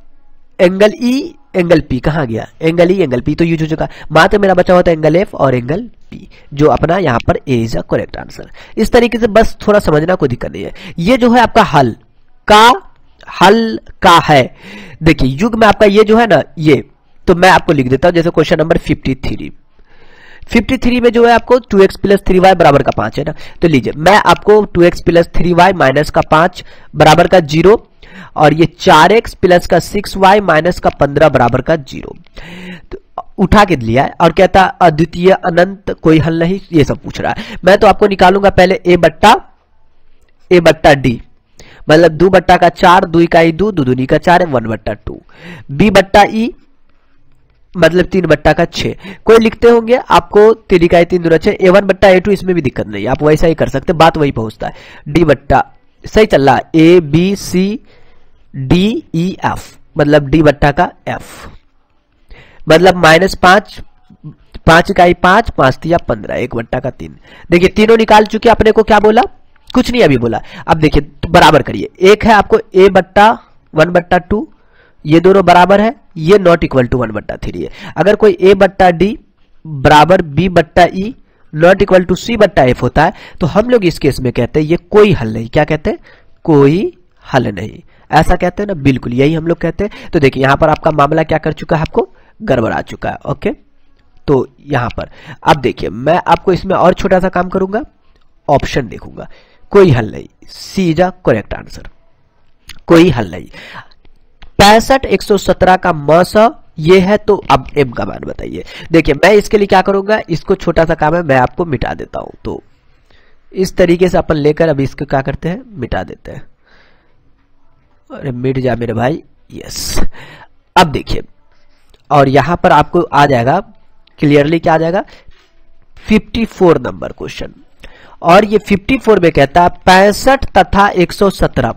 एंगल E एंगल P कहां गया, एंगल E एंगल P तो यूज हो चुका है, मात्र मेरा बचा हुआ था एंगल F और एंगल P, जो अपना यहां पर A is a correct answer. इस तरीके से बस थोड़ा समझना, कोई दिक्कत नहीं है। ये जो है आपका हल का है, देखिए युग में आपका ये जो है ना, ये तो मैं आपको लिख देता हूं, जैसे क्वेश्चन नंबर 53 में जो है आपको 2x प्लस 3y बराबर का 5 है ना, तो लीजिए मैं आपको 2x प्लस 3y माइनस का 5 बराबर का 0, और ये 4x प्लस का 6y माइनस का 15 बराबर का 0 तो उठा के लिया है, और कहता अद्वितीय अनंत कोई हल नहीं, ये सब पूछ रहा है। मैं तो आपको निकालूंगा पहले a बट्टा d, मतलब 2 बट्टा का 4, 2 इकाई 2, 2 दूनी का 4 है, 1 बट्टा 2, b बट्टा e मतलब 3 बट्टा का 6, कोई लिखते होंगे आपको 3 इकाई 3 दूना 6, a1 बट्टा a2, इसमें भी दिक्कत नहीं है, आप वैसा ही कर सकते, बात वही पहुंचता है। d बट्टा, सही चल रहा है, a b c d e f, मतलब d बट्टा का f, मतलब -5, 5 इकाई 5, 5 तिया 15, 1 बट्टा का 3, देखिए तीनों निकाल चुके, अपने को क्या बोला, कुछ नहीं अभी बोला। अब देखिए तो बराबर करिए, एक है आपको a बट्टा 1 बट्टा 2, ये दोनों बराबर है, ये नॉट इक्वल टू 1 बट्टा 3 है। अगर कोई a बट्टा d बराबर b बट्टा e नॉट इक्वल टू सी बट्टा एफ होता है, तो हम लोग इस केस में कहते हैं ये कोई हल नहीं। क्या कहते हैं? कोई हल नहीं, ऐसा कहते हैं ना, बिल्कुल यही हम लोग कहते हैं। तो देखिए यहां पर आपका मामला क्या कर चुका है, आपको गड़बड़ा चुका है। ओके, तो यहां पर अब देखिए मैं आपको इसमें और छोटा सा काम करूंगा, ऑप्शन देखूंगा, कोई हल नहीं, सी इज अ करेक्ट आंसर, कोई हल नहीं। 65 117 का मौसा ये है, तो अब एम का मान बताइए। देखिए मैं इसके लिए क्या करूंगा, इसको छोटा सा काम है, मैं आपको मिटा देता हूं। तो इस तरीके से अपन लेकर अब इसको क्या करते हैं, मिटा देते हैं। अरे मिट जा मेरे भाई, यस। अब देखिए और यहां पर आपको आ जाएगा क्लियरली, क्या आ जाएगा, 54 नंबर क्वेश्चन। और ये 54 में कहता है 65 तथा 117,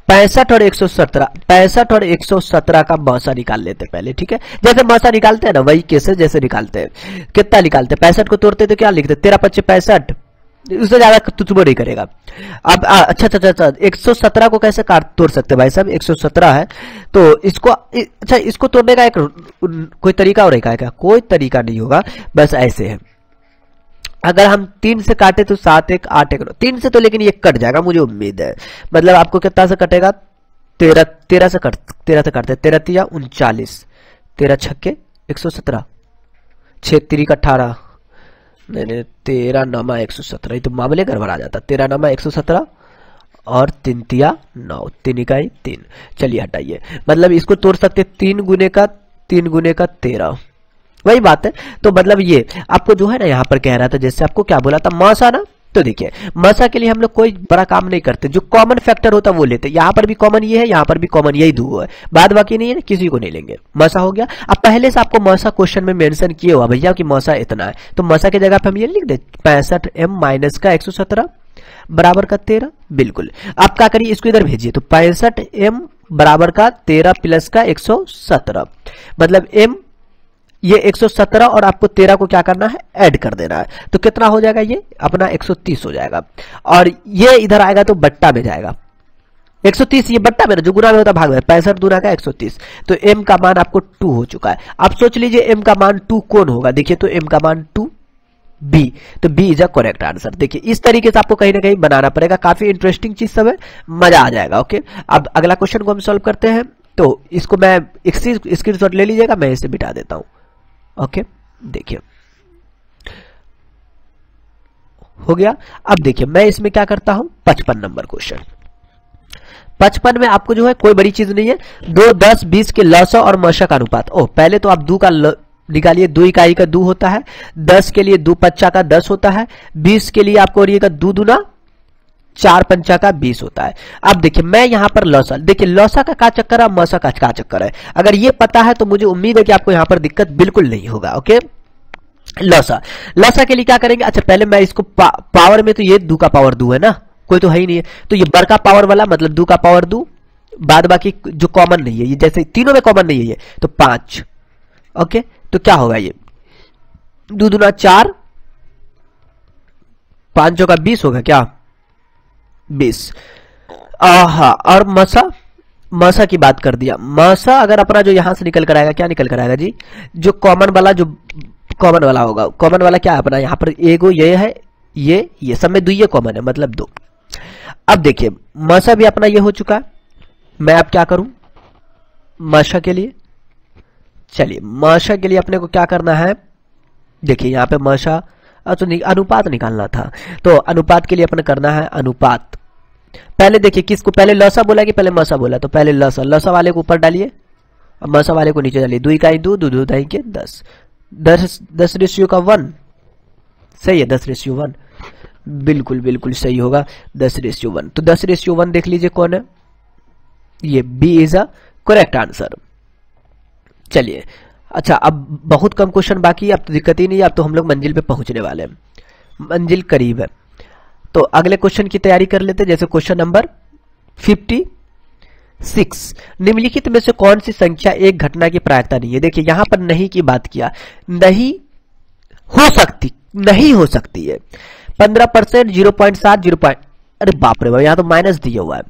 65 और 117, 65 और 117 का मौसा निकाल लेते पहले, ठीक है। जैसे मौसा निकालते हैं ना वही केस है जैसे निकालते हैं। कितना निकालते हैं, 65 को तोड़ते तो क्या लिखते, 13 25 65, उससे ज्यादा तुझको नहीं करेगा। अब अच्छा 117 को कैसे तोड़ सकते भाई साहब, 117 है तो इसको, अच्छा इसको तोड़ने का एक कोई तरीका और है क्या? कोई तरीका नहीं होगा, बस ऐसे है। अगर हम 3 से काटे तो 7 1 8 1 3 से तो, लेकिन ये कट जाएगा मुझे उम्मीद है। मतलब आपको कितना से कटेगा, 13 से काटते, 13 तिया 39, 13 छक्के 117, 6 3 18, नहीं 13 नमा 117, ये तो मामले गड़बड़ा जाता। 13 नमा 117 और 3 तिया 9, 3 इकाई 3। चलिए हटाइए, मतलब इसको तोड़ सकते 3 गुने का 13, वही बात है। तो मतलब ये आपको जो है ना यहाँ पर कह रहा था, जैसे आपको क्या बोला था, मौसा ना। तो देखिए मौसा के लिए हम लोग कोई बड़ा काम नहीं करते, जो कॉमन फैक्टर होता है वो लेते। यहाँ पर भी कॉमन ये है, यहाँ पर भी कॉमन यही दो है, बाद बाकी नहीं है ना, किसी को नहीं लेंगे। मौसा हो गया। अब पहले से आपको मौसा क्वेश्चन में मेंशन किए हुआ भैया कि मौसा इतना है, तो मौसा की जगह पे हम ये लिख दे 65m माइनस का 117 बराबर का 13। बिल्कुल, आप क्या करिए, इसको इधर भेजिए, तो 65m बराबर का 13 प्लस का 117, मतलब m ये 117 और आपको 13 को क्या करना है, ऐड कर देना है। तो कितना हो जाएगा, ये अपना 130 हो जाएगा। और ये इधर आएगा तो बट्टा में जाएगा, 130 ये बट्टा में ना, जो गुना में होता भाग में, 65 दूना का 130। तो m का मान आपको 2 हो चुका है। आप सोच लीजिए m का मान 2 कौन होगा, देखिए तो m का मान 2 B, तो B is a correct answer. देखिए इस तरीके से आपको कहीं ना कहीं बनाना पड़ेगा, काफी इंटरेस्टिंग चीज सब है, मजा आ जाएगा। ओके, अब अगला क्वेश्चन को हम सॉल्व करते हैं। तो इसको मैं स्क्रीनशॉट ले लीजिएगा, मैं इसे मिटा देता हूं। ओके, देखिए हो गया। अब देखिए मैं इसमें क्या करता हूं, 55 नंबर क्वेश्चन। 55 में आपको जो है कोई बड़ी चीज नहीं है, 2 10 20 के लौसा और मौसा का अनुपात। ओह, पहले तो आप 2 का निकालिए, 2 इकाई का 2 होता है, 10 के लिए 2 पच्चा का 10 होता है, 20 के लिए आपको और ये का 2 दूना 4 पंचा का 20 होता है। अब देखिए मैं यहां पर लौसा, देखिए लौसा का क्या चक्कर है, मौसा का क्या चक्कर है, अगर ये पता है तो मुझे उम्मीद है कि आपको यहां पर दिक्कत बिल्कुल नहीं होगा। ओके, लौसा के लिए क्या करेंगे, अच्छा पहले मैं इसको पावर में, तो ये 2 का पावर 2 है ना, कोई तो है ही नहीं है, तो ये बड़का पावर वाला मतलब 2 का पावर 2, बाद बाकी जो कॉमन नहीं है, ये जैसे तीनों में कॉमन नहीं है ये, तो 5। ओके, तो क्या होगा, ये 2 दूना 4, 5 का 20 होगा क्या, 20। और मसा की बात कर दिया। मसा अगर अपना जो यहां से निकल कर आएगा, क्या निकल कर आएगा जी, जो कॉमन वाला, जो कॉमन वाला होगा, कॉमन वाला क्या है अपना, यहां पर एगो ये है, ये सब में 2 ये कॉमन है, मतलब 2। अब देखिए मसा भी अपना ये हो चुका है। मैं अब क्या करूं मसा के लिए, चलिए मसा के लिए अपने को क्या करना है, देखिए यहां पे मसा तो अनुपात निकालना था, तो अनुपात के लिए अपने करना है अनुपात। पहले देखिए किसको, पहले लौसा बोला कि पहले मौसा बोला, तो पहले लौसा वाले को ऊपर डालिए और मौसा वाले को नीचे डालिए। 2 इकाई 2, 2 2 दाई के 10, 10 रेशियो का 1, सही है, 10 रेशियो 1, बिल्कुल बिल्कुल सही होगा, 10 रेशियो 1। तो 10 रेशियो 1 देख लीजिए कौन है, ये B is a correct answer. चलिए अच्छा, अब बहुत कम क्वेश्चन बाकी है, अब तो दिक्कत ही नहीं है, अब तो हम लोग मंजिल पे पहुंचने वाले हैं, मंजिल करीब है। तो अगले क्वेश्चन की तैयारी कर लेते हैं, जैसे क्वेश्चन नंबर 56। निम्नलिखित में से कौन सी संख्या एक घटना की प्रायिकता नहीं है। देखिए यहां पर नहीं की बात किया, नहीं हो सकती है, 15%, 0.7, 0. अरे बाप रे बाप, यहां तो माइनस दिया हुआ है।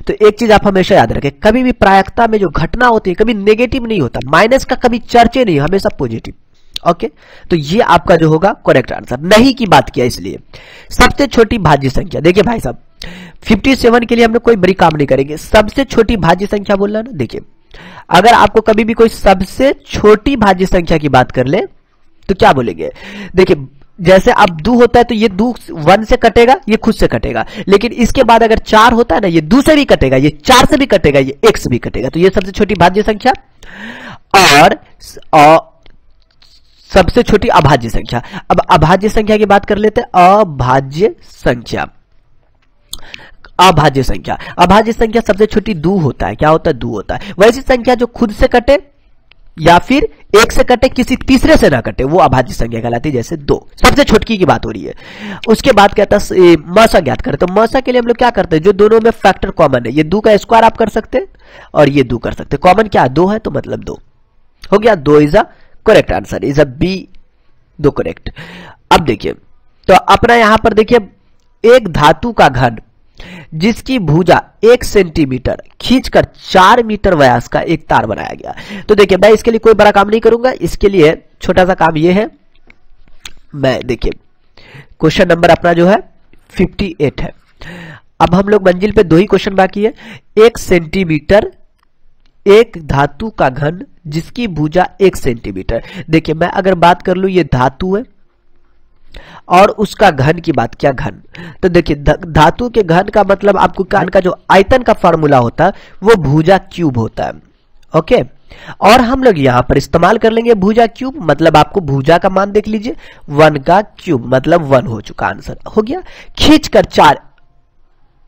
तो एक चीज आप हमेशा याद रखें, कभी भी प्रायिकता में जो घटना होती है कभी नेगेटिव नहीं होता, माइनस का कभी चर्चे नहीं, हमेशा पॉजिटिव। ओके, तो ये आपका जो होगा करेक्ट आंसर। नहीं की बात किया इसलिए। सबसे छोटी भाज्य संख्या, देखिए भाई साहब 57 के लिए हम लोग कोई बड़ी काम नहीं करेंगे, सबसे छोटी भाज्य संख्या बोल रहा ना। देखिए अगर आपको कभी भी कोई सबसे छोटी भाज्य संख्या की बात कर ले तो क्या बोलेंगे, देखिए जैसे अब 2 होता है तो ये 2 1 से कटेगा, ये खुद से कटेगा, लेकिन इसके बाद अगर 4 होता है ना, ये 2 से भी कटेगा, ये 4 से भी कटेगा, ये 1 से भी कटेगा, तो ये सबसे छोटी भाज्य संख्या। और सबसे छोटी अभाज्य संख्या, अब अभाज्य संख्या की बात कर लेते हैं। अभाज्य संख्या, अभाज्य संख्या, अभाज्य संख्या सबसे छोटी 2 होता है। क्या होता है? 2 होता है। वैसी संख्या जो खुद से कटे या फिर 1 से कटे, किसी तीसरे से ना कटे, वो अभाज्य संख्या कहलाती है, जैसे 2। सबसे छोटकी की बात हो रही है। उसके बाद कहता है मौसा ज्ञात करें, तो मौसा के लिए हम लोग क्या करते हैं, जो दोनों में फैक्टर कॉमन है, ये 2 का स्क्वायर आप कर सकते हैं और ये 2 कर सकते हैं। कॉमन क्या 2 है, तो मतलब 2 हो गया। 2 is a correct answer, is a B 2 correct. अब देखिए तो अपना यहां पर देखिए एक धातु का घन जिसकी भुजा 1 सेंटीमीटर खींचकर 4 मीटर व्यास का एक तार बनाया गया। तो देखिए मैं इसके लिए कोई बड़ा काम नहीं करूंगा, इसके लिए छोटा सा काम ये है, मैं देखिए क्वेश्चन नंबर अपना जो है 58 है। अब हम लोग मंजिल पे 2 ही क्वेश्चन बाकी है। 1 सेंटीमीटर एक धातु का घन जिसकी भुजा 1 सेंटीमीटर। देखिए मैं अगर बात कर लूं, ये धातु है और उसका घन की बात किया, घन, तो देखिए धातु के घन का मतलब आपको घन का जो आयतन का फार्मूला होता है वो भुजा क्यूब होता है। ओके, और हम लोग यहां पर इस्तेमाल कर लेंगे भुजा क्यूब, मतलब आपको भुजा का मान देख लीजिए, 1 का क्यूब मतलब 1 हो चुका, आंसर हो गया। खींचकर 4,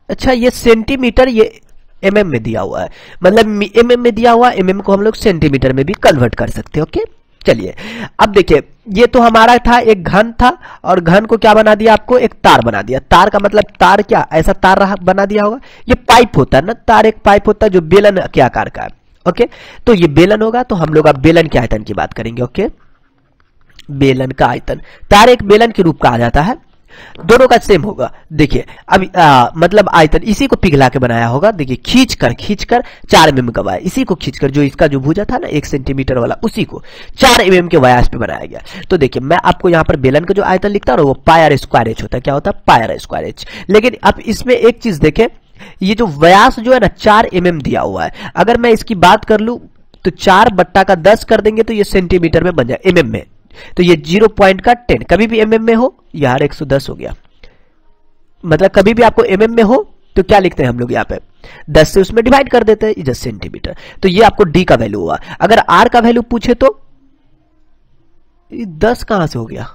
अच्छा ये सेंटीमीटर, ये एमएम में दिया हुआ है, मतलब एमएम में दिया हुआ, एमएम को हम लोग सेंटीमीटर में भी कन्वर्ट कर सकते हैं। ओके चलिए अब देखिए ये तो हमारा था एक घन था, और घन को क्या बना दिया, आपको एक तार बना दिया। तार का मतलब तार क्या, ऐसा तार रहा बना दिया होगा, ये पाइप होता है ना, तार एक पाइप होता है जो बेलन के आकार का है। ओके, तो ये बेलन होगा, तो हम लोग अब बेलन के आयतन की बात करेंगे। ओके, बेलन का आयतन, तार एक बेलन के रूप का आ जाता है, दोनों का सेम होगा। देखिए अब मतलब आयतन इसी को पिघला के बनाया होगा। देखिए खींचकर 4 mm का व्यास, इसी को खींचकर जो इसका जो भुजा था ना 1 सेंटीमीटर वाला, उसी को 4 mm के व्यास पे बनाया गया। तो देखिए मैं आपको यहाँ पर बेलन का जो आयतन लिखता हूँ वो पाई स्क्वायर एच होता है। क्या होता है? Pi square H. लेकिन अब इसमें एक चीज देखें, ये जो व्यास जो है ना 4 mm दिया हुआ है, अगर मैं इसकी बात कर लूं तो 4/10 कर देंगे तो ये सेंटीमीटर में बन जाए, mm में, तो ये 0.10 कभी भी mm में हो, यार 110 हो गया, मतलब कभी भी आपको mm में हो तो क्या लिखते हैं हम लोग यहाँ पे 10 से उसमें डिवाइड कर देते हैं, 10 सेंटीमीटर। तो ये आपको d का वैल्यू हुआ। अगर r का वैल्यू पूछे तो 10 कहां से हो गया,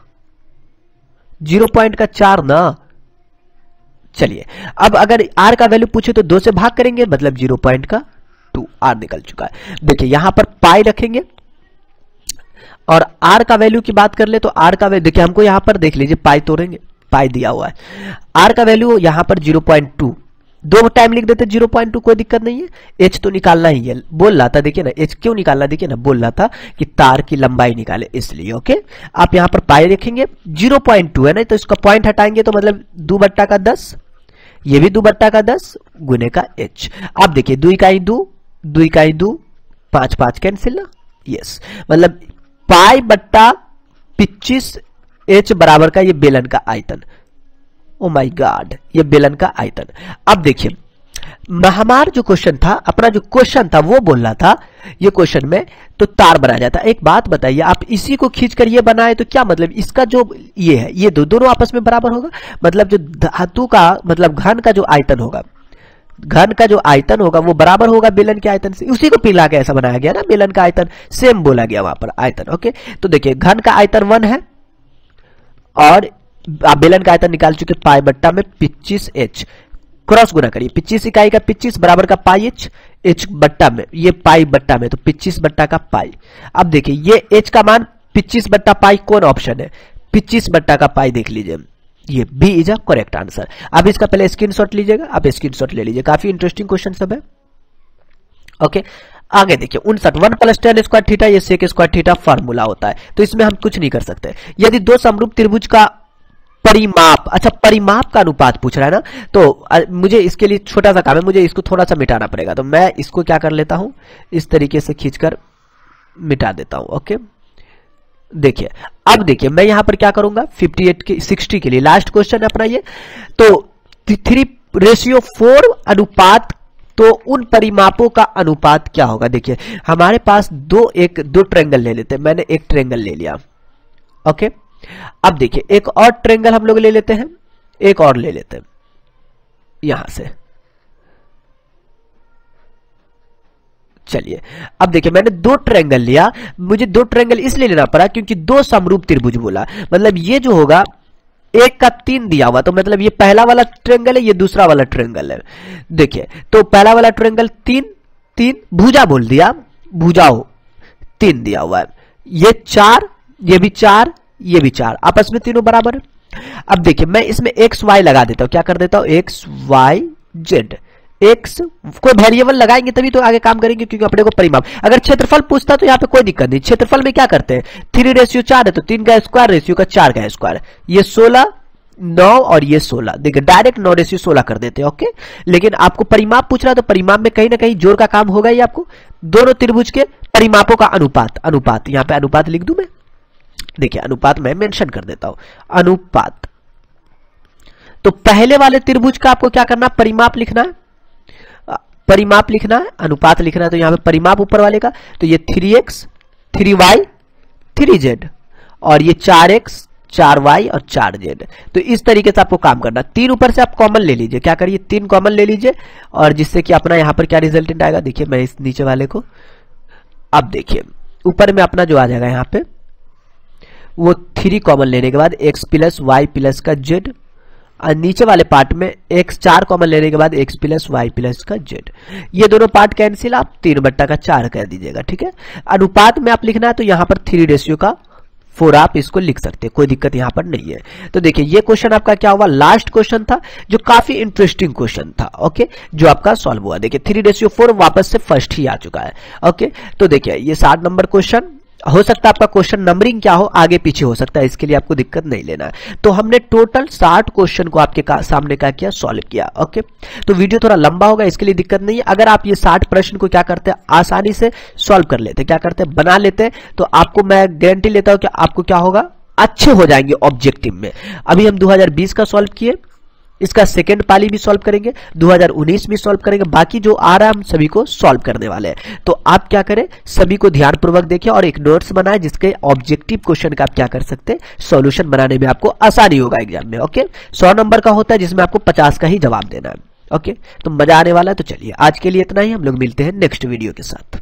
0.4 ना। चलिए अब अगर r का वैल्यू पूछे तो 2 से भाग करेंगे, मतलब 0.2, r निकल चुका है। देखिए यहां पर पाई रखेंगे और r का वैल्यू की बात कर ले तो r का वैल्यू देखिए हमको यहां पर देख लीजिए पाई तोड़ेंगे, पाई दिया हुआ है, r का वैल्यू यहां पर 0.2, 2 टाइम लिख देते 0.2, कोई दिक्कत नहीं है। h तो निकालना ही है, बोल रहा था, देखिए ना h क्यों निकालना, देखिए ना बोल रहा था कि तार की लंबाई निकाले इसलिए। ओके, आप यहां पर पाई रखेंगे, 0.2 है ना, तो इसका पॉइंट हटाएंगे तो मतलब 2/10, ये भी 2/10 गुने का h। आप देखिए 2 इकाई 2, 2 इकाई 2, 5 कैंसिल ना, यस, मतलब पाई/25 h बराबर का ये बेलन का आयतन। ओ माय गॉड, ये बेलन का आयतन। अब देखिए हमारा जो क्वेश्चन था, अपना जो क्वेश्चन था वो बोल रहा था ये क्वेश्चन में तो तार बनाया जाता। एक बात बताइए, आप इसी को खींचकर ये बनाए तो क्या मतलब, इसका जो ये है ये दोनों आपस में बराबर होगा, मतलब जो धातु का मतलब घन का जो आयतन होगा, घन का जो आयतन होगा वो बराबर होगा बेलन के आयतन से, उसी को पिघला के ऐसा बनाया गया ना, बेलन का आयतन सेम बोला गया वहां पर आयतन। ओके, तो देखिए घन का आयतन 1 है और आप बेलन का आयतन निकाल चुके पाई/25 h, क्रॉस गुना करिए, 25 इकाई का 25 बराबर का पाई h, h बट्टा में ये पाई बट्टा में, तो 25 बट्टा का पाई। अब देखिए ये h का मान 25 बट्टा पाई कौन ऑप्शन है, 25 बट्टा का पाई देख लीजिए, ये B is a correct answer. अब इसका पहले स्क्रीनशॉट लीजिएगा, आप स्क्रीनशॉट ले लीजिए, काफी इंटरेस्टिंग क्वेश्चन सब है। ओके, आगे देखिए 59, 1 + tan स्क्वायर थीटा ये sec स्क्वायर थीटा फार्मूला होता है, तो इसमें हम कुछ नहीं कर सकते। यदि 2 समरूप त्रिभुज का परिमाप, अच्छा परिमाप का अनुपात पूछ रहा है ना, तो मुझे इसके लिए छोटा सा काम है, मुझे इसको थोड़ा सा मिटाना पड़ेगा, तो मैं इसको क्या कर लेता हूं, इस तरीके से खींचकर मिटा देता हूं। ओके, देखिए अब देखिए मैं यहां पर क्या करूंगा 58 के 60 के लिए लास्ट क्वेश्चन है अपना ये। तो 3:4 अनुपात, तो उन परिमापों का अनुपात क्या होगा। देखिए हमारे पास दो ट्रायंगल ले लेते हैं, मैंने एक ट्रायंगल ले लिया। ओके अब देखिए एक और ट्रायंगल हम लोग ले लेते हैं, एक और ले लेते हैं यहां से। चलिए अब देखिए मैंने दो ट्रायंगल लिया, मुझे दो ट्रायंगल इसलिए लेना पड़ा क्योंकि दो समरूप त्रिभुज बोला, मतलब ये जो होगा एक का 3 दिया हुआ, तो मतलब ये पहला वाला ट्रायंगल है, ये दूसरा वाला ट्रायंगल है। देखिए तो पहला वाला ट्रायंगल 3 भुजा बोल दिया, भुजाओ 3 दिया हुआ है, ये 4, ये भी 4, ये भी 4, आपस में तीनों बराबर है। अब देखिए मैं इसमें एक्स वाई लगा देता हूं, क्या कर देता हूं एक्स वाई जेड, एक्स कोई वेरिएबल लगाएंगे तभी तो आगे काम करेंगे, क्योंकि अपने को परिमाप। अगर क्षेत्रफल पूछता तो यहाँ पे कोई दिक्कत नहीं, क्षेत्रफल में क्या करते हैं 3:4 है तो 3 का स्क्वायर रेशियो का 4 का स्क्वायर, ये 16 9 और ये 16, देखिए डायरेक्ट 9:16 कर देते हैं। ओके लेकिन आपको परिमाप पूछ रहा है तो परिमाप में कहीं ना कहीं जोड़ का काम होगा ही आपको, दोनों त्रिभुज के परिमापों का अनुपात यहाँ पे अनुपात लिख दूं मैं, देखिए अनुपात मैं मेंशन कर देता हूं अनुपात। तो पहले वाले त्रिभुज का आपको क्या करना, परिमाप लिखना है, परिमाप लिखना है, अनुपात लिखना है, तो यहां पे परिमाप ऊपर वाले का, तो ये 3x 3y 3z और ये 4x 4y और 4z। तो इस तरीके से आपको काम करना, 3 ऊपर से आप कॉमन ले लीजिए, क्या करिए 3 कॉमन ले लीजिए, और जिससे कि अपना यहां पर क्या रिजल्टेंट आएगा, देखिए मैं इस नीचे वाले को, अब देखिए ऊपर में अपना जो आ जाएगा यहां पे वो 3 कॉमन लेने के बाद x प्लस वाई प्लस का z, और नीचे वाले पार्ट में x 4 कॉमन लेने के बाद x प्लस वाई प्लस का z, ये दोनों पार्ट कैंसिल, आप 3/4 कर दीजिएगा। ठीक है अनुपात में आप लिखना है तो यहां पर 3:4 आप इसको लिख सकते हैं, कोई दिक्कत यहां पर नहीं है। तो देखिए ये क्वेश्चन आपका क्या हुआ, लास्ट क्वेश्चन था जो काफी इंटरेस्टिंग क्वेश्चन था। ओके जो आपका सॉल्व हुआ, देखिए 3:4 वापस से फर्स्ट ही आ चुका है। ओके तो देखिए ये 60 नंबर क्वेश्चन, हो सकता है आपका क्वेश्चन नंबरिंग क्या हो आगे पीछे हो सकता है, इसके लिए आपको दिक्कत नहीं लेना है। तो हमने टोटल 60 क्वेश्चन को आपके सामने क्या किया, सॉल्व किया। ओके तो वीडियो थोड़ा लंबा होगा, इसके लिए दिक्कत नहीं है। अगर आप ये 60 प्रश्न को क्या करते हैं आसानी से सॉल्व कर लेते, क्या करते हैं बना लेते, तो आपको मैं गारंटी लेता हूं कि आपको क्या होगा, अच्छे हो जाएंगे ऑब्जेक्टिव में। अभी हम 2020 का सॉल्व किए, इसका सेकेंड पाली भी सॉल्व करेंगे, 2019 भी सॉल्व करेंगे, बाकी जो आ रहा है हम सभी को सॉल्व करने वाले हैं। तो आप क्या करें, सभी को ध्यानपूर्वक देखें और एक नोट्स बनाएं जिसके ऑब्जेक्टिव क्वेश्चन का आप क्या कर सकते हैं, सॉल्यूशन बनाने में आपको आसानी होगा एग्जाम में। ओके 100 नंबर का होता है जिसमें आपको 50 का ही जवाब देना है। ओके तो मजा आने वाला है। तो चलिए आज के लिए इतना ही, हम लोग मिलते हैं नेक्स्ट वीडियो के साथ।